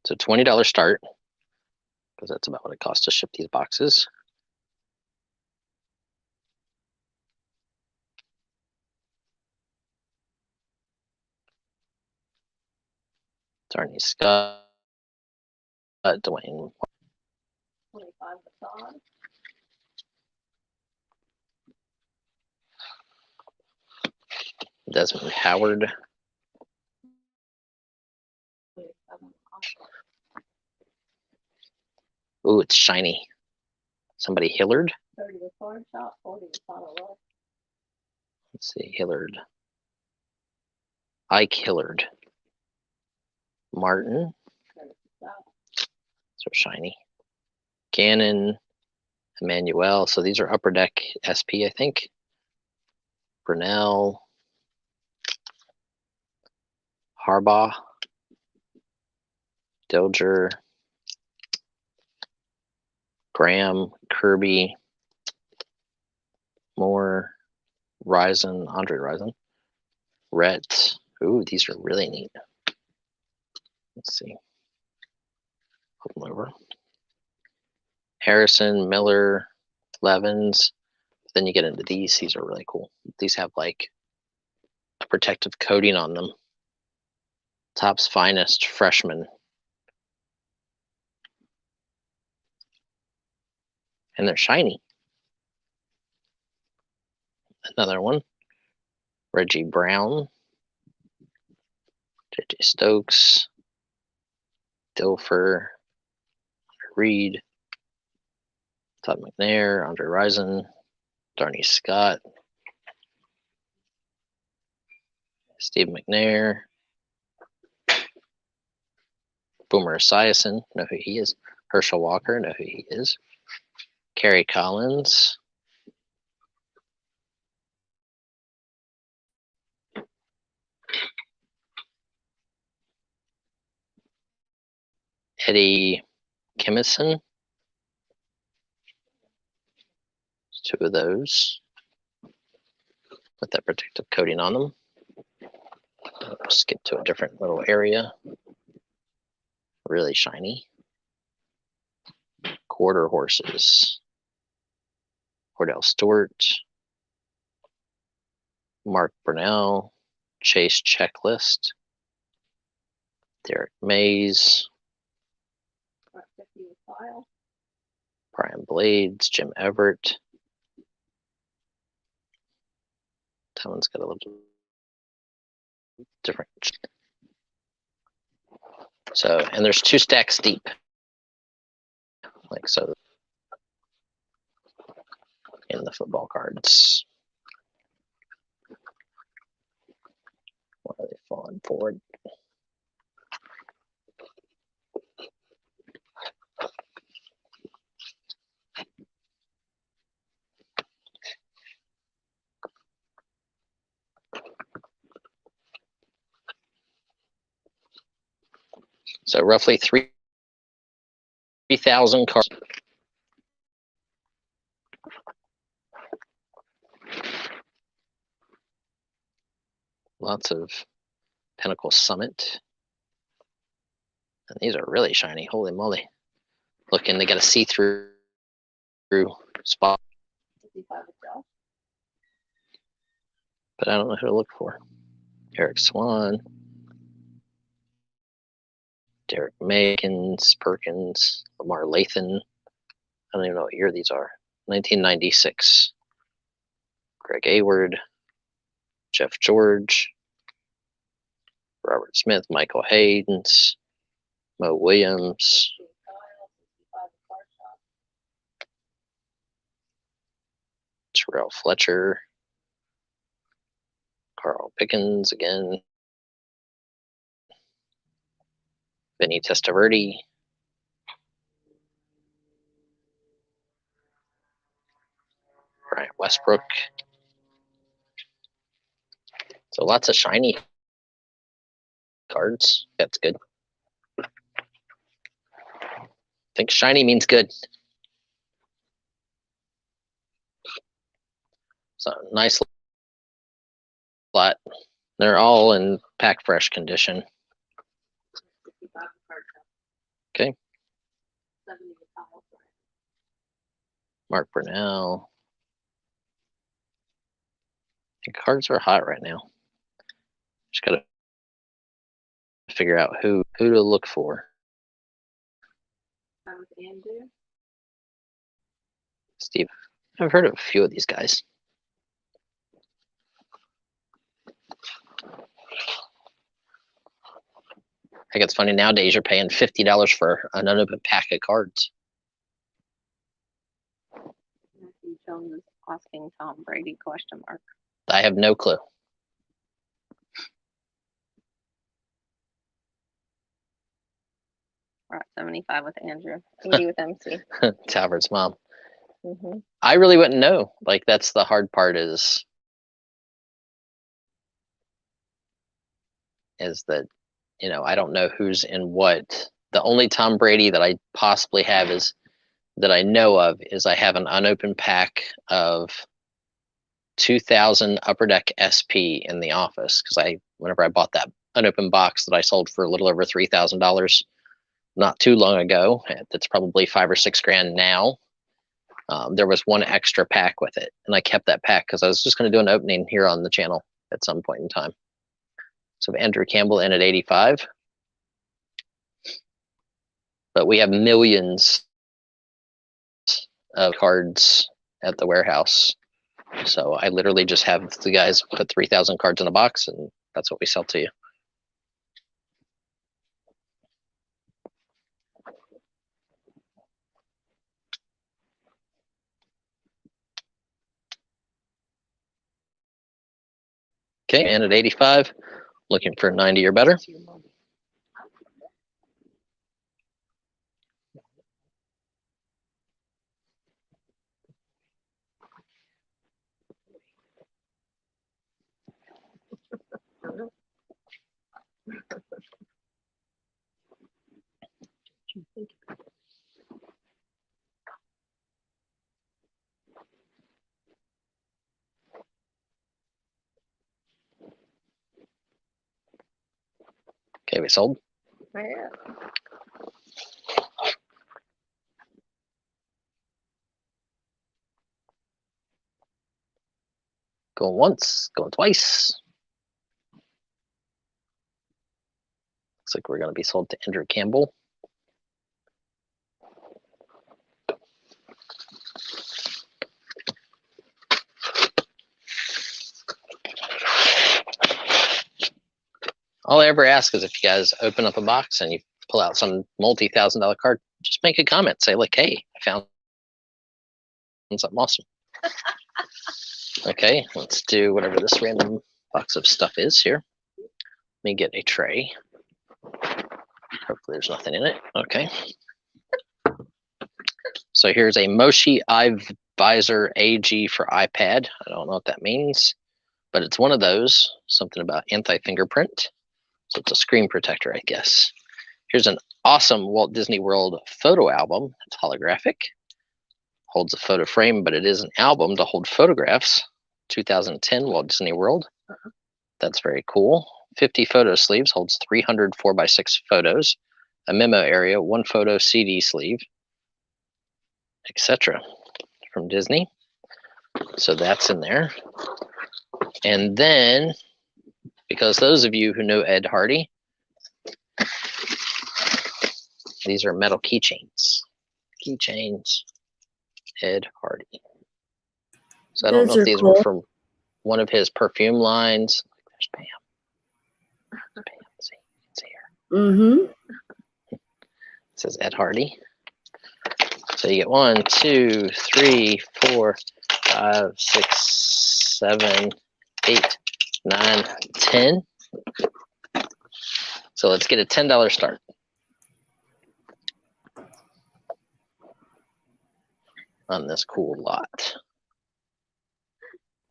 It's a $20 start, because that's about what it costs to ship these boxes. Darnie Scott, Dwayne. 25 facade. Desmond Howard. Ooh, it's shiny. Somebody Hillard. 30 with card shop, 40 with auto roll. Let's see, Hillard. Ike Hillard. Martin. So shiny. Gannon. Emmanuel. So these are Upper Deck SP, I think. Brunel. Harbaugh, Dilger, Graham, Kirby, Moore, Rison, Andre Rison, Rhett. Ooh, these are really neat. Let's see. Flip them over. Harrison, Miller, Levins. Then you get into these. These are really cool. These have like a protective coating on them. Topps Finest Freshman. And they're shiny. Another one. Reggie Brown. JJ Stokes. Dilfer. Reed. Todd McNair. Andre Rison. Darnay Scott. Steve McNair. Boomer Esiason, know who he is. Herschel Walker, know who he is. Kerry Collins. Eddie Kimmison. Two of those with that protective coating on them. I'll skip to a different little area. Really shiny. Quarter horses. Cordell Stewart. Mark Brunell. Chase Checklist. Derek Mays. Brian Blades. Jim Everett. That one's got a little different. So, and there's 2 stacks deep. Like so in the football cards. Why are they falling forward? So roughly 3,000 cards. Lots of Pinnacle Summit. And these are really shiny. Holy moly. Looking, they got a see-through spot. But I don't know who to look for. Eric Swan. Derek Makins, Perkins, Lamar Lathan. I don't even know what year these are. 1996. Greg Ayward, Jeff George, Robert Smith, Michael Haynes, Mo Williams. Terrell Fletcher, Carl Pickens again. Vinny Testaverde. Brian Westbrook. So lots of shiny cards. That's good. I think shiny means good. So nice lot. They're all in pack fresh condition. Okay. Mark Brunell. The cards are hot right now. Just gotta figure out who to look for. Steve, I've heard of a few of these guys. I think it's funny nowadays you're paying $50 for an unopened pack of cards. Matthew Jones is asking Tom Brady ? I have no clue. We're at 75 with Andrew, 80 with MC. It's Albert's mom. Mm-hmm. I really wouldn't know. Like that's the hard part is that you know, I don't know who's in what. The only Tom Brady that I possibly have is that I know of is I have an unopened pack of 2000 Upper Deck SP in the office because whenever I bought that unopened box that I sold for a little over $3,000 not too long ago, that's probably $5 or $6 grand now. There was one extra pack with it, and I kept that pack because I was just going to do an opening here on the channel at some point in time. So Andrew Campbell in at 85, but we have millions of cards at the warehouse. So I literally just have the guys put 3,000 cards in a box, and that's what we sell to you. Okay, and at 85, looking for 90 or better. Okay, we sold. Yeah. Going once, going twice. Looks like we're going to be sold to Andrew Campbell. All I ever ask is if you guys open up a box and you pull out some multi-$1,000 card, just make a comment. Say like, hey, I found something awesome. Okay, let's do whatever this random box of stuff is here. Let me get a tray. Hopefully there's nothing in it. Okay. So here's a Moshi iVisor AG for iPad. I don't know what that means, but it's one of those, something about anti-fingerprint. So it's a screen protector, I guess. Here's an awesome Walt Disney World photo album. It's holographic. Holds a photo frame, but it is an album to hold photographs. 2010 Walt Disney World. That's very cool. 50 photo sleeves, holds 300 4x6 photos. A memo area, 1 photo CD sleeve, etc. from Disney. So that's in there. And then, because those of you who know Ed Hardy, these are metal keychains. Keychains, Ed Hardy. So I don't know if these were from one of his perfume lines. There's Pam. Pam, see here. Mm-hmm. It says Ed Hardy. So you get 1, 2, 3, 4, 5, 6, 7, 8, 9, 10. So let's get a $10 start. On this cool lot.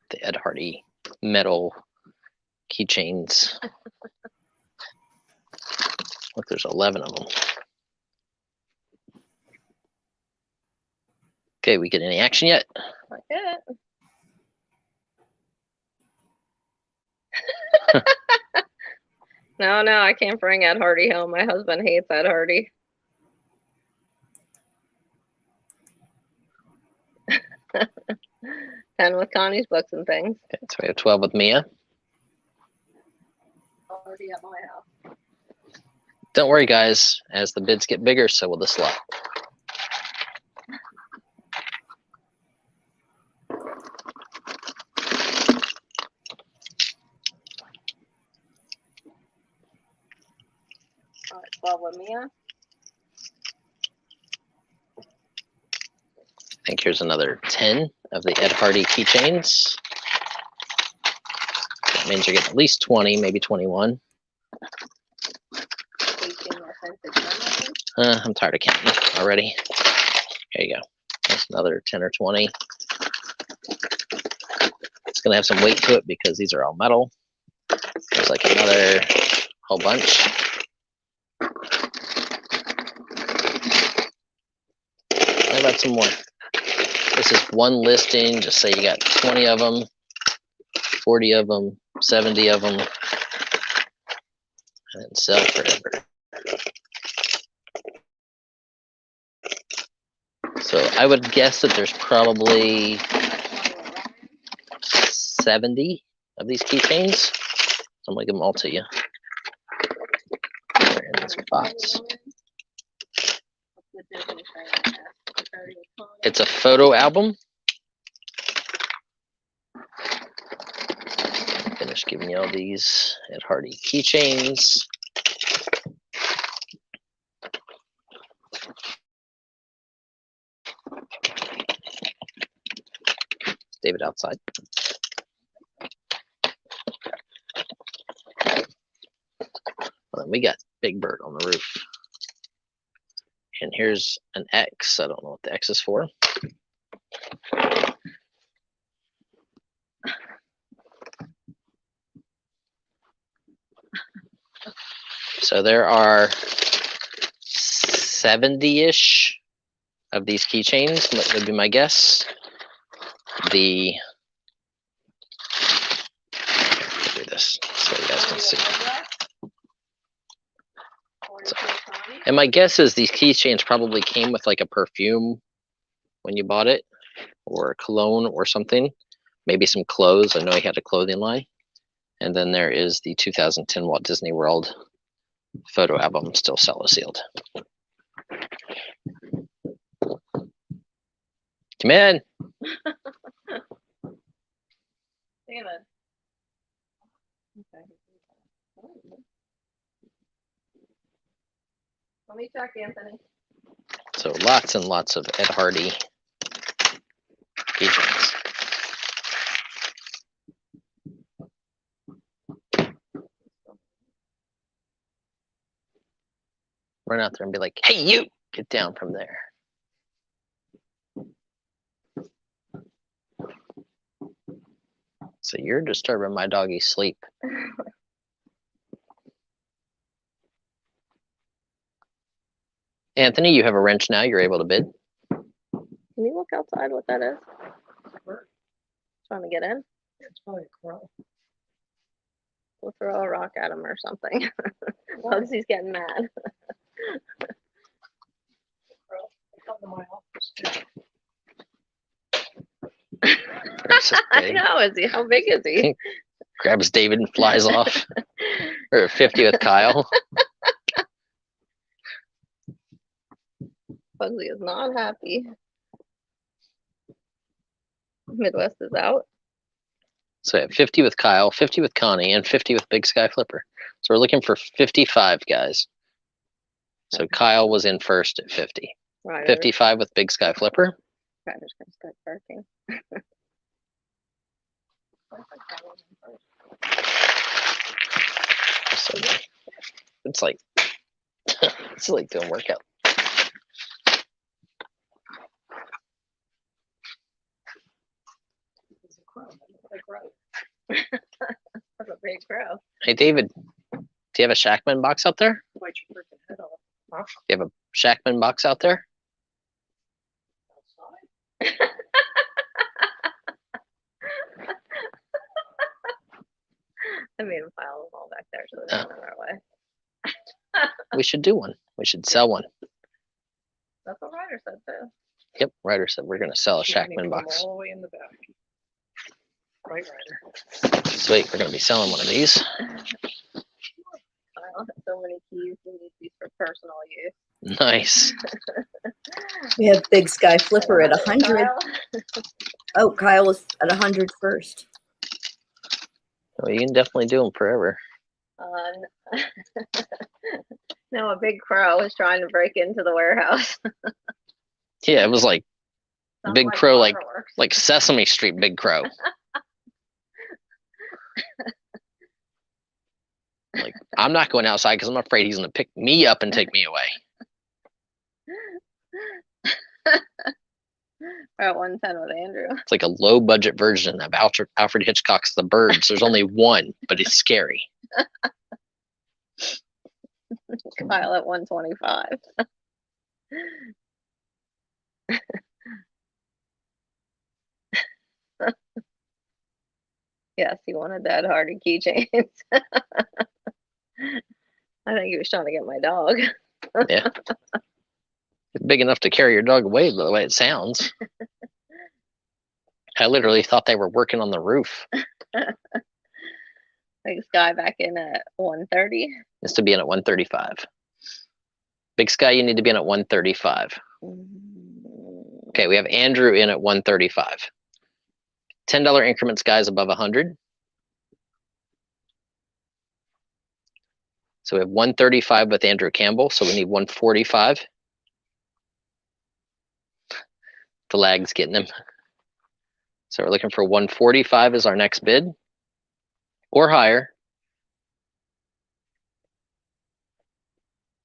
The Ed Hardy metal keychains. Look, there's 11 of them. Okay, we get any action yet? Not yet. No, I can't bring Ed Hardy home. My husband hates Ed Hardy. And with Connie's books and things. Okay, so we have 12 with Mia. Already at my house. Don't worry, guys. As the bids get bigger, so will the slot. All right, 12 with Mia. I think here's another 10 of the Ed Hardy keychains. That means you're getting at least 20, maybe 21. 18 authentic memories. I'm tired of counting already. There you go. That's another 10 or 20. It's going to have some weight to it because these are all metal. There's like another whole bunch. some more. This is one listing. Just say you got 20 of them, 40 of them, 70 of them, and sell forever. So I would guess that there's probably 70 of these keychains. I'm gonna give them all to you. They're in this box. It's a photo album. Finished giving you all these Ed Hardy keychains. David outside. Well, then we got Big Bird on the roof. And here's an X. I don't know what the X is for. So there are 70-ish of these keychains, that would be my guess. Do this so you guys can see. And my guess is these keychains probably came with like a perfume when you bought it, or a cologne or something. Maybe some clothes. I know he had a clothing line. And then there is the 2010 Walt Disney World photo album, still cello sealed. Come in. David. Okay. Let me check, Anthony. So lots and lots of Ed Hardy keychains. Run out there and be like, hey, you, get down from there. So you're disturbing my doggy's sleep. Anthony, you have a wrench now. You're able to bid. Can you look outside what that is? Trying to get in? It's probably a crow. We'll throw a rock at him or something. Bugsy's getting mad. Come to my office. I know, is he? How big is he? Grabs David and flies off. Or 50 with Kyle. Bugsy is not happy. Midwest is out. So I have 50 with Kyle, 50 with Connie, and 50 with Big Sky Flipper. So we're looking for 55 guys. So Kyle was in first at 50. Right. 55 with Big Sky Flipper. Ryder's gonna start barking. So it's like it's like doing workout. It's a crow. Like right. That's a big crow. Hey David, do you have a Shackman box out there? Bite your freaking head off. Huh? Do you have a Shackman box out there? Outside? I made him file them all back there so they're not in our way. We should do one. We should sell one. That's what Ryder said too. Yep, Ryder said we're gonna sell a You need to Shackman put 'em box. all the way in the back. Right, Ryder. Sweet, we're gonna be selling one of these. Kyle has so many keys. We need these for personal use. Nice. We have Big Sky Flipper at 100. Kyle? Oh, Kyle was at 100 first. Well, you can definitely do them forever. No, a big crow was trying to break into the warehouse. Yeah, it was like Sounded Big crow, fireworks. like Sesame Street Big Crow. Like, I'm not going outside because I'm afraid he's gonna pick me up and take me away. We're at 110 with Andrew. It's like a low budget version of Alfred Hitchcock's The Birds. There's only one, but it's scary. Kyle at 125. Yes, he wanted that Hardy keychains. I think he was trying to get my dog. Yeah. It's big enough to carry your dog away, by the way it sounds. I literally thought they were working on the roof. Big Sky back in at 1:30. It's to be in at 135. Big Sky, you need to be in at 135. Okay, we have Andrew in at 135. $10 increments, guys, above 100. So we have 135 with Andrew Campbell, so we need 145. The lag's getting him. So we're looking for 145 as our next bid, or higher.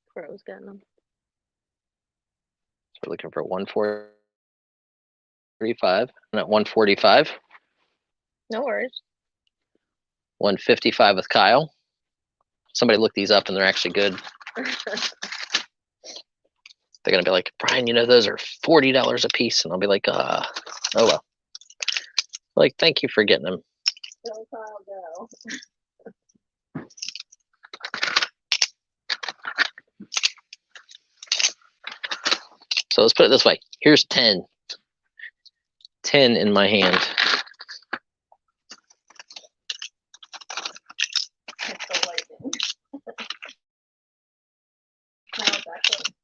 Crow's getting them. So we're looking for 145, and at 145, No worries. 155 with Kyle. Somebody look these up and they're actually good. They're gonna be like, Brian, you know those are $40 a piece, and I'll be like, oh well. Like, thank you for getting them. Go, Kyle, go. So let's put it this way. Here's 10. 10 in my hand. It's the lightning. No, it's actually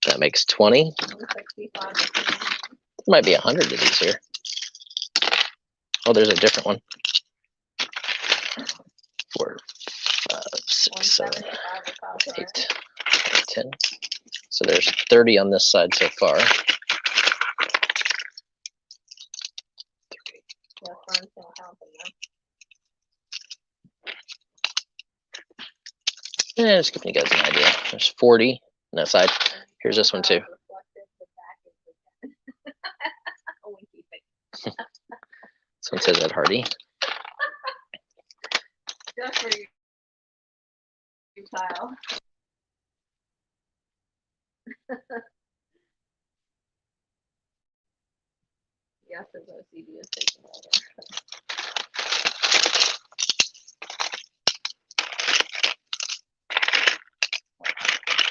That makes 20. 165. There might be 100 of these here. Oh, there's a different one. 4, 5, 6, 7, 8, 10. So there's 30 on this side so far. Yeah, Friend's gonna count them now. Yeah, just giving you guys an idea. There's 40 on that side. Here's this one too. This one says Ed Hardy. Just for you, Kyle. Yes, his OCD is taking over.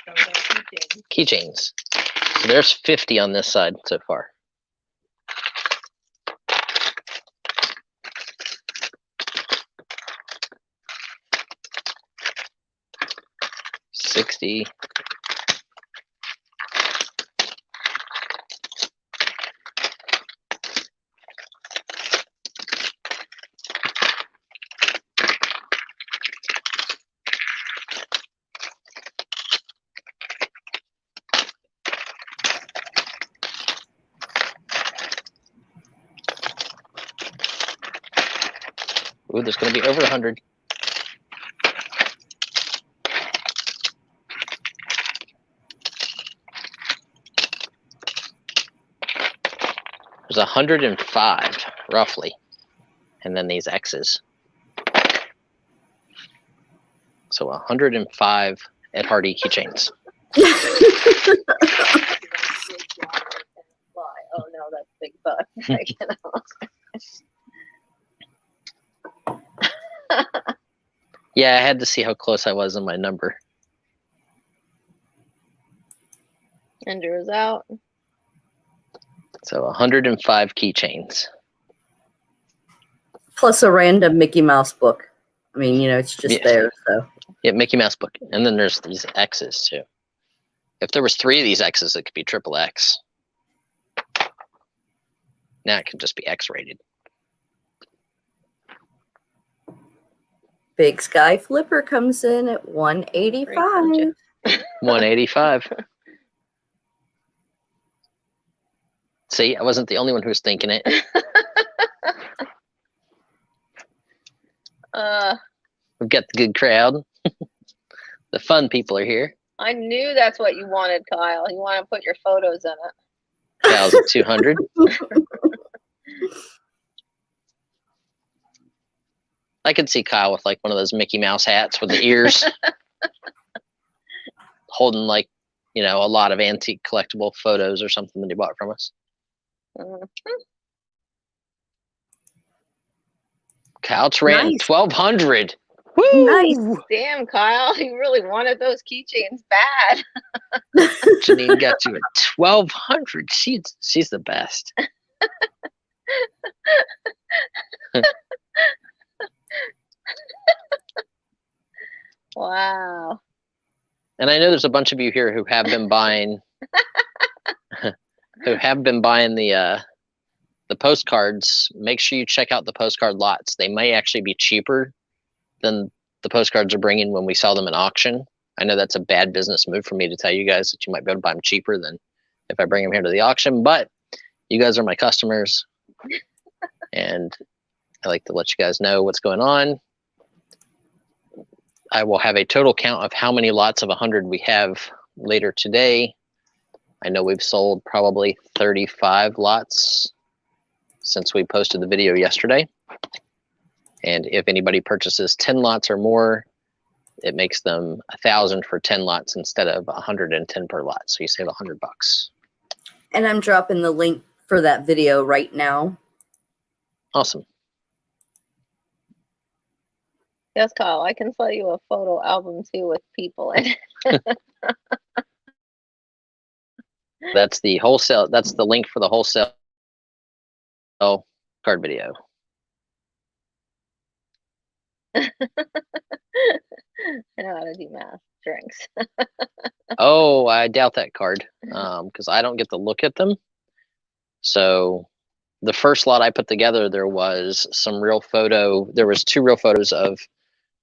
Those are keychains. Keychains. So there's 50 on this side so far. $60. Ooh, there's going to be over 100. There's 105, roughly. And then these X's. So 105 Ed Hardy keychains. Oh no, that's big buck. Yeah, I had to see how close I was on my number. Andrew is out. So 105 keychains. Plus a random Mickey Mouse book. I mean, you know, it's just Yeah. there. So Yeah, Mickey Mouse book. And then there's these X's too. If there was 3 of these X's, it could be triple X. Now it could just be X rated. Big Sky Flipper comes in at 185. 185. See, I wasn't the only one who was thinking it. We've got the good crowd. The fun people are here. I knew that's what you wanted, Kyle. You want to put your photos in it. Cal's at 200. I could see Kyle with like one of those Mickey Mouse hats with the ears, holding like, you know, a lot of antique collectible photos or something that he bought from us. Couch ran Nice. 1,200. Woo! Nice. Damn, Kyle, you really wanted those keychains bad. Janine got you at 1,200. She's the best. Wow. And I know there's a bunch of you here who have been buying the postcards. Make sure you check out the postcard lots. They may actually be cheaper than the postcards are bringing when we sell them in auction. I know that's a bad business move for me to tell you guys that you might be able to buy them cheaper than if I bring them here to the auction, but you guys are my customers and I like to let you guys know what's going on. I will have a total count of how many lots of 100 we have later today. I know we've sold probably 35 lots since we posted the video yesterday. And if anybody purchases 10 lots or more, it makes them 1,000 for 10 lots instead of 110 per lot. So you save $100. And I'm dropping the link for that video right now. Awesome. Yes, Kyle, I can sell you a photo album too with people in it. That's the wholesale. That's the link for the wholesale card video. I know how to do math. Drinks. Oh, I doubt that card because I don't get to look at them. So the first lot I put together, there was some real photo. There was 2 real photos of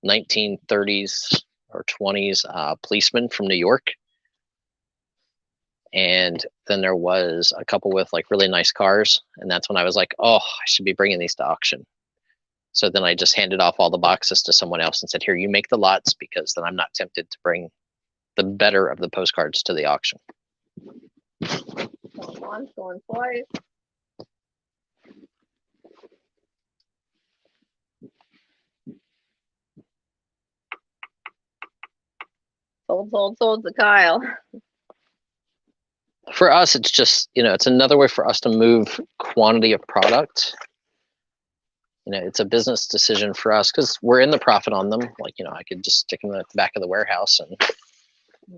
1930s or 20s policemen from New York. And then there was a couple with like really nice cars. And that's when I was like, oh, I should be bringing these to auction. So then I just handed off all the boxes to someone else and said, here, you make the lots, because then I'm not tempted to bring the better of the postcards to the auction. Going once, going twice. Sold to Kyle. For us, it's just, it's another way for us to move quantity of product. It's a business decision for us because we're in the profit on them. Like, I could just stick them at the back of the warehouse and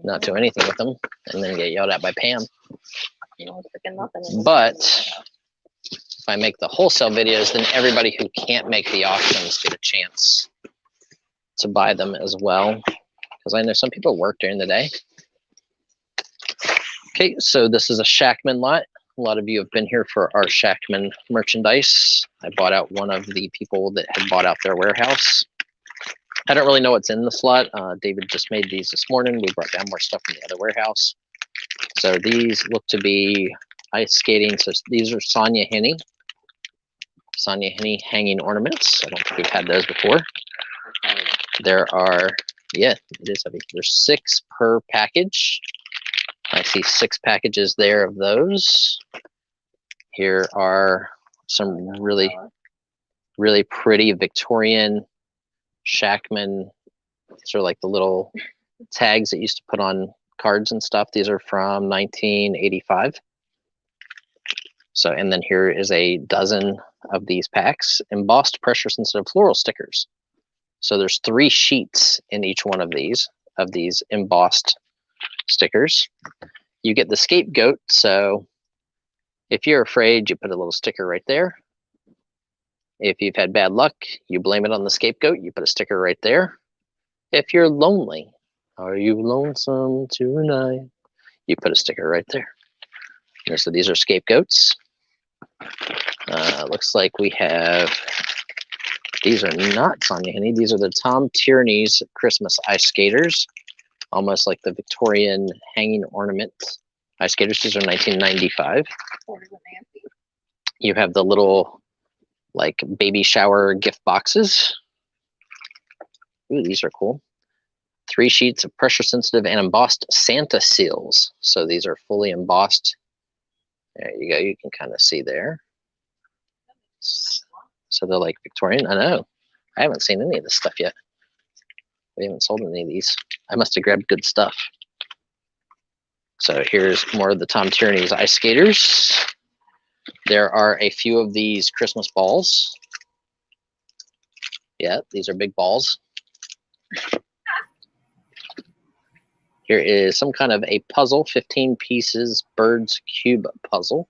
not do anything with them and then get yelled at by Pam. But if I make the wholesale videos, then everybody who can't make the auctions get a chance to buy them as well. Because I know some people work during the day. Okay, so this is a Shackman lot. A lot of you have been here for our Shackman merchandise. I bought out one of the people that had bought out their warehouse. I don't really know what's in this lot. David just made these this morning. We brought down more stuff from the other warehouse. So these look to be ice skating. So these are Sonia Henny hanging ornaments. I don't think we've had those before. There are, yeah, it is heavy. There's 6 per package. I see 6 packages there of those. Here are some really, really pretty Victorian Shackman. These are like the little tags that used to put on cards and stuff. These are from 1985. So, and then here is a dozen of these packs, embossed pressure sensitive floral stickers. So there's 3 sheets in each one of these embossed stickers. You get the scapegoat. So if you're afraid, you put a little sticker right there. If you've had bad luck, you blame it on the scapegoat. You put a sticker right there. If you're lonely, are you lonesome tonight? You put a sticker right there. And so these are scapegoats. Looks like we have, these are not Sonia Henny. These are the Tom Tierney's Christmas ice skaters. Almost like the Victorian hanging ornament ice skaters. These are 1995. You have the little like baby shower gift boxes. Ooh, these are cool. 3 sheets of pressure sensitive and embossed Santa seals. So these are fully embossed. There you go. You can kind of see there. So they're like Victorian. I know. I haven't seen any of this stuff yet. We haven't sold any of these. I must have grabbed good stuff. So here's more of the Tom Tierney's ice skaters. There are a few of these Christmas balls. Yeah, these are big balls. Here is some kind of a puzzle, 15 pieces, bird's cube puzzle.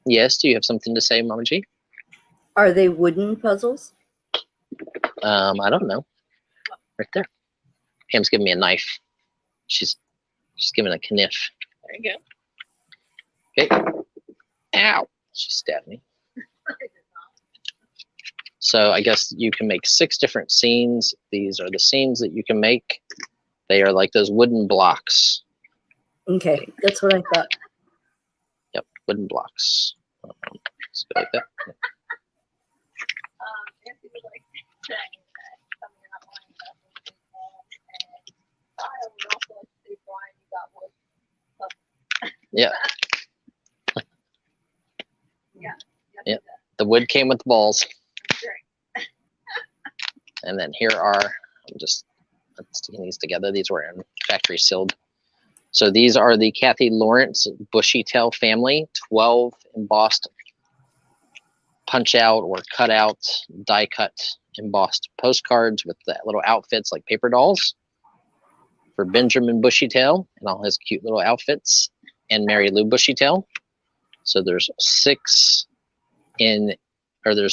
Yes, do you have something to say, Mama G? Are they wooden puzzles? I don't know. Right there. Pam's giving me a knife. She's giving a kniff. There you go. Okay. Ow! She stabbed me. So I guess you can make 6 different scenes. These are the scenes that you can make. They are like those wooden blocks. Okay, that's what I thought. Yep, wooden blocks. Let's go like that. Nancy would like to say that coming out line up with and I would also like to say, Brian, you got wood. Yeah. Yeah. Yeah. The wood came with the balls. Great. And then here are, I'm just sticking these together. These were in factory sealed. So these are the Kathy Lawrence bushy tail family, 12 embossed punch out or cut out, die cut embossed postcards with the little outfits like paper dolls for Benjamin Bushytail and all his cute little outfits, and Mary Lou Bushytail. So there's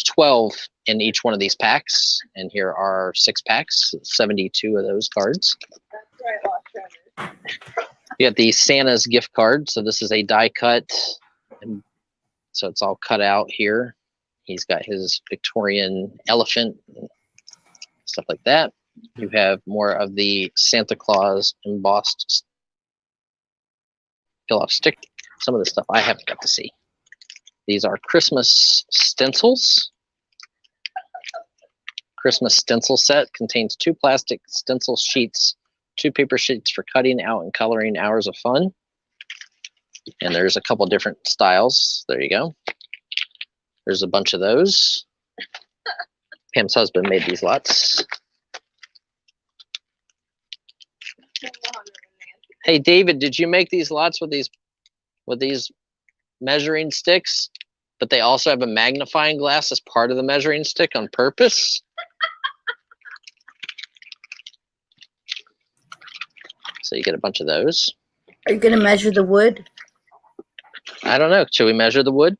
12 in each one of these packs, and here are 6 packs, 72 of those cards. That's right, Lost Treasures. You got the Santa's gift card. So this is a die cut, and so it's all cut out here. He's got his Victorian elephant and stuff like that. You have more of the Santa Claus embossed fill off stick. Some of the stuff I haven't got to see. These are Christmas stencils. Christmas stencil set contains 2 plastic stencil sheets, 2 paper sheets for cutting out and coloring hours of fun. And there's a couple different styles. There you go. There's a bunch of those. Pam's husband made these lots. Hey David, did you make these lots with these measuring sticks? But they also have a magnifying glass as part of the measuring stick on purpose? So you get a bunch of those. Are you going to measure the wood? I don't know. Should we measure the wood?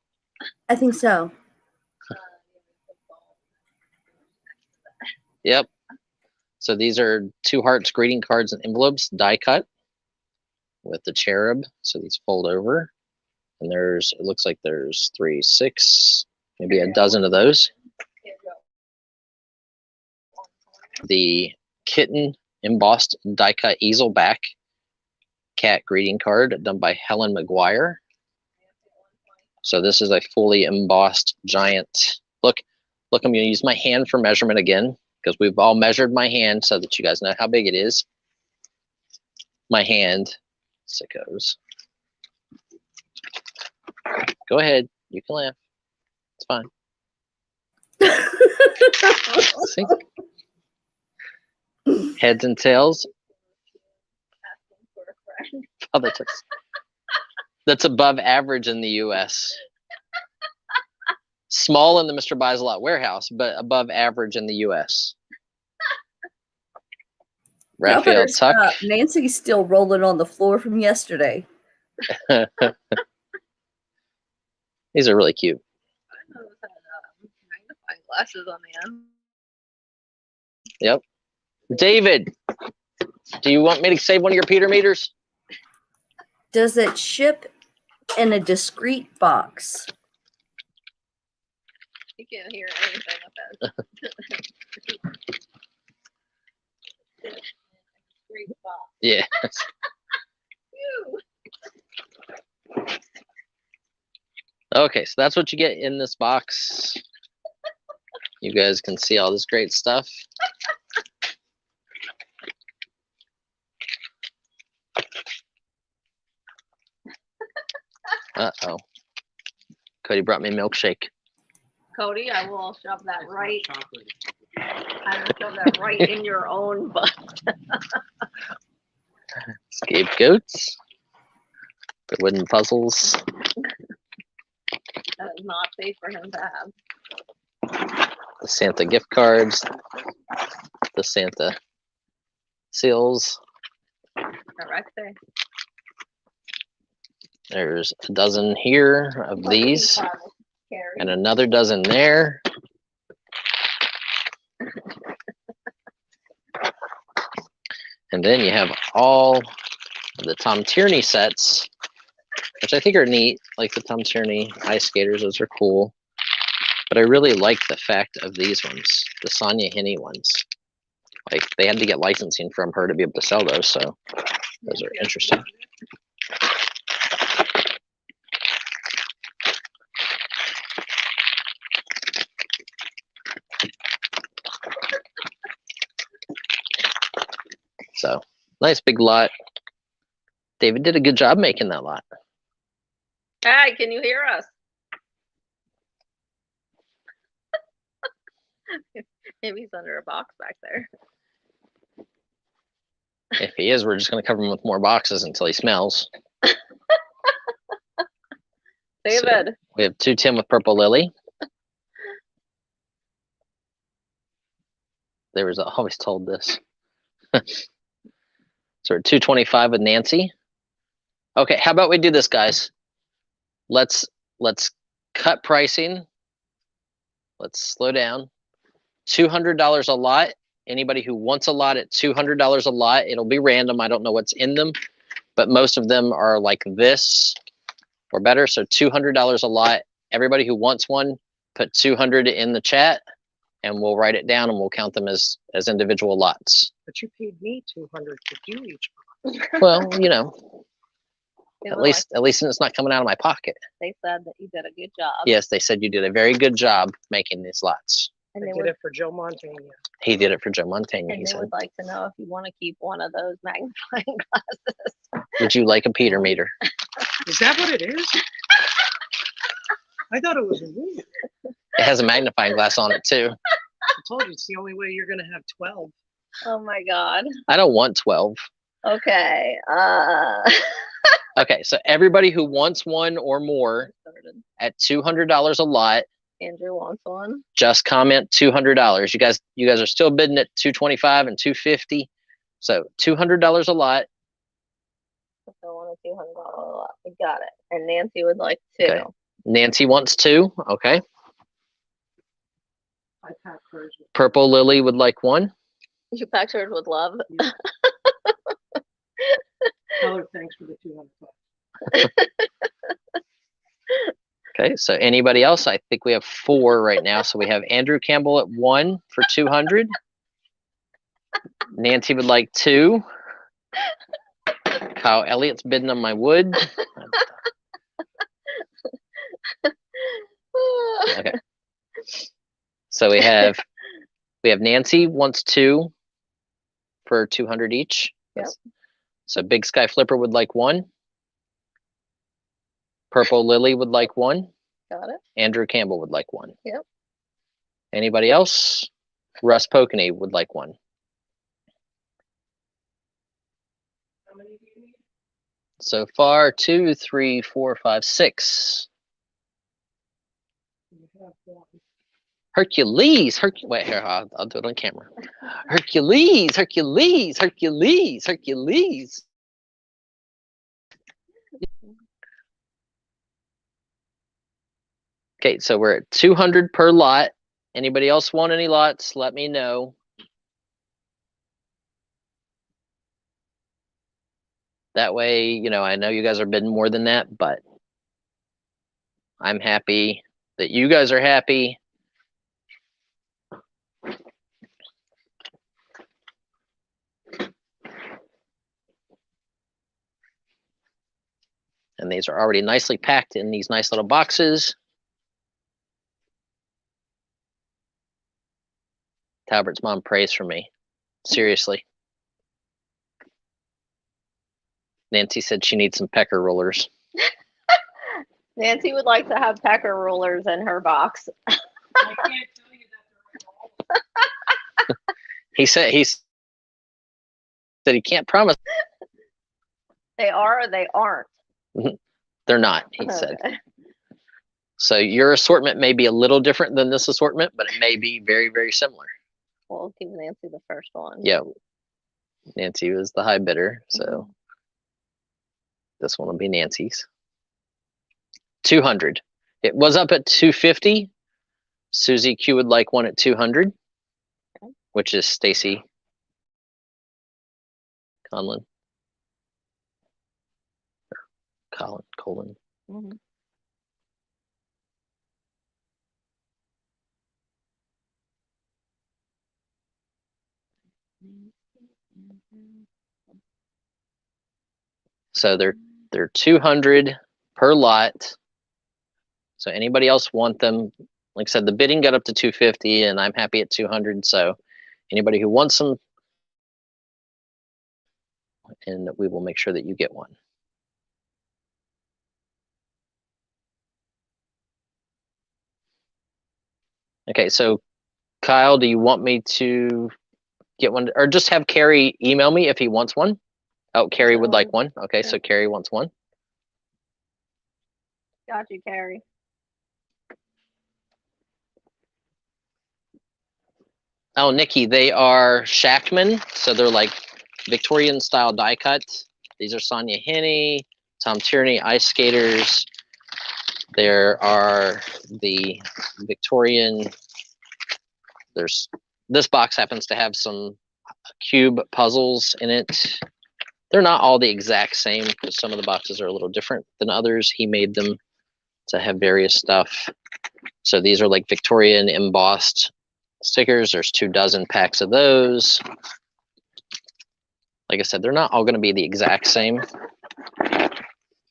I think so. Yep. So these are 2 hearts greeting cards and envelopes, die cut with the cherub. So these fold over. And it looks like there's 3, 6, maybe a dozen of those. The kitten embossed die cut easel back cat greeting card done by Helen McGuire. So this is a fully embossed giant. Look, I'm going to use my hand for measurement again because we've all measured my hand so that you guys know how big it is. My hand, sickos. Go ahead, you can laugh. It's fine. See? Heads and tails. Oh, that's above average in the U.S. Small in the Mr. Buys a Lot warehouse, but above average in the U.S. Raphael Tuck. Nancy's still rolling on the floor from yesterday. These are really cute. I know those had magnifying glasses on the end. Yep. David, do you want me to save one of your Peter meters? Does it ship in a discreet box? You can't hear anything with that. Great box. Yeah. Phew. Okay, so that's what you get in this box. You guys can see all this great stuff. Uh-oh. Cody brought me a milkshake. Cody, I will shove that right. I will shove that right in your own butt. Scapegoats. The wooden puzzles. That is not safe for him to have. the Santa gift cards, the Santa seals. Correct there. There's a dozen here of these, and another dozen there. And then you have all of the Tom Tierney sets, which I think are neat, like the Tom Tierney ice skaters. Those are cool. But I really like the fact of these ones, the Sonia Henney ones. Like, they had to get licensing from her to be able to sell those, so those are interesting. So, nice big lot. David did a good job making that lot. Hi, can you hear us? Maybe he's under a box back there. If he is, we're just going to cover him with more boxes until he smells. David. So, we have 210 with Purple Lily. There was always told this. So we're 225 with Nancy. Okay, how about we do this, guys? Let's cut pricing. Let's slow down. $200 a lot. Anybody who wants a lot at $200 a lot, it'll be random. I don't know what's in them, but most of them are like this or better. So $200 a lot. Everybody who wants one, put 200 in the chat, and we'll write it down and we'll count them as individual lots. But you paid me 200 to do each. Well, you know, They at were least it's not coming out of my pocket. like, they said that you did a good job. Yes, they said you did a very good job making these lots. And I they did would, it for Joe Montana. He did it for Joe Montana, and he they said. would like to know if you want to keep one of those magnifying glasses. Would you like a Peter meter? Is that what it is? I thought it was a ruler. It has a magnifying glass on it too. I told you it's the only way you're gonna have 12. Oh my God. I don't want 12. Okay. Okay, so everybody who wants one or more at $200 a lot, Andrew wants one. just comment $200. You guys are still bidding at $225 and $250. So $200 a lot. I want a $200 lot. We got it. And Nancy would like two. Okay. Nancy wants two. Okay. I packed hers with Purple Lily would like one. You packed hers with love. tell her thanks for the 200 bucks. Okay, so anybody else? I think we have 4 right now. So we have Andrew Campbell at 1 for 200. Nancy would like 2. Kyle Elliott's bidding on my wood. Okay. So we have Nancy wants 2 for 200 each. Yep. So Big Sky Flipper would like 1. Purple Lily would like 1. Got it. Andrew Campbell would like 1. Yep. Anybody else? Russ Pokeny would like 1. How many do you need? So far, 2, 3, 4, 5, 6. You have one. Hercules. Wait, here, I'll do it on camera. Hercules. Hercules. Hercules. Hercules. Okay, so we're at 200 per lot. Anybody else want any lots? Let me know. That way, you know, I know you guys are bidding more than that, but I'm happy that you guys are happy. And these are already nicely packed in these nice little boxes. Talbert's mom prays for me. Seriously. Nancy said she needs some pecker rollers. Nancy would like to have pecker rulers in her box. I can't tell you that they're all. He said he can't promise. They are or they aren't. They're not, he said. Okay. So your assortment may be a little different than this assortment, but it may be very, very similar. We'll give Nancy the first one. Yeah. Nancy was the high bidder, so this one will be Nancy's. 200. It was up at 250. Susie Q would like one at 200, which is Stacy Conlon. Colin. Mhm. So they're 200 per lot. So anybody else want them? Like I said, the bidding got up to 250, and I'm happy at 200. So anybody who wants them, and we will make sure that you get one. Okay, so Kyle, do you want me to get one, or just have Carrie email me if he wants one? Oh, Carrie would like one. Okay, so Carrie wants one. Got you, Carrie. Oh, Nikki, they are Shackman, so they're like Victorian style die cut. These are Sonia Henney, Tom Tierney ice skaters. There are the Victorian. This box happens to have some cube puzzles in it. They're not all the exact same because some of the boxes are a little different than others. He made them to have various stuff. So these are like Victorian embossed stickers. There's 24 packs of those. Like I said, they're not all going to be the exact same.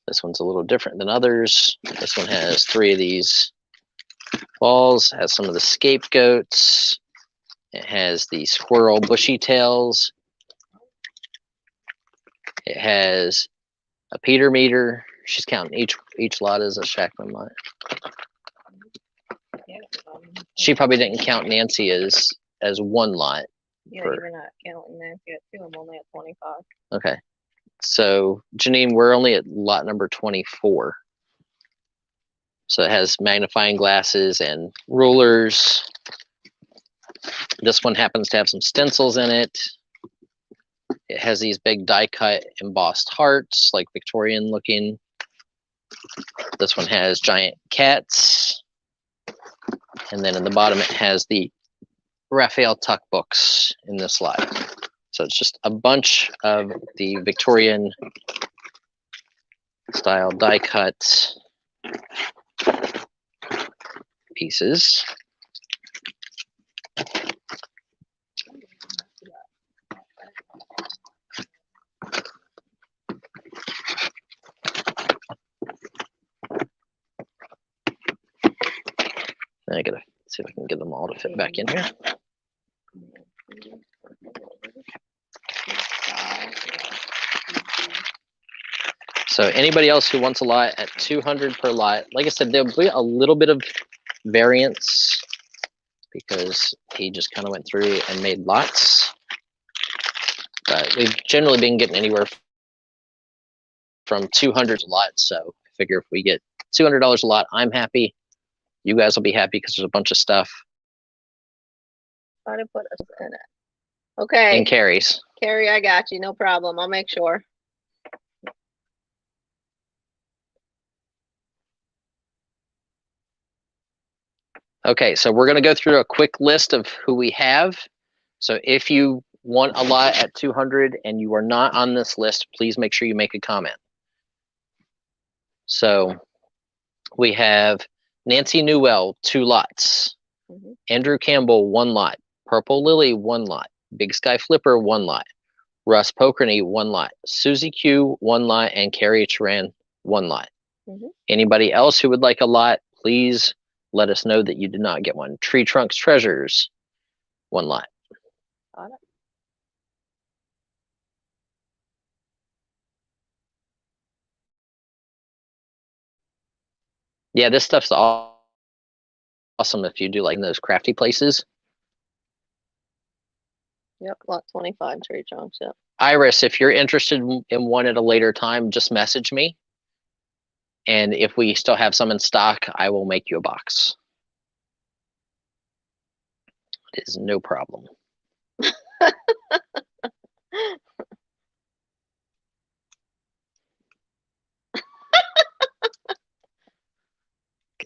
This one's a little different than others. This one has 3 of these balls, has some of the scapegoats. It has the squirrel bushy tails. It has a Peter meter. She's counting each lot as a Shackman lot. Yeah, She probably didn't count Nancy as one lot. yeah, for- you're not counting Nancy at 2. I'm only at 25. Okay. So Janine, we're only at lot number 24. So it has magnifying glasses and rulers. This one happens to have some stencils in it. It has these big die cut embossed hearts, like Victorian looking. This one has giant cats. And then in the bottom, it has the Raphael Tuck books in this lot. So it's just a bunch of the Victorian style die cut pieces. I gotta see if I can get them all to fit back in here. So anybody else who wants a lot at 200 per lot, like I said, there'll be a little bit of variance because he just kind of went through and made lots. But we've generally been getting anywhere from 200 a lot. So I figure if we get $200 a lot, I'm happy. You guys will be happy because there's a bunch of stuff. Try to put us in it. Okay. And carries. Carrie, I got you. No problem. I'll make sure. Okay, so we're going to go through a quick list of who we have. So if you want a lot at 200 and you are not on this list, please make sure you make a comment. So we have Nancy Newell, 2 lots. Andrew Campbell, 1 lot. Purple Lily, 1 lot. Big Sky Flipper, 1 lot. Russ Pokerney, 1 lot. Susie Q, 1 lot. And Carrie Charan, 1 lot. Anybody else who would like a lot, please let us know that you did not get one. Tree Trunks Treasures, 1 lot. Got it. Yeah, this stuff's awesome if you do like those crafty places. Yep, lot 25 tree trunks. Yep. Iris, if you're interested in one at a later time, just message me And if we still have some in stock, I will make you a box. It is no problem.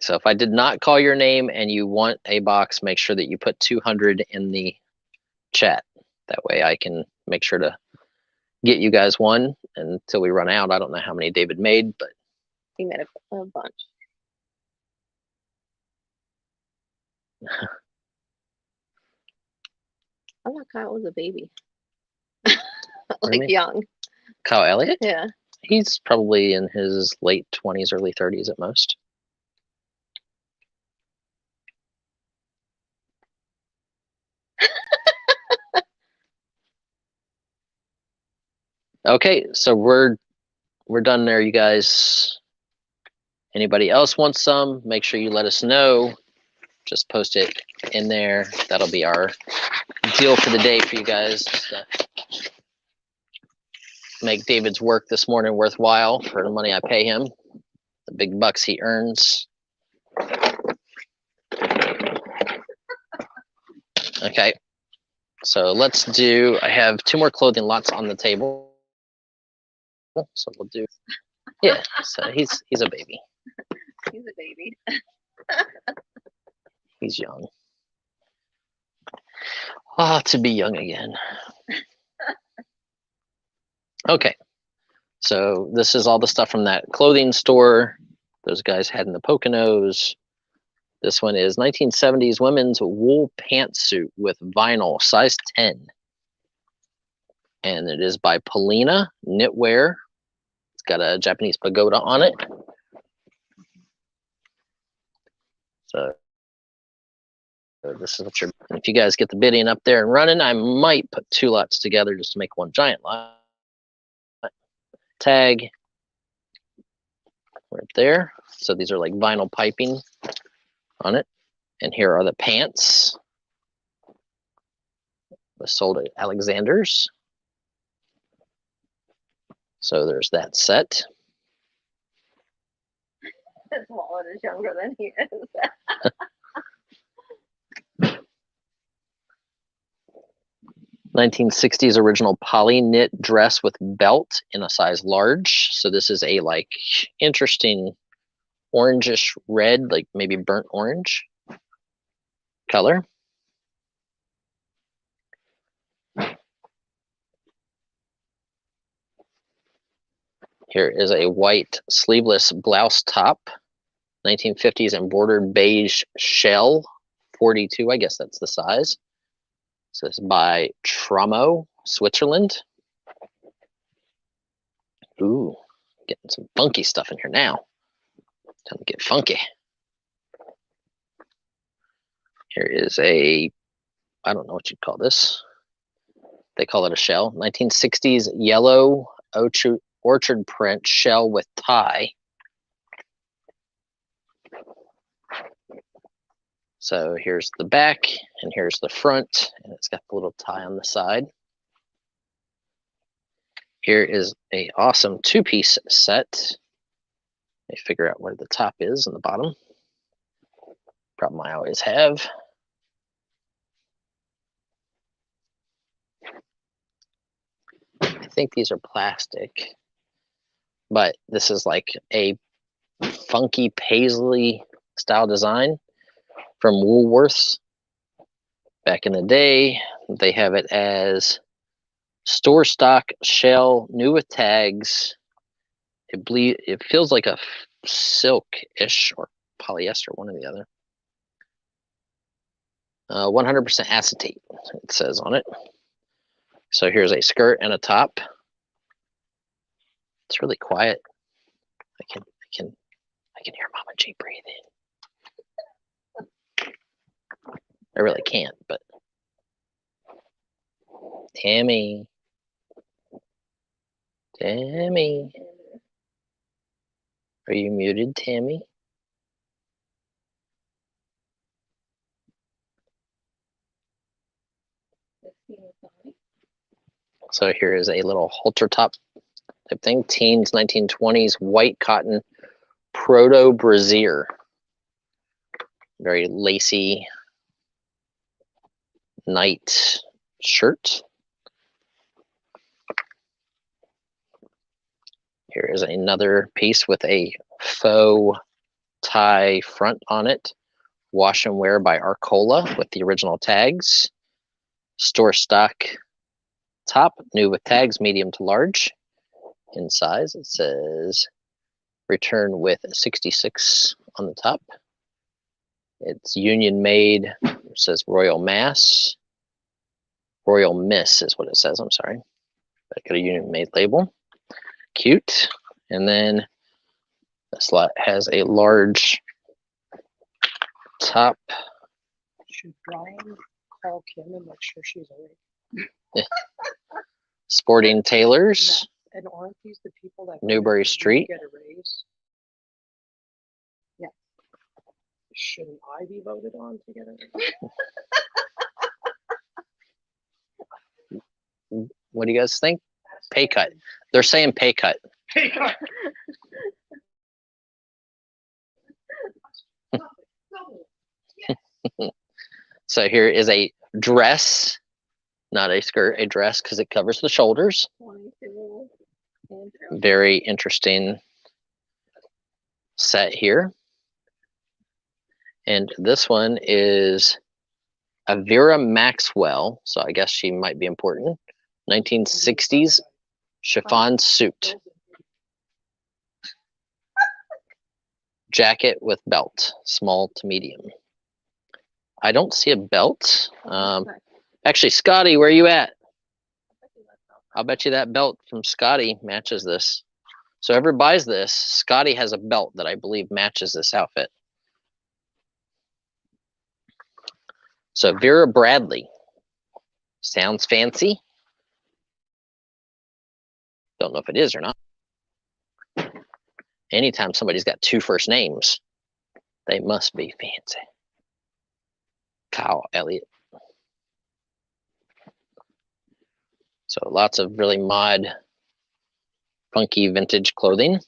So if I did not call your name and you want a box, make sure that you put 200 in the chat. That way I can make sure to get you guys one until we run out. I don't know how many David made, but He made a bunch. I thought Kyle was a baby. Like young. Kyle Elliott? Yeah. He's probably in his late 20s, early 30s at most. Okay, so we're done there, you guys. Anybody else want some? Make sure you let us know. Just post it in there. That'll be our deal for the day for you guys. Just make David's work this morning worthwhile for the money I pay him, the big bucks he earns. Okay, so let's do, I have 2 more clothing lots on the table. So we'll do, yeah, so he's a baby. He's a baby. He's young. Ah, to be young again. Okay, so this is all the stuff from that clothing store those guys had in the Poconos. This one is 1970s women's wool pantsuit with vinyl, size 10. And it is by Polina Knitwear. It's got a Japanese pagoda on it. So this is what you're, if you guys get the bidding up there and running, I might put 2 lots together just to make one giant lot. Tag right there. So these are like vinyl piping on it. And here are the pants. Was sold at Alexander's. So there's that set. Walt is younger than he is. 1960s original poly knit dress with belt in a size large. So this is a like interesting orangish red, like maybe burnt orange color. Here is a white sleeveless blouse top, 1950s embroidered beige shell, 42, I guess that's the size. So it's by Tramo, Switzerland. Ooh, getting some funky stuff in here now. Time to get funky. Here is a, I don't know what you'd call this. They call it a shell. 1960s yellow orchard print shell with tie. So here's the back and here's the front, and it's got the little tie on the side. Here is a awesome 2-piece set. Let me figure out where the top is and the bottom. Problem I always have. I think these are plastic, but this is like a funky paisley style design from Woolworths. Back in the day, they have it as store stock shell, new with tags. It feels like a silk-ish or polyester, one or the other. 100% acetate, it says on it. So here's a skirt and a top. It's really quiet. I can hear Mama G breathing. I really can't, but Tammy. Are you muted, Tammy? So here is a little halter top type thing. Teens 1920s white cotton proto brassiere. Very lacy night shirt. Here is another piece with a faux tie front on it. Wash and wear by Arcola with the original tags. Store stock top, new with tags, medium to large. In size, it says return with 66 on the top. It's union made. It says Royal Mass. Royal Miss is what it says. I'm sorry. I got a union made label. Cute. And then this lot has a large top. Should Brian call Kim and make sure she's awake? Sporting Tailors. And aren't these the people that Newbury Street. get a raise? Yeah. Shouldn't I be voted on to get a raise? What do you guys think? Pay cut. They're saying pay cut. Pay cut. So here is a dress, not a skirt, a dress because it covers the shoulders. 22. Very interesting set here. And this one is a Vera Maxwell, so I guess she might be important. 1960s chiffon suit. Jacket with belt, small to medium. I don't see a belt. Actually, Scotty, where are you at? I'll bet you that belt from Scotty matches this. So whoever buys this, Scotty has a belt that I believe matches this outfit. So Vera Bradley. Sounds fancy. Don't know if it is or not. Anytime somebody's got two first names, they must be fancy. Kyle Elliott. So lots of really mod, funky vintage clothing.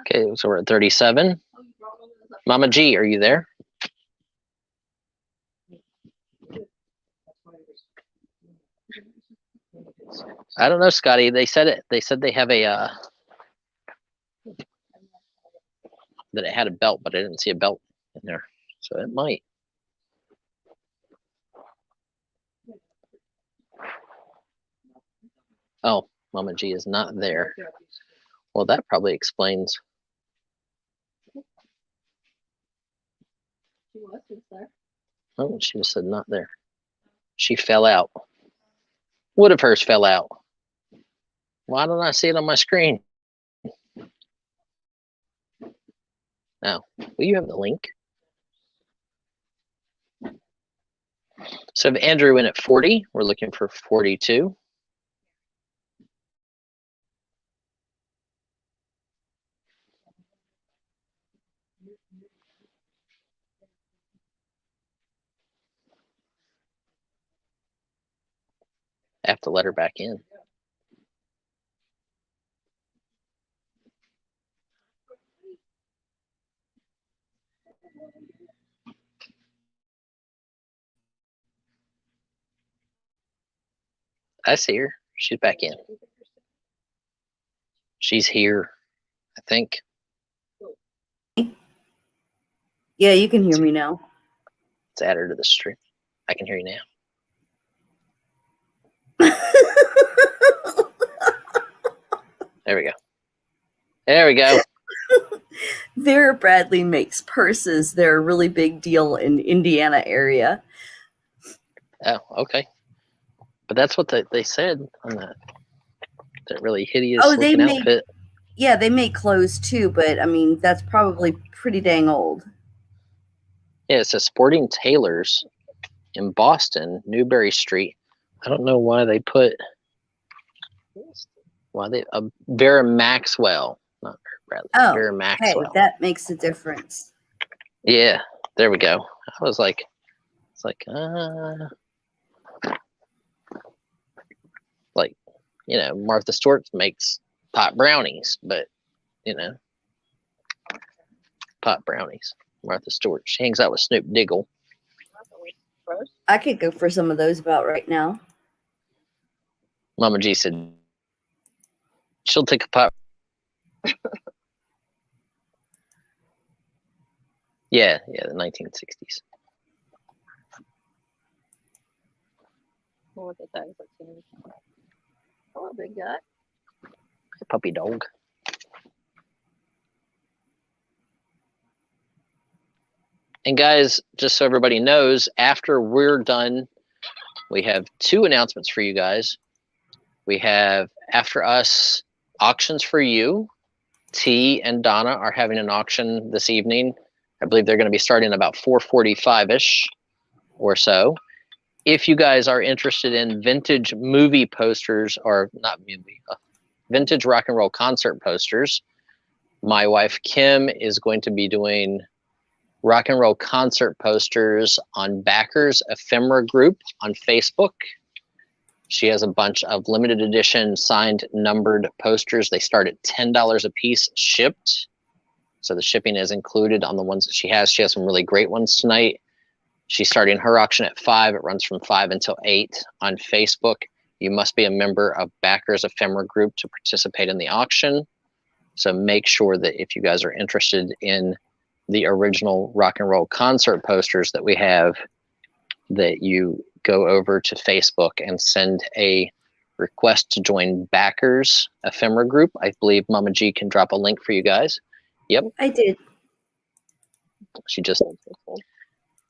Okay, so we're at 37. Mama G, are you there? I don't know, Scotty. They said it. They said they have a that it had a belt, but I didn't see a belt in there, so it might. Oh, Mama G is not there. Well, that probably explains. She was just there. Oh, she just said not there. She fell out. What if hers fell out? Why don't I see it on my screen? Now, will you have the link? So if Andrew went at 40, we're looking for 42. I have to let her back in. I see her. She's back in. She's here, I think. Yeah, you can hear me now. Let's add her to the stream. I can hear you now. There we go. There we go. Vera Bradley makes purses. They're a really big deal in Indiana area. Oh, okay. But that's what they said on that really hideous looking outfit. Yeah, they make clothes too, but I mean, that's probably pretty dang old. Yeah, it says Sporting Tailors in Boston, Newbury Street, I don't know why they put Vera Maxwell, not Bradley. Oh, Vera hey, Maxwell. that makes a difference. Yeah, there we go. I was like, it's like, you know, Martha Stewart makes pot brownies, but you know, pot brownies. Martha Stewart. She hangs out with Snoop Diggle. I could go for some of those about right now. Mama G said she'll take a pot. Yeah, the 1960s. What the tags I've seen. Hello, big guy. Puppy dog. And guys, just so everybody knows, after we're done, we have 2 announcements for you guys. We have, after us, auctions for you. T and Donna are having an auction this evening. I believe they're going to be starting about 4:45-ish or so. If you guys are interested in vintage movie posters, or not movie, vintage rock and roll concert posters, my wife Kim is going to be doing rock and roll concert posters on Backers Ephemera group on Facebook. She has a bunch of limited edition signed numbered posters. They start at $10 a piece shipped. So the shipping is included on the ones that she has. She has some really great ones tonight. She's starting her auction at 5. It runs from 5 until 8 on Facebook. You must be a member of Backers Ephemera group to participate in the auction. So make sure that if you guys are interested in the original rock and roll concert posters that we have, that you go over to Facebook and send a request to join Backers Ephemera group. I believe Mama G can drop a link for you guys. Yep. I did. She just,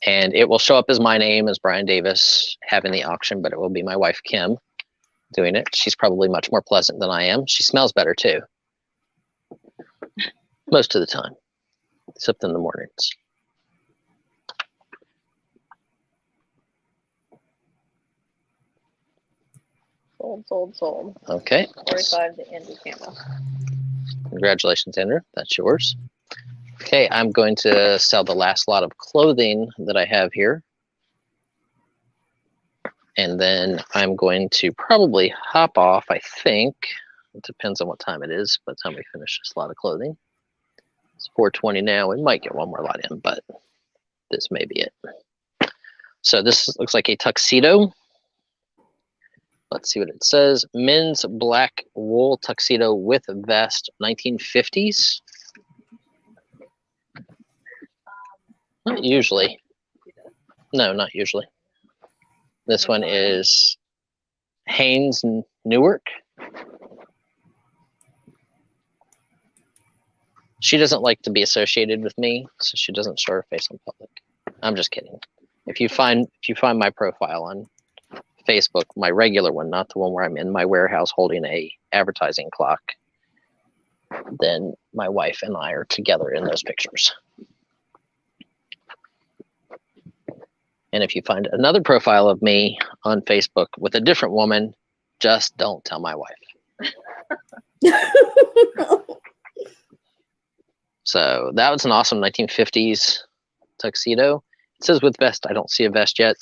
and it will show up as my name as Brian Davis having the auction, but it will be my wife Kim doing it. She's probably much more pleasant than I am. She smells better too. Most of the time, except in the mornings. Sold. Okay. 45 to Andy Camera. Congratulations, Andrew. That's yours. Okay, I'm going to sell the last lot of clothing that I have here. And then I'm going to probably hop off, I think. It depends on what time it is by the time we finish this lot of clothing. It's 4:20 now. We might get one more lot in, but this may be it. So this looks like a tuxedo. Let's see what it says. Men's black wool tuxedo with vest, 1950s. Not usually. No, not usually. This one is Haynes Newark. She doesn't like to be associated with me, so she doesn't show her face in public. I'm just kidding. If you find my profile on Facebook, my regular one, not the one where I'm in my warehouse holding a advertising clock, then my wife and I are together in those pictures. And if you find another profile of me on Facebook with a different woman, just don't tell my wife. So that was an awesome 1950s tuxedo. It says with vest. I don't see a vest yet.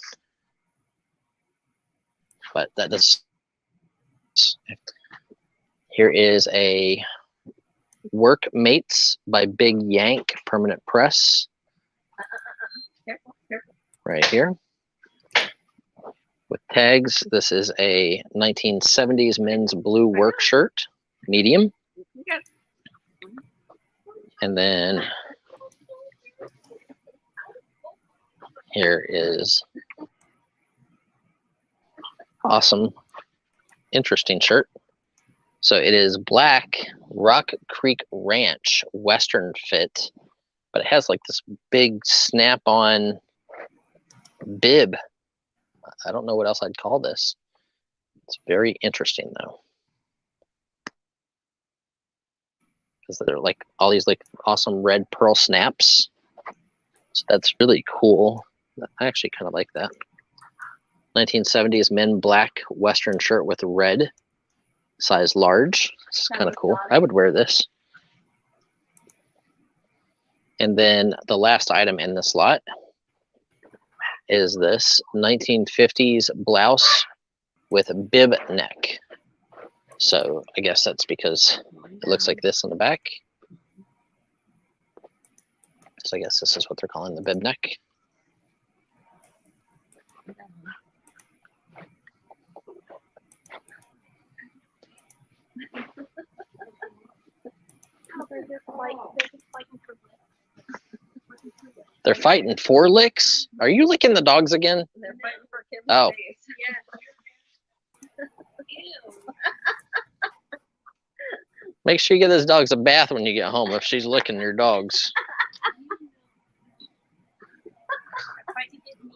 But that does. Here is a Workmates by Big Yank permanent press. Right here. With tags, this is a 1970s men's blue work shirt, medium. And then here is awesome, interesting shirt. So it is black Rock Creek Ranch Western fit, but it has like this big snap-on bib. I don't know what else I'd call this. It's very interesting though. Because they're like all these like awesome red pearl snaps. So that's really cool. I actually kind of like that. 1970s men black Western shirt with red, size large. This is kind of cool. I would wear this. And then the last item in this lot is this 1950s blouse with bib neck. So I guess that's because it looks like this on the back. So I guess this is what they're calling the bib neck. They're fighting for licks? Are you licking the dogs again? They're fighting for Kim's Oh. face. Make sure you give those dogs a bath when you get home if she's licking your dogs.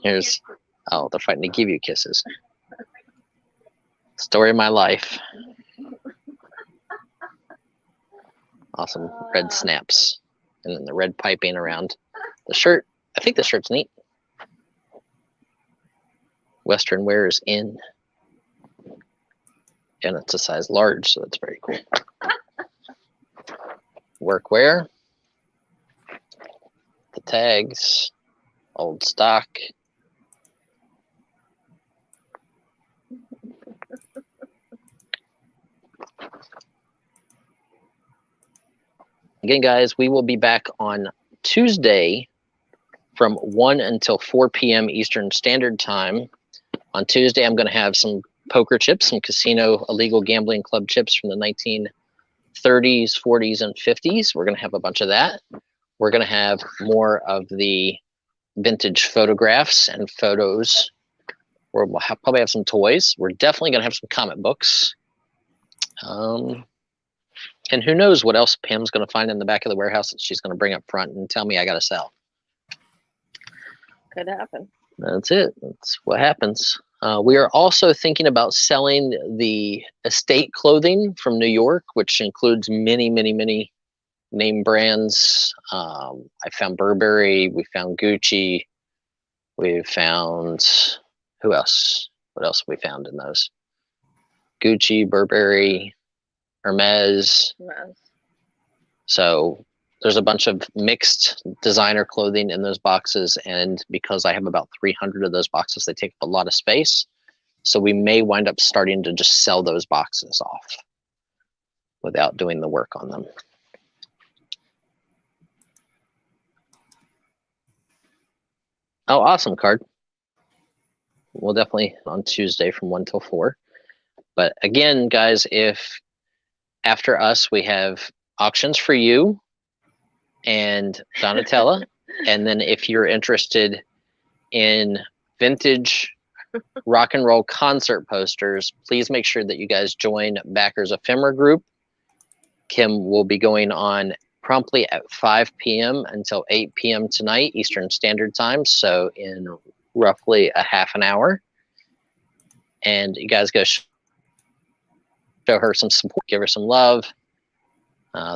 Here's, oh, they're fighting to give you kisses. Story of my life. Awesome red snaps. And then the red piping around the shirt. I think the shirt's neat. Western wear is in. And it's a size large, so that's very cool. Workwear. The tags. Old stock. Again, guys, we will be back on Tuesday from 1 until 4 p.m. Eastern Standard Time. On Tuesday, I'm going to have some poker chips, some casino illegal gambling club chips from the 1930s, 40s, and 50s. We're going to have a bunch of that. We're going to have more of the vintage photographs and photos. We'll probably have some toys. We're definitely going to have some comic books. And who knows what else Pam's going to find in the back of the warehouse that she's going to bring up front and tell me I got to sell. Could happen. That's it. That's what happens. We are also thinking about selling the estate clothing from New York, which includes many, many, many name brands. I found Burberry. We found Gucci. We found, who else? What else have we found in those? Gucci, Burberry, Hermes. Yes. So there's a bunch of mixed designer clothing in those boxes, and because I have about 300 of those boxes, they take up a lot of space. So we may wind up starting to just sell those boxes off without doing the work on them. Oh, awesome card. We'll definitely on Tuesday from 1 till 4. But again, guys, if after us, we have auctions for you and Donatella. And then if you're interested in vintage rock and roll concert posters, please make sure that you guys join Backers Ephemera Group. Kim will be going on promptly at 5 p.m. until 8 p.m. tonight, Eastern Standard Time. So in roughly a half an hour. And you guys go show her some support, give her some love.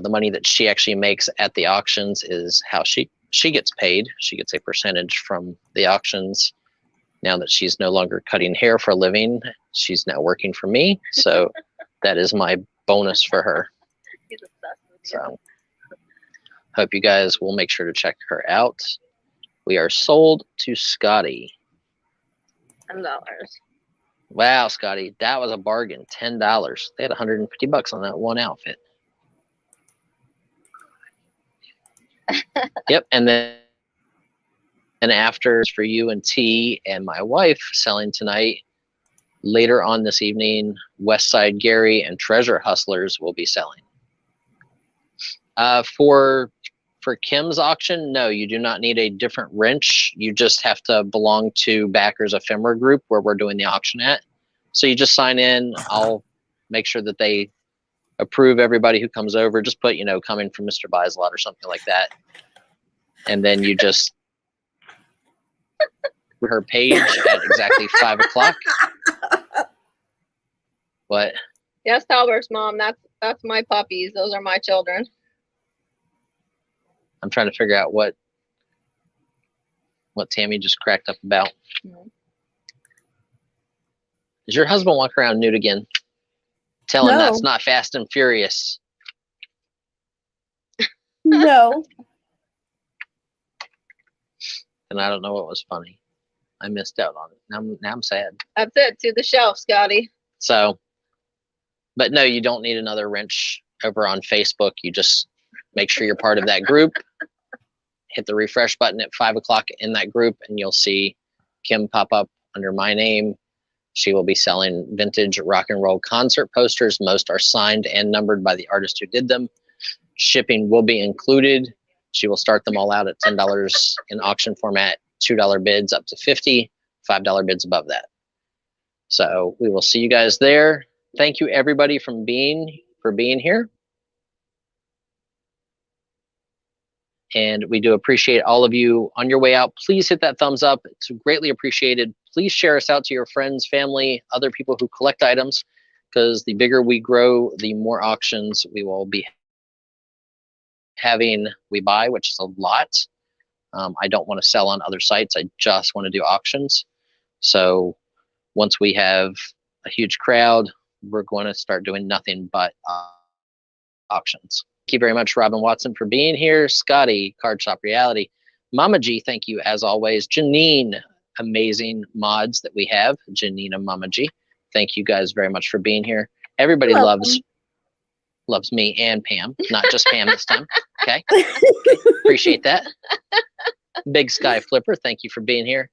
The money that she actually makes at the auctions is how she gets paid. She gets a percentage from the auctions. Now that she's no longer cutting hair for a living, she's now working for me. So that is my bonus for her. He's obsessed with you. So hope you guys will make sure to check her out. We are sold to Scotty. $10. Wow, Scotty, that was a bargain. $10. They had $150 on that one outfit. Yep, and then after for you and T and my wife selling tonight. Later on this evening, Westside Gary and Treasure Hustlers will be selling. For Kim's auction, no, you do not need a different wrench. You just have to belong to Backers Ephemera Group where we're doing the auction at. So you just sign in. I'll make sure that they approve everybody who comes over. Just put, coming from Mr. Bislot or something like that. And then you just her page at exactly 5 o'clock. What? Yes, Halbert's mom. That's my puppies. Those are my children. I'm trying to figure out what Tammy just cracked up about. Does your husband walk around nude again? Tell him that's No. not Fast and Furious. No. And I don't know what was funny. I missed out on it. Now I'm sad. That's it. To the shelf, Scotty. So, but no, you don't need another wrench over on Facebook. You just make sure you're part of that group. Hit the refresh button at 5 o'clock in that group, and you'll see Kim pop up under my name. She will be selling vintage rock and roll concert posters. Most are signed and numbered by the artist who did them. Shipping will be included. She will start them all out at $10 in auction format, $2 bids up to $50, $5 bids above that. So we will see you guys there. Thank you everybody for being here. And we do appreciate all of you. On your way out, please hit that thumbs up. It's greatly appreciated. Please share us out to your friends, family, other people who collect items, because the bigger we grow, the more auctions we will be having. We buy, which is a lot. I don't want to sell on other sites. I just want to do auctions. So once we have a huge crowd, we're going to start doing nothing but auctions. Thank you very much, Robin Watson, for being here. Scotty, Card Shop Reality. Mama G, thank you as always. Janine, amazing mods that we have. Janine and Mama G, thank you guys very much for being here. Everybody loves me and Pam, not just Pam this time. Okay. Appreciate that. Big Sky Flipper, thank you for being here.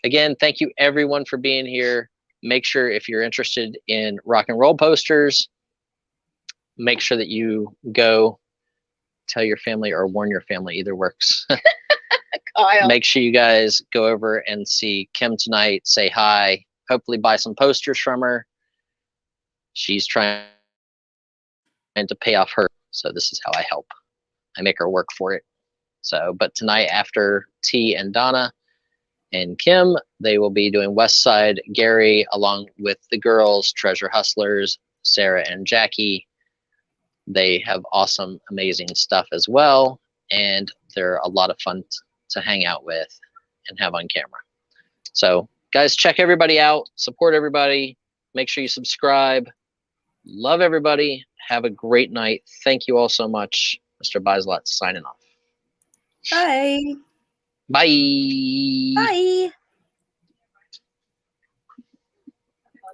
Again, thank you everyone for being here. Make sure if you're interested in rock and roll posters, make sure that you go tell your family or warn your family, either works. Kyle. Make sure you guys go over and see Kim tonight, say hi, hopefully buy some posters from her. She's trying to pay off her, so this is how I help. I make her work for it. So, but tonight after T and Donna and Kim, they will be doing West Side Gary along with the girls, Treasure Hustlers, Sarah and Jackie. They have awesome, amazing stuff as well, and they're a lot of fun to hang out with and have on camera. So guys, check everybody out, support everybody, make sure you subscribe. Love everybody. Have a great night. Thank you all so much. Mr. Bislot signing off. Bye. Bye. Bye.